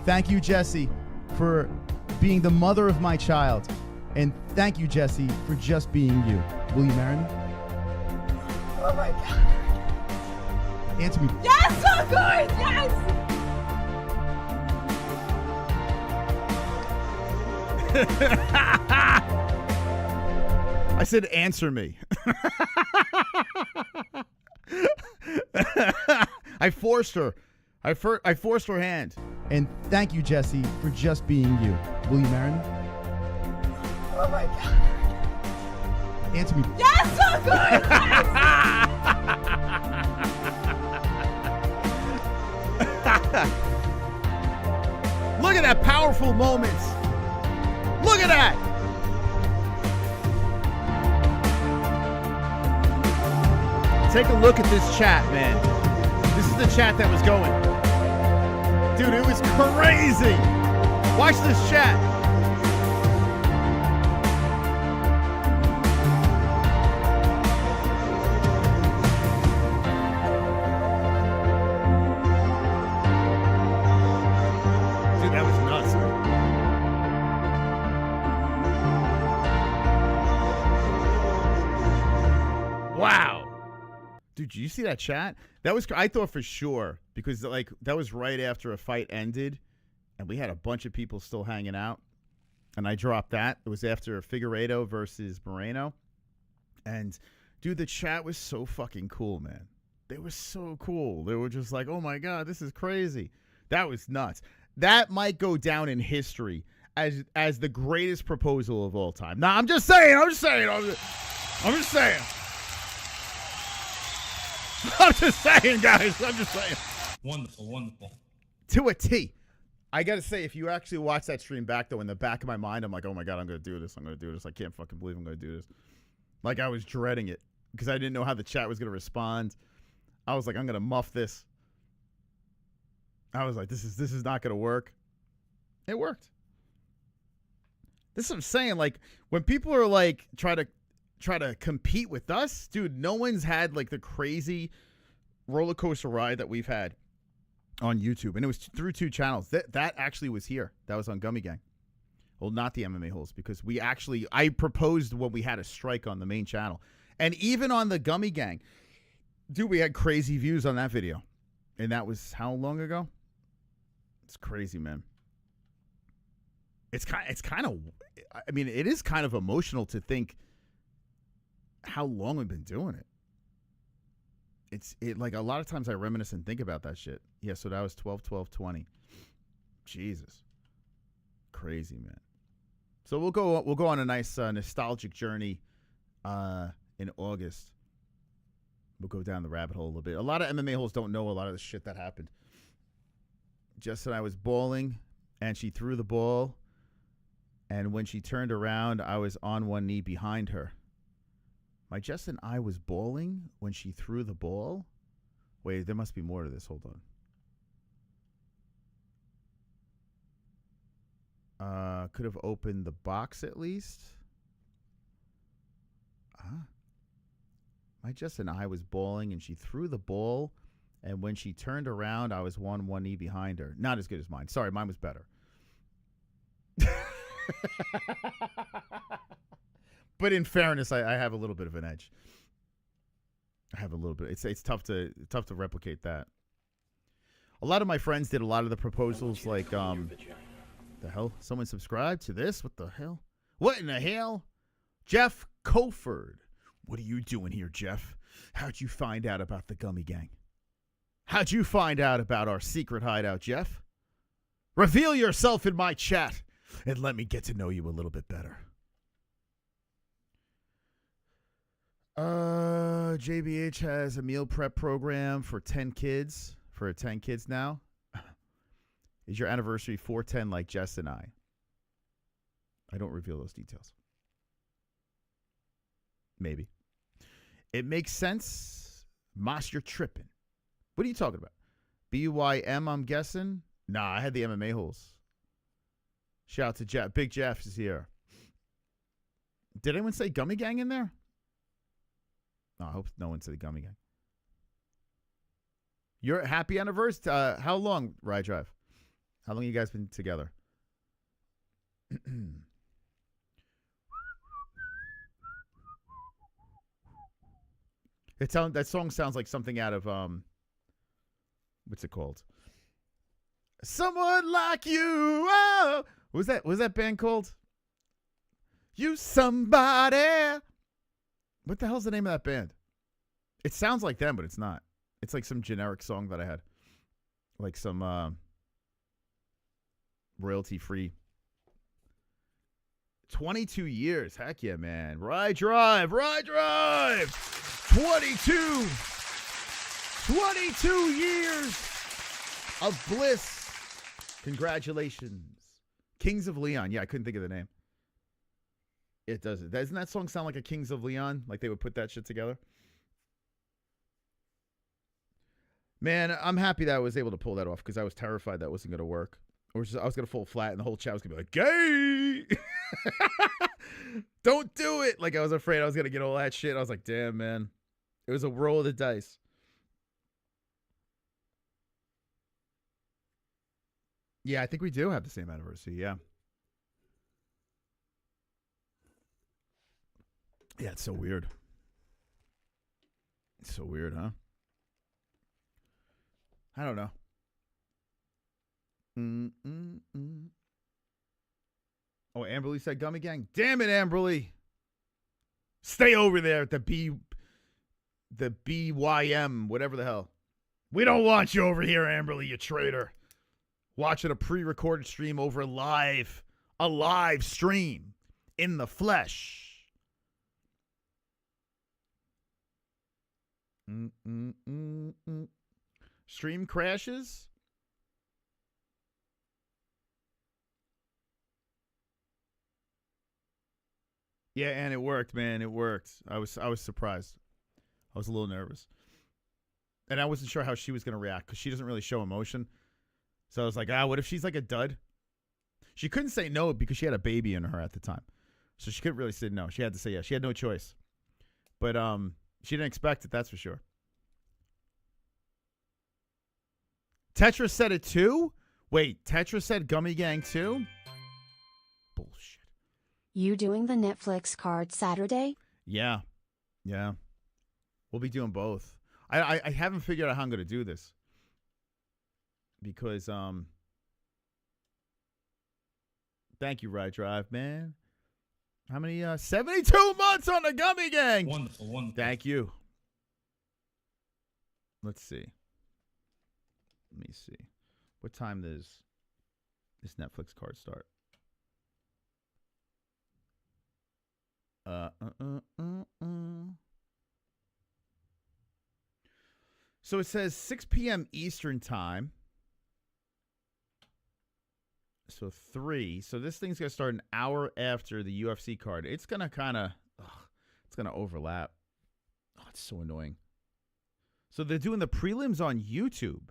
S3: Thank you, Jesse, for being the mother of my child. And thank you, Jesse, for just being you. Will you marry me?
S5: Oh my God.
S3: Answer me.
S5: Yes, of course, yes.
S3: I said, answer me. I forced her. I forced her hand. And thank you, Jesse, for just being you. Will you marry me?
S5: Oh my God.
S3: Answer me.
S5: Yes, of course, yes.
S3: Look at that powerful moment. Look at that. Take a look at this chat, man. This is the chat that was going. Dude, it was crazy. Watch this chat. Dude, did you see that chat? That was, I thought for sure, because like that was right after a fight ended, and we had a bunch of people still hanging out, and I dropped that. It was after Figueiredo versus Moreno, and dude, the chat was so fucking cool, man. They were so cool. They were just like, oh my God, this is crazy. That was nuts. That might go down in history as the greatest proposal of all time. Nah, I'm just saying. I'm just saying. Guys. I'm just saying.
S4: Wonderful, wonderful.
S3: To a T. I got to say, if you actually watch that stream back, though, in the back of my mind, I'm like, oh my God, I'm going to do this. I can't fucking believe I'm going to do this. Like, I was dreading it because I didn't know how the chat was going to respond. I was like, I'm going to muff this. I was like, this is not going to work. It worked. This is what I'm saying. Like, when people are like, try to compete with us, dude, no one's had like the crazy roller coaster ride that we've had on YouTube. And it was through 2 channels. That actually was here. That was on Gummy Gang. Well, not the MMA-Holes, because I proposed when we had a strike on the main channel. And even on the Gummy Gang, dude, we had crazy views on that video. And that was how long ago? It's crazy, man. It's kind of, I mean, it is kind of emotional to think how long we've been doing it. It like a lot of times I reminisce and think about that shit. Yeah, so that was 12/12/20. Jesus. Crazy, man. So we'll go on a nice nostalgic journey in August. We'll go down the rabbit hole a little bit. A lot of MMA holes don't know a lot of the shit that happened. Jess and I was bowling, and she threw the ball, and when she turned around, I was on one knee behind her. My Jess and I was bowling when she threw the ball? Wait, there must be more to this. Hold on. Could have opened the box at least. My Jess and I was bowling, and she threw the ball, and when she turned around, I was on one knee behind her. Not as good as mine. Sorry, mine was better. But in fairness, I have a little bit of an edge. I have a little bit. It's tough to replicate that. A lot of my friends did a lot of the proposals, like the hell? Someone subscribed to this? What the hell? What in the hell? Jeff Coford. What are you doing here, Jeff? How'd you find out about the Gummy Gang? How'd you find out about our secret hideout, Jeff? Reveal yourself in my chat and let me get to know you a little bit better. JBH has a meal prep program for 10 kids. For 10 kids now. Is your anniversary 410 like Jess and I? I don't reveal those details. Maybe. It makes sense. Moss, you're tripping. What are you talking about? BYM, I'm guessing? Nah, I had the MMA holes. Shout out to Jeff. Big Jeff is here. Did anyone say Gummy Gang in there? No, I hope no one said Gummy Gang. Your happy anniversary? How long, Ride Drive? How long you guys been together? That song sounds like something out of what's it called? Someone Like You. Oh, what was that band called? You Somebody. What the hell's the name of that band? It sounds like them, but it's not. It's like some generic song that I had. Like some royalty-free. 22 years. Heck yeah, man. Ride Drive. 22 years of bliss. Congratulations. Kings of Leon. Yeah, I couldn't think of the name. It doesn't. Doesn't that song sound like a Kings of Leon? Like they would put that shit together? Man, I'm happy that I was able to pull that off because I was terrified that wasn't going to work. Or I was going to fall flat and the whole chat was going to be like, gay! Don't do it! Like I was afraid I was going to get all that shit. I was like, damn, man. It was a roll of the dice. Yeah, I think we do have the same anniversary, yeah. Yeah, it's so weird. It's so weird, huh? I don't know. Oh, Amberly said Gummy Gang. Damn it, Amberly. Stay over there at the BYM, whatever the hell. We don't want you over here, Amberly, you traitor. Watching a pre-recorded stream over a live stream in the flesh. Stream crashes. Yeah, and it worked, man. It worked. I was surprised. I was a little nervous. And I wasn't sure how she was going to react because she doesn't really show emotion. So I was like, what if she's like a dud? She couldn't say no because she had a baby in her at the time. So she couldn't really say no. She had to say yes. She had no choice. But she didn't expect it, that's for sure. Tetra said it too? Wait, Tetra said Gummy Gang too? Bullshit.
S9: You doing the Netflix card Saturday?
S3: Yeah. Yeah. We'll be doing both. I haven't figured out how I'm going to do this. Because, thank you, Ride Drive, man. How many, 72 months on the Gummy Gang.
S4: Wonderful, wonderful.
S3: Thank you. Let's see. Let me see. What time does this Netflix card start? So it says 6 p.m. Eastern time. So 3. So this thing's going to start an hour after the UFC card. It's going to kind of, it's going to overlap. Oh, it's so annoying. So they're doing the prelims on YouTube.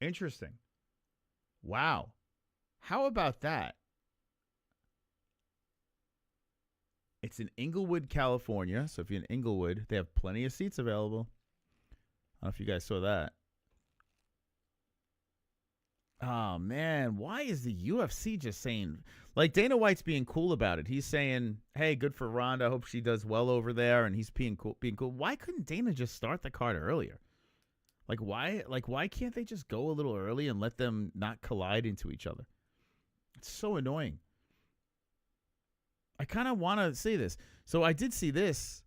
S3: Interesting. Wow. How about that? It's in Inglewood, California. So if you're in Inglewood, they have plenty of seats available. I don't know if you guys saw that. Oh, man. Why is the UFC just saying... Like, Dana White's being cool about it. He's saying, hey, good for Ronda. Hope she does well over there. And he's being cool. Why couldn't Dana just start the card earlier? Like, why can't they just go a little early and let them not collide into each other? It's so annoying. I kind of want to see this. So I did see this.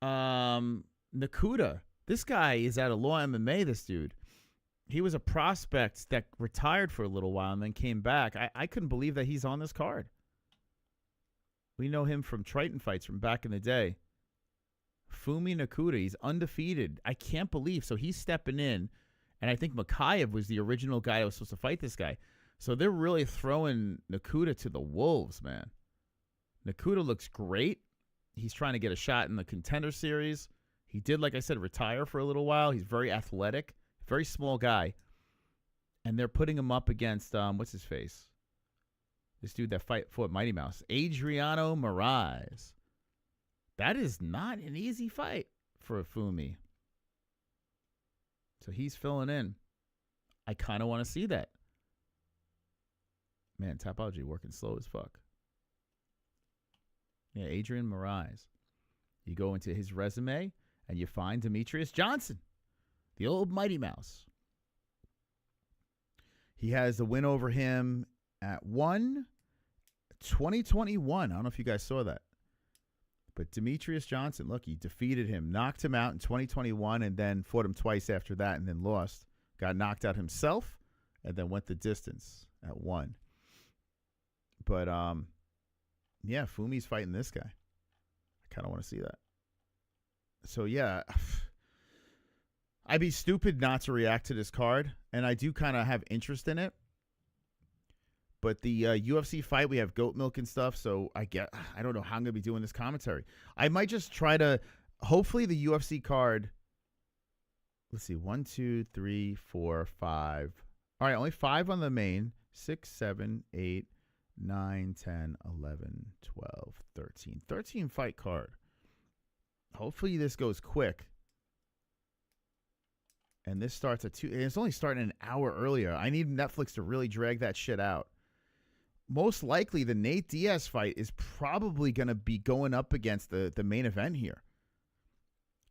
S3: Nakuda. This guy is out of Law MMA, this dude. He was a prospect that retired for a little while and then came back. I couldn't believe that he's on this card. We know him from Triton fights from back in the day. Fumi Nakuda, he's undefeated. I can't believe. So he's stepping in. And I think Makayev was the original guy that was supposed to fight this guy. So they're really throwing Nakuda to the wolves, man. Nakuda looks great. He's trying to get a shot in the Contender Series. He did, like I said, retire for a little while. He's very athletic, very small guy. And they're putting him up against, what's his face? This dude that fought Mighty Mouse. Adriano Moraes. That is not an easy fight for a Fumi. So he's filling in. I kind of want to see that. Man, Topology working slow as fuck. Yeah, Adrian Moraes. You go into his resume and you find Demetrius Johnson, the old Mighty Mouse. He has the win over him at 2021. I don't know if you guys saw that. But Demetrius Johnson, look, he defeated him, knocked him out in 2021, and then fought him twice after that and then lost. Got knocked out himself and then went the distance at 1. But, yeah, Fumi's fighting this guy. I kind of want to see that. So, yeah, I'd be stupid not to react to this card, and I do kind of have interest in it. But the UFC fight, we have goat milk and stuff, so I don't know how I'm going to be doing this commentary. I might just try to, hopefully the UFC card, let's see, 1, 2, 3, 4, 5. All right, only 5 on the main, 6, 7, 8, 9, 10, 11, 12, 13. 13 fight card. Hopefully this goes quick. And this starts at 2. It's only starting an hour earlier. I need Netflix to really drag that shit out. Most likely the Nate Diaz fight is probably going to be going up against the main event here.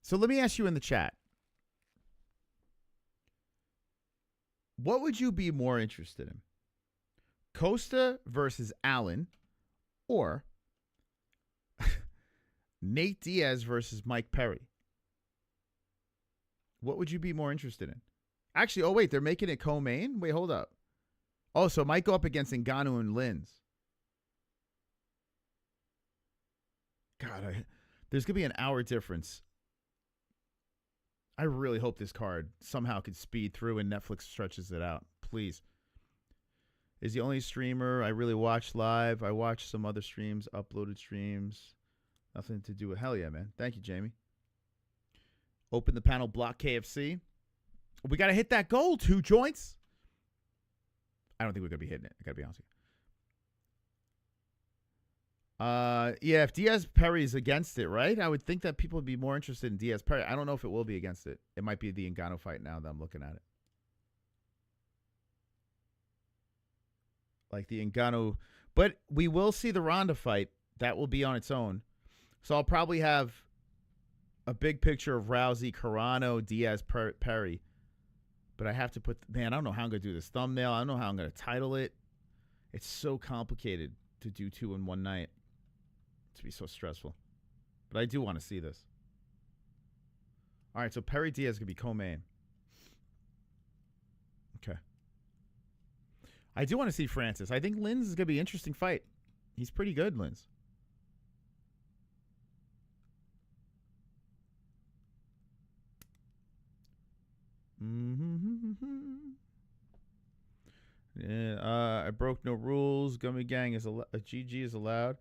S3: So let me ask you in the chat. What would you be more interested in? COSTA versus Allen, or Nate Diaz versus Mike Perry? What would you be more interested in? Actually, oh wait, they're making it co-main? Wait, hold up. Oh, so it might go up against Ngannou and Lins. God, there's going to be an hour difference. I really hope this card somehow could speed through and Netflix stretches it out. Please. Is the only streamer I really watch live. I watch some other streams, uploaded streams. Nothing to do with... Hell yeah, man. Thank you, Jamie. Open the panel, block KFC. We got to hit that goal. 2 joints. I don't think we're going to be hitting it. I got to be honest with you. Yeah, if Diaz Perry is against it, right? I would think that people would be more interested in Diaz Perry. I don't know if it will be against it. It might be the Ngannou fight now that I'm looking at it. Like the Ngannou. But we will see the Ronda fight. That will be on its own. So I'll probably have a big picture of Rousey, Carano, Diaz Perry. But I have to put... Man, I don't know how I'm going to do this thumbnail. I don't know how I'm going to title it. It's so complicated to do 2 in one night. To be so stressful. But I do want to see this. All right, so Perry Diaz could be co-main. Okay. I do want to see Francis. I think Lins is going to be an interesting fight. He's pretty good, Lins. Yeah, I broke no rules. Gummy Gang is a GG is allowed.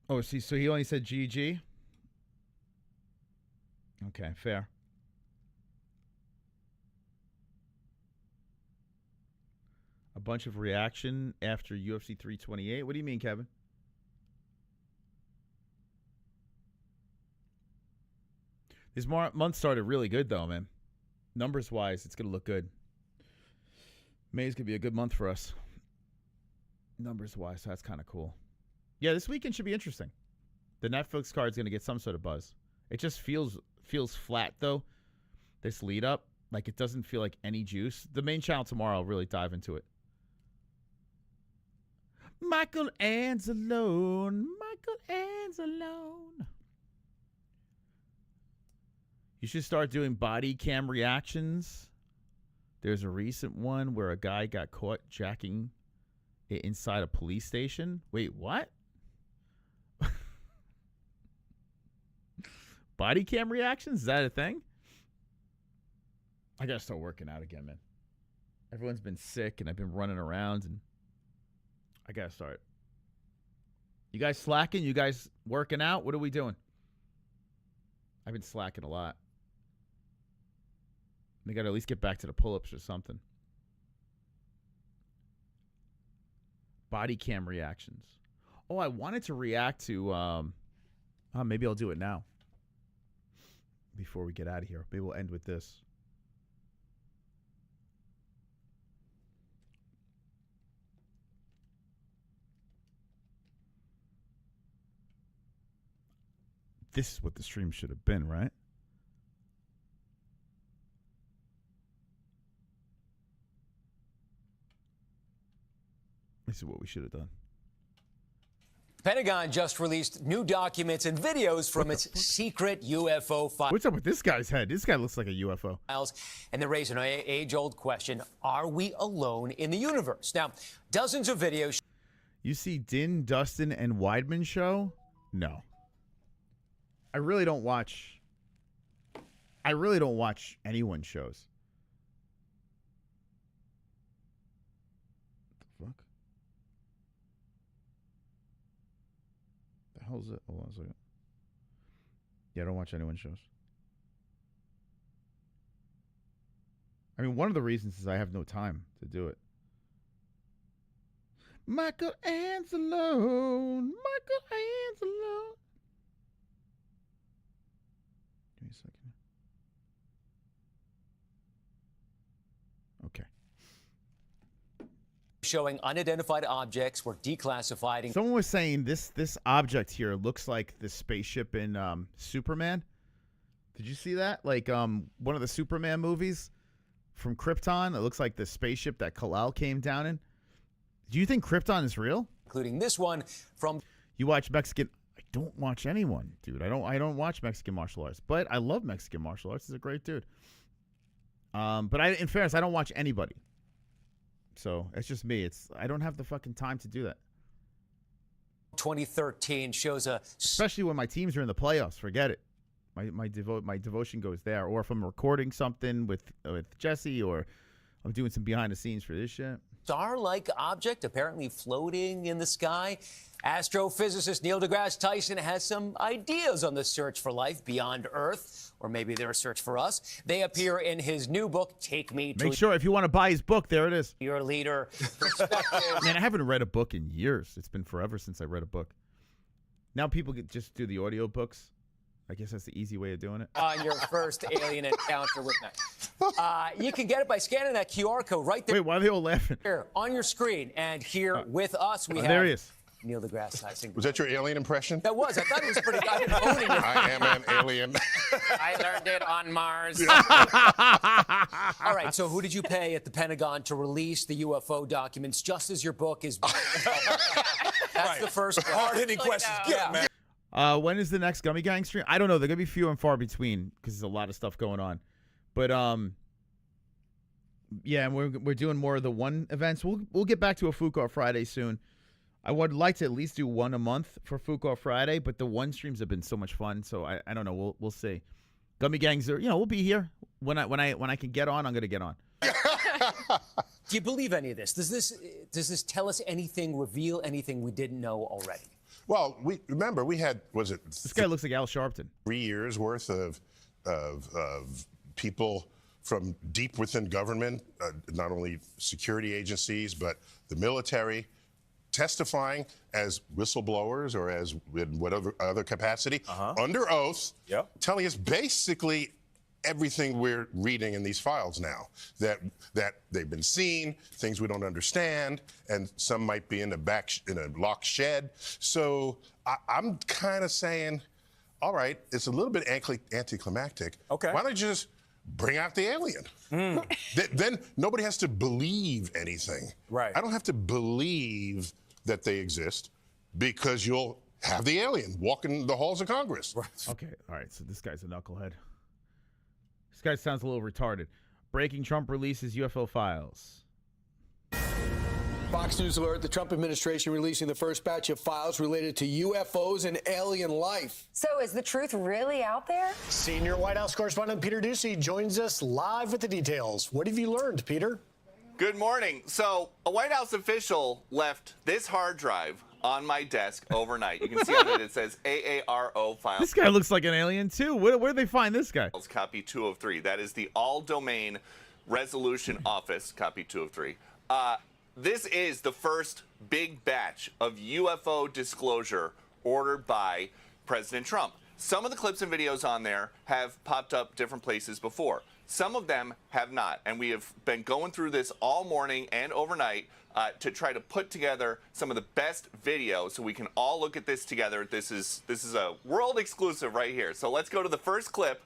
S3: Oh, see, so he only said GG? Okay, fair. A bunch of reaction after UFC 328. What do you mean, Kevin? This month started really good, though, man. Numbers-wise, it's going to look good. May's going to be a good month for us. Numbers-wise, so that's kind of cool. Yeah, this weekend should be interesting. The Netflix card's going to get some sort of buzz. It just feels flat, though, this lead-up. Like, it doesn't feel like any juice. The main channel tomorrow, I'll really dive into it. Michael Anzalone. Michael Anzalone. You should start doing body cam reactions. There's a recent one where a guy got caught jacking it inside a police station. Wait, what? Body cam reactions? Is that a thing? I gotta start working out again, man. Everyone's been sick and I've been running around and I gotta start. You guys slacking? You guys working out? What are we doing? I've been slacking a lot. We gotta at least get back to the pull-ups or something. Body cam reactions. Oh, I wanted to react to maybe I'll do it now. Before we get out of here. Maybe we'll end with this. This is what the stream should have been, right? This is what we should have done.
S15: Pentagon just released new documents and videos from its secret UFO files.
S3: What's up with this guy's head? This guy looks like a UFO.
S15: And they raise an age-old question, are we alone in the universe? Now, dozens of videos...
S3: You see Din, Dustin, and Weidman show? No. I really don't watch anyone's shows. What the fuck? The hell's it? Hold on a second. Yeah, I don't watch anyone's shows. I mean, one of the reasons is I have no time to do it. Michael Anzalone. Michael Anzalone. Give me a second. Okay.
S15: Showing unidentified objects were declassified.
S3: Someone was saying this object here looks like the spaceship in Superman. Did you see that? Like one of the Superman movies from Krypton. It looks like the spaceship that Kal-El came down in. Do you think Krypton is real?
S15: Including this one from.
S3: You watch Mexican. I don't watch anyone, dude. I don't watch Mexican martial arts, but I love Mexican martial arts. He's a great dude. But in fairness, I don't watch anybody. So it's just me. I don't have the fucking time to do that.
S15: 2013 shows
S3: especially when my teams are in the playoffs. Forget it. My devotion goes there. Or if I'm recording something with Jesse, or I'm doing some behind the scenes for this shit.
S15: Star-like object apparently floating in the sky. Astrophysicist Neil deGrasse Tyson has some ideas on the search for life beyond Earth, or maybe their search for us. They appear in his new book, Take Me to.
S3: Make sure if you want to buy his book, there it is.
S15: Your leader.
S3: Man, I haven't read a book in years. It's been forever since I read a book. Now people just do the audio books. I guess that's the easy way of doing it.
S15: On your first alien encounter with me. You can get it by scanning that QR code right there.
S3: Wait, why are they all laughing?
S15: Here on your screen. And here with us, we have
S3: there he is.
S15: Neil deGrasse Tyson.
S16: Was that your alien impression?
S15: That was. I thought it was pretty good. I've been owning it.
S16: I am an alien.
S15: I learned it on Mars. All right, so who did you pay at the Pentagon to release the UFO documents just as your book is... That's the first one.
S16: Hard-hitting questions. Get it, man.
S3: When is the next Gummy Gang stream? I don't know. They're going to be few and far between because there's a lot of stuff going on. But, yeah, and we're doing more of the one events. We'll get back to a Fuko Friday soon. I would like to at least do one a month for Fuko Friday, but the one streams have been so much fun, so I don't know. We'll see. Gummy Gangs are, we'll be here when I can get on. I'm gonna get on.
S15: Do you believe any of this? Does this tell us anything? Reveal anything we didn't know already?
S16: Well, we had
S3: this guy looks like Al Sharpton.
S16: 3 years worth of people from deep within government, not only security agencies but the military, testifying as whistleblowers or as in whatever other capacity, under oath, telling us basically everything we're reading in these files now, that they've been seen, things we don't understand, and some might be in a locked shed. So I'm kind of saying, all right, it's a little bit anticlimactic. Okay. Why don't you just bring out the alien? Then nobody has to believe anything. Right. I don't have to believe that they exist because you'll have the alien walking the halls of Congress. Right.
S3: Okay, all right, so this guy's a knucklehead. This guy sounds a little retarded. Breaking: Trump releases UFO files.
S17: Fox News alert, the Trump administration releasing the first batch of files related to UFOs and alien life.
S10: So is the truth really out there?
S18: Senior White House correspondent Peter Doocy joins us live with the details. What have you learned, Peter?
S19: Good morning. So a White House official left this hard drive on my desk overnight. You can see on it says AARO files.
S3: This guy looks like an alien too. Where did they find this guy?
S19: Copy 2 of 3. That is the all domain resolution office. Copy 2 of 3. This is the first big batch of UFO disclosure ordered by President Trump. Some of the clips and videos on there have popped up different places before. Some of them have not, and we have been going through this all morning and overnight to try to put together some of the best videos so we can all look at this together. This is a world exclusive right here. So let's go to the first clip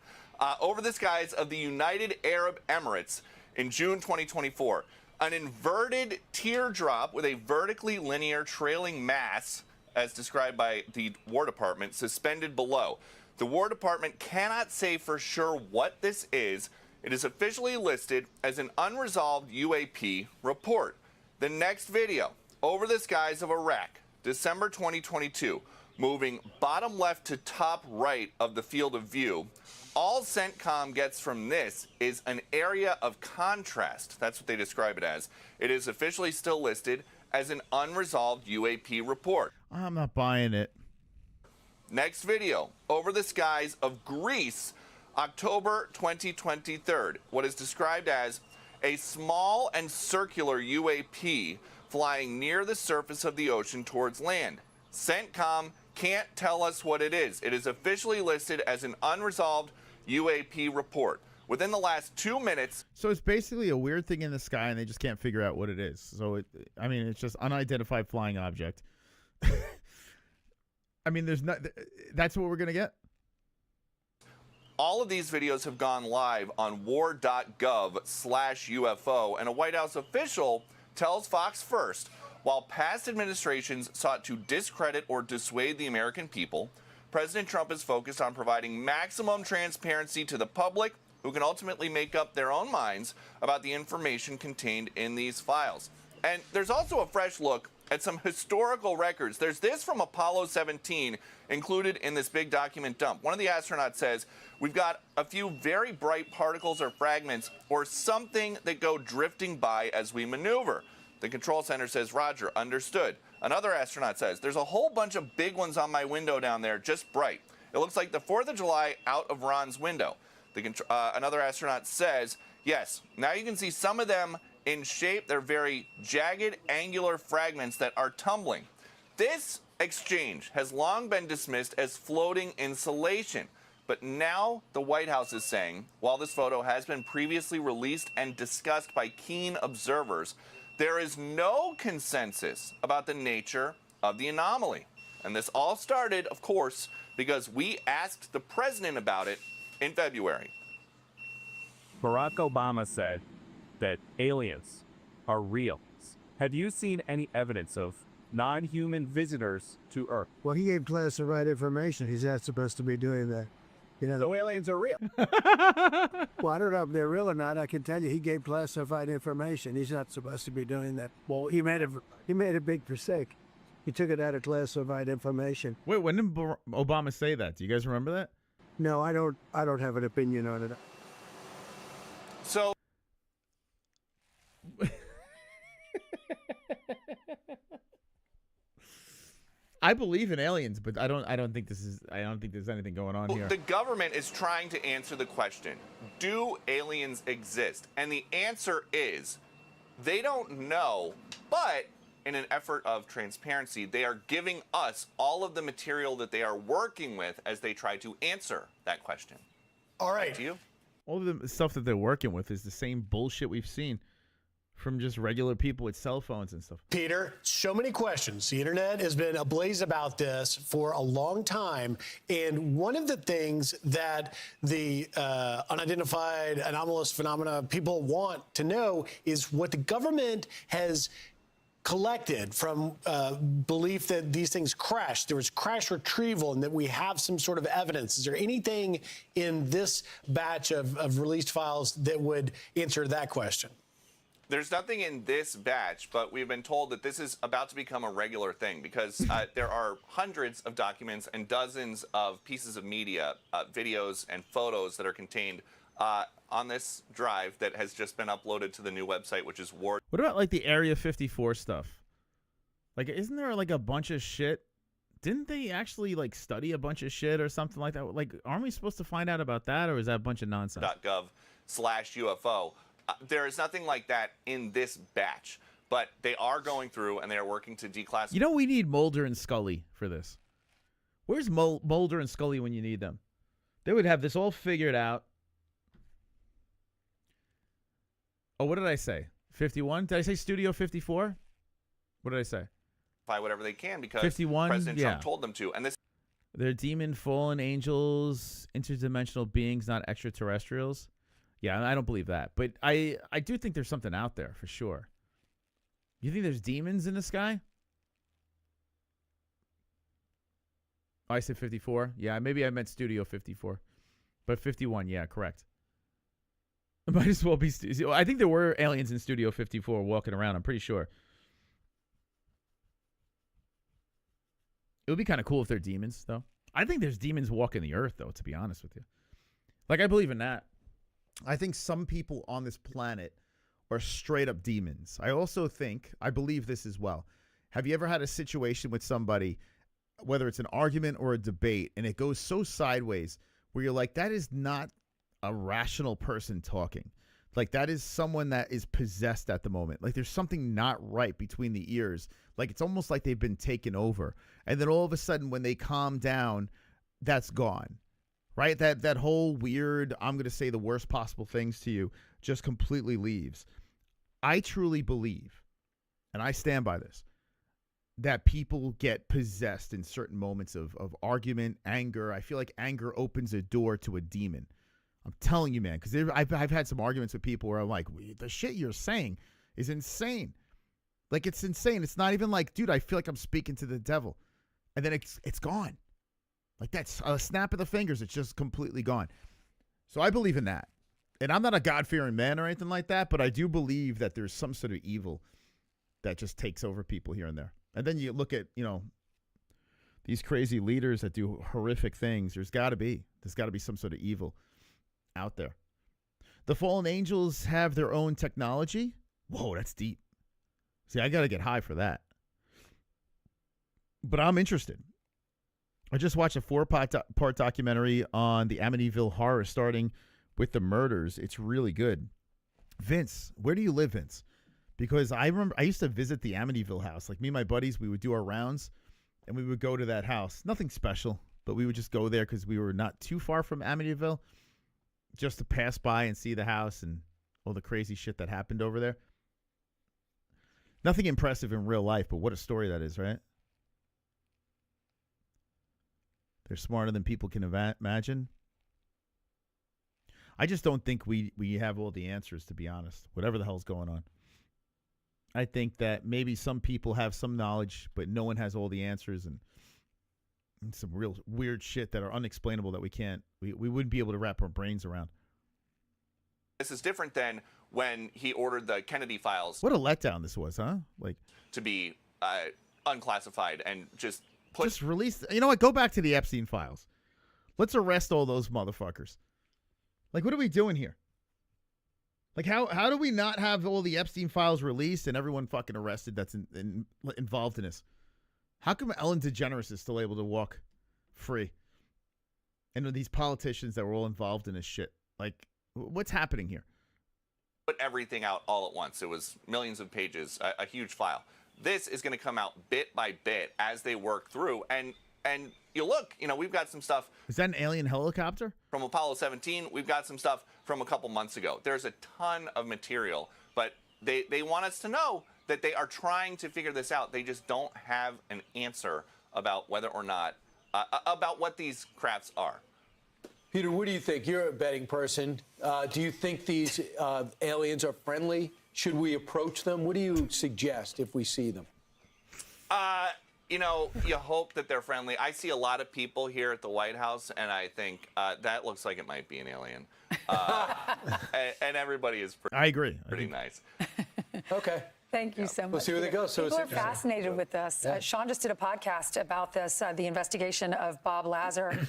S19: over the skies of the United Arab Emirates in June 2024. An inverted teardrop with a vertically linear trailing mass, as described by the War Department, suspended below. The War Department cannot say for sure what this is. It is officially listed as an unresolved UAP report. The next video, over the skies of Iraq, December 2022, moving bottom left to top right of the field of view. All CENTCOM gets from this is an area of contrast. That's what they describe it as. It is officially still listed as an unresolved UAP report.
S3: I'm not buying it.
S19: Next video, over the skies of Greece, October 2023. What is described as a small and circular UAP flying near the surface of the ocean towards land. CENTCOM can't tell us what it is. It is officially listed as an unresolved UAP report. Within the last 2 minutes.
S3: So it's basically a weird thing in the sky, and they just can't figure out what it is. So, it's just unidentified flying object. That's what we're going to get?
S19: all of these videos have gone live on war.gov/UFO, and a White House official tells Fox First, while past administrations sought to discredit or dissuade the American people, President Trump is focused on providing maximum transparency to the public, who can ultimately make up their own minds about the information contained in these files. And there's also a fresh look at some historical records. There's this from Apollo 17 included in this big document dump. One of the astronauts says, we've got a few very bright particles or fragments or something that go drifting by as we maneuver. The control center says, Roger, understood. Another astronaut says, there's a whole bunch of big ones on my window down there, just bright. It looks like the 4th of July out of Ron's window. Another astronaut says, yes, now you can see some of them in shape. They're very jagged, angular fragments that are tumbling. This exchange has long been dismissed as floating insulation. But now the White House is saying, while this photo has been previously released and discussed by keen observers, there is no consensus about the nature of the anomaly. And this all started, of course, because we asked the president about it in February.
S20: Barack Obama said that aliens are real. Have you seen any evidence of non-human visitors to Earth?
S21: Well, he gave classified information. He's not supposed to be doing that. You know,
S20: so aliens are real.
S21: Well, I don't know if they're real or not. I can tell you, he gave classified information. He's not supposed to be doing that. Well, he made a big mistake. He took it out of classified information.
S3: Wait, when did Obama say that? Do you guys remember that?
S21: No, I don't have an opinion on it.
S19: So
S3: I believe in aliens, but I don't think there's anything going on here.
S19: The government is trying to answer the question, do aliens exist? And the answer is they don't know, but in an effort of transparency, they are giving us all of the material that they are working with as they try to answer that question.
S18: All right.
S19: Back to you.
S3: All of the stuff that they're working with is the same bullshit we've seen from just regular people with cell phones and stuff.
S18: Peter, so many questions. The internet has been ablaze about this for a long time. And one of the things that the unidentified anomalous phenomena people want to know is what the government has collected from belief that these things crashed. There was crash retrieval and that we have some sort of evidence. Is there anything in this batch of released files that would answer that question?
S19: There's nothing in this batch, but we've been told that this is about to become a regular thing because there are hundreds of documents and dozens of pieces of media, videos and photos that are contained on this drive that has just been uploaded to the new website, which is War.
S3: What about like the Area 54 stuff? Like, isn't there like a bunch of shit? Didn't they actually like study a bunch of shit or something like that? Like, aren't we supposed to find out about that, or is that a bunch of nonsense?
S19: .gov/UFO. There is nothing like that in this batch, but they are going through and they are working to declassify.
S3: You know, we need Mulder and Scully for this. Where's Mulder and Scully when you need them? They would have this all figured out. Oh, what did I say? 51? Did I say Studio 54? What did I say?
S19: Whatever they can because
S3: 51,
S19: President Trump told them to. And this.
S3: They're demon fallen angels, interdimensional beings, not extraterrestrials. Yeah, I don't believe that. But I do think there's something out there for sure. You think there's demons in the sky? Oh, I said 54. Yeah, maybe I meant Studio 54. But 51, yeah, correct. It might as well be. I think there were aliens in Studio 54 walking around. I'm pretty sure. It would be kind of cool if they're demons, though. I think there's demons walking the earth, though, to be honest with you. Like, I believe in that. I think some people on this planet are straight up demons. I also think, I believe this as well. Have you ever had a situation with somebody, whether it's an argument or a debate, and it goes so sideways where you're like, that is not a rational person talking. Like, that is someone that is possessed at the moment. Like, there's something not right between the ears. Like, it's almost like they've been taken over. And then all of a sudden, when they calm down, that's gone. Right? That whole weird, I'm going to say the worst possible things to you, just completely leaves. I truly believe, and I stand by this, that people get possessed in certain moments of argument, anger. I feel like anger opens a door to a demon. I'm telling you, man, because I've had some arguments with people where I'm like, the shit you're saying is insane. Like, it's insane. It's not even like, dude, I feel like I'm speaking to the devil. And then it's gone. Like, that's a snap of the fingers. It's just completely gone. So I believe in that. And I'm not a God-fearing man or anything like that, but I do believe that there's some sort of evil that just takes over people here and there. And then you look at, these crazy leaders that do horrific things. There's got to be some sort of evil out there. The fallen angels have their own technology. Whoa, that's deep. See, I got to get high for that. But I'm interested. I just watched a 4-part documentary on the Amityville horror, starting with the murders. It's really good. Vince, where do you live, Vince? Because I remember I used to visit the Amityville house. Like, me and my buddies, we would do our rounds, and we would go to that house. Nothing special, but we would just go there because we were not too far from Amityville, just to pass by and see the house and all the crazy shit that happened over there. Nothing impressive in real life, but what a story that is, right? They're smarter than people can imagine. I just don't think we have all the answers, to be honest, whatever the hell's going on. I think that maybe some people have some knowledge, but no one has all the answers, and some real weird shit that are unexplainable that we wouldn't be able to wrap our brains around.
S19: This is different than when he ordered the Kennedy files.
S3: What a letdown this was, huh? Like,
S19: to be unclassified and just
S3: release. You know what? Go back to the Epstein files. Let's arrest all those motherfuckers. Like, what are we doing here? Like, how do we not have all the Epstein files released and everyone fucking arrested that's involved in this? How come Ellen DeGeneres is still able to walk free? And these politicians that were all involved in this shit. Like, what's happening here?
S19: Put everything out all at once. It was millions of pages, a huge file. This is going to come out bit by bit as they work through. And you look, we've got some stuff.
S3: Is that an alien helicopter?
S19: From Apollo 17. We've got some stuff from a couple months ago. There's a ton of material, but they want us to know that they are trying to figure this out. They just don't have an answer about whether or not, about what these crafts are.
S17: Peter, what do you think? You're a betting person. Do you think these aliens are friendly? Should we approach them? What do you suggest if we see them?
S19: You hope that they're friendly. I see a lot of people here at the White House, and I think that looks like it might be an alien. And everybody is
S3: I agree.
S19: Pretty nice.
S17: Okay.
S2: Thank you so much.
S17: We'll see where they go. So
S2: people are fascinated with this.
S17: Yeah.
S2: Sean just did a podcast about this, the investigation of Bob Lazar,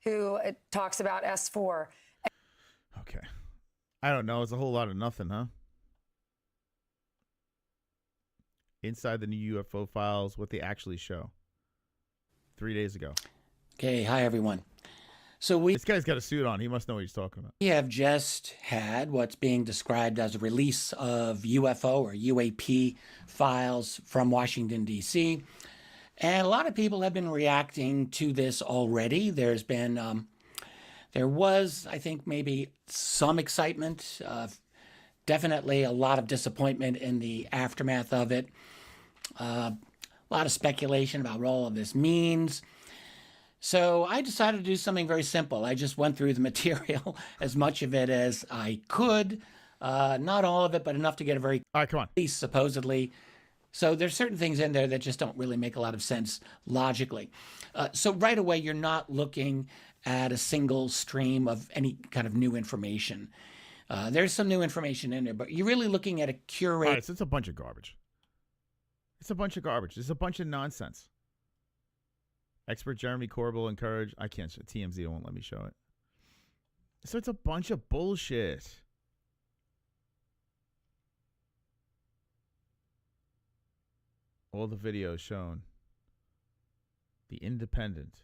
S2: who talks about S4.
S3: Okay. I don't know. It's a whole lot of nothing, huh? Inside the new UFO files, what they actually show. 3 days ago.
S22: Okay, hi everyone. So
S3: this guy's got a suit on. He must know what he's talking about.
S22: We have just had what's being described as a release of UFO or UAP files from Washington, D.C. And a lot of people have been reacting to this already. There's been, there was, I think, maybe some excitement, definitely a lot of disappointment in the aftermath of it. A lot of speculation about what all of this means. So I decided to do something very simple. I just went through the material, as much of it as I could. Not all of it, but enough to get a very
S3: all right, come on.
S22: Piece, supposedly. So there's certain things in there that just don't really make a lot of sense logically. So right away, you're not looking at a single stream of any kind of new information. There's some new information in there, but you're really looking at a curated...
S3: All right, so it's a bunch of garbage. It's a bunch of garbage. It's a bunch of nonsense. Expert Jeremy Corbell encouraged... I can't... TMZ won't let me show it. So it's a bunch of bullshit. All the videos shown. The Independent.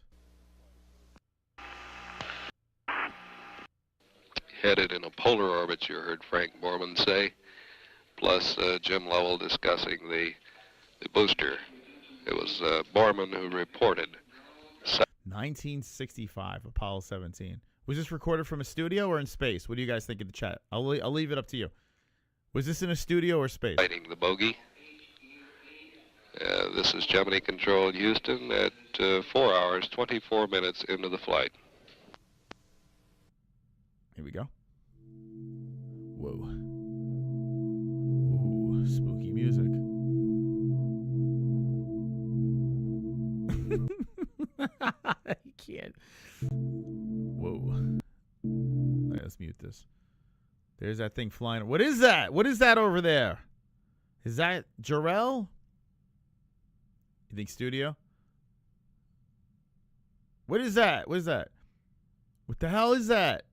S23: Headed in a polar orbit, you heard Frank Borman say, plus Jim Lovell discussing the booster. It was Borman who reported.
S3: 1965, Apollo 17. Was this recorded from a studio or in space? What do you guys think in the chat? I'll leave it up to you. Was this in a studio or space?
S23: Fighting the bogey. This is Gemini Control Houston at 4 hours, 24 minutes into the flight.
S3: Here we go. Whoa. Ooh, spooky music. You can't. Whoa. Right, let's mute this. There's that thing flying. What is that? What is that over there? Is that Jarrell? You think studio? What is that? What is that? What the hell is that?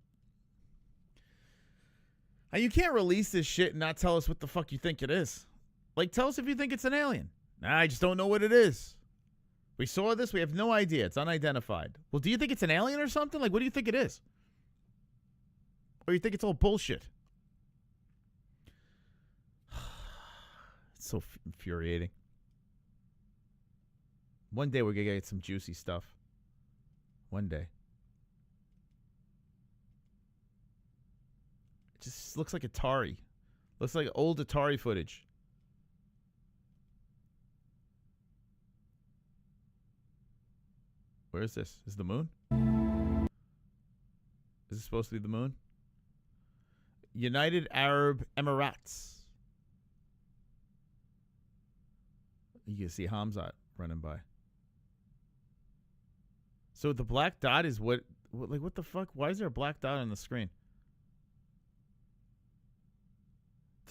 S3: And you can't release this shit and not tell us what the fuck you think it is. Like, tell us if you think it's an alien. Nah, I just don't know what it is. We saw this. We have no idea. It's unidentified. Well, do you think it's an alien or something? Like, what do you think it is? Or you think it's all bullshit? It's so infuriating. One day we're going to get some juicy stuff. One day. It just looks like Atari. Looks like old Atari footage. Where is this? Is the moon? Is this supposed to be the moon? United Arab Emirates. You can see Hamzat running by. So the black dot is what the fuck? Why is there a black dot on the screen?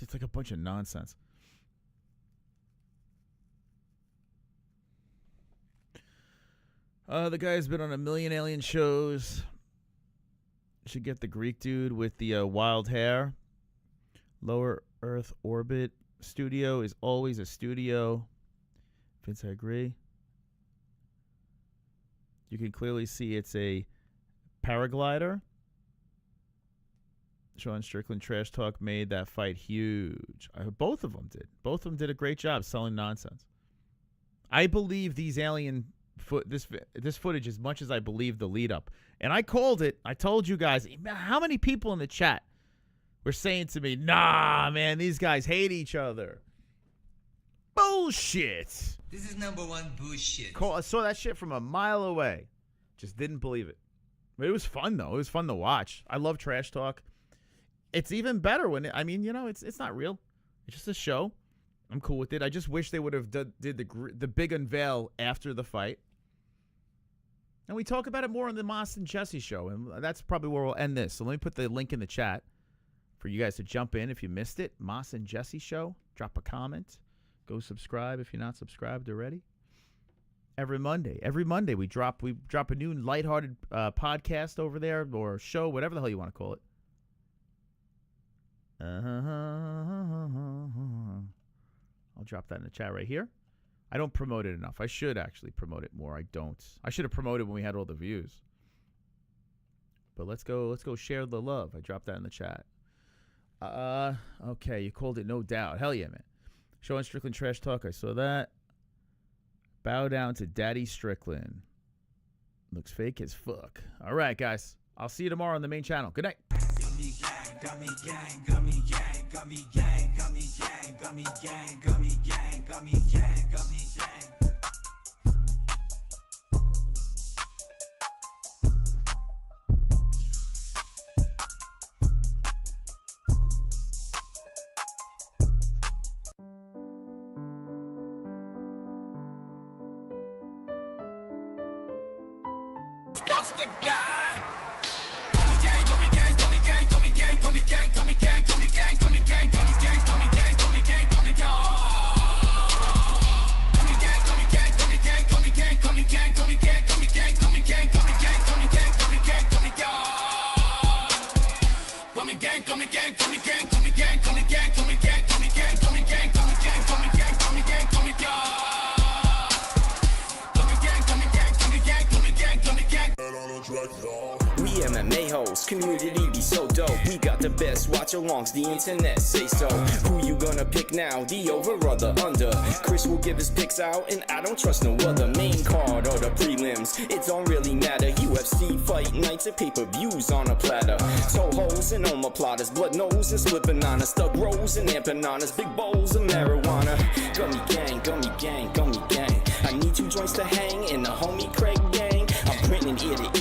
S3: It's like a bunch of nonsense. The guy's been on a million alien shows. Should get the Greek dude with the wild hair. Lower Earth orbit studio is always a studio. Vince, I agree. You can clearly see it's a paraglider. Sean Strickland Trash Talk made that fight huge. Both of them did. Both of them did a great job selling nonsense. I believe these alien this footage as much as I believe the lead up. And I called it. I told you guys, how many people in the chat were saying to me, nah, man, these guys hate each other. Bullshit.
S1: This is #1 bullshit.
S3: I saw that shit from a mile away. Just didn't believe it. But it was fun, though. It was fun to watch. I love Trash Talk. It's even better when, it's not real. It's just a show. I'm cool with it. I just wish they would have did the big unveil after the fight. And we talk about it more on the Moss and Jesse show. And that's probably where we'll end this. So let me put the link in the chat for you guys to jump in if you missed it. Moss and Jesse show. Drop a comment. Go subscribe if you're not subscribed already. Every Monday we drop a new lighthearted podcast over there, or show, whatever the hell you want to call it. I'll drop that in the chat right here. I don't promote it enough. I should actually promote it more. I don't. I should have promoted when we had all the views. But let's go share the love. I dropped that in the chat. Okay, you called it, no doubt. Hell yeah, man. Showing Strickland Trash Talk. I saw that. Bow down to Daddy Strickland. Looks fake as fuck. All right, guys. I'll see you tomorrow on the main channel. Good night.
S1: Gummy gang, gummy gang, gummy gang, gummy gang, gummy gang, gummy gang, gummy gang, gummy gang, gummy gang.
S7: COSTA gang.
S8: We MMA-Holes, community be so dope. We got the best watch-alongs, the internet say so. Who you gonna pick now, the over or the under? Chris will give his picks out, and I don't trust no other. Main card or the prelims, it don't really matter. You UFC fight nights and pay-per-views on a platter. Toe holes and omoplatas, blood nose and split bananas, stuck rolls and empanadas, big bowls of marijuana. Gummy gang, gummy gang, gummy gang. I need 2 joints to hang in the homie Craig gang. I'm printing ear to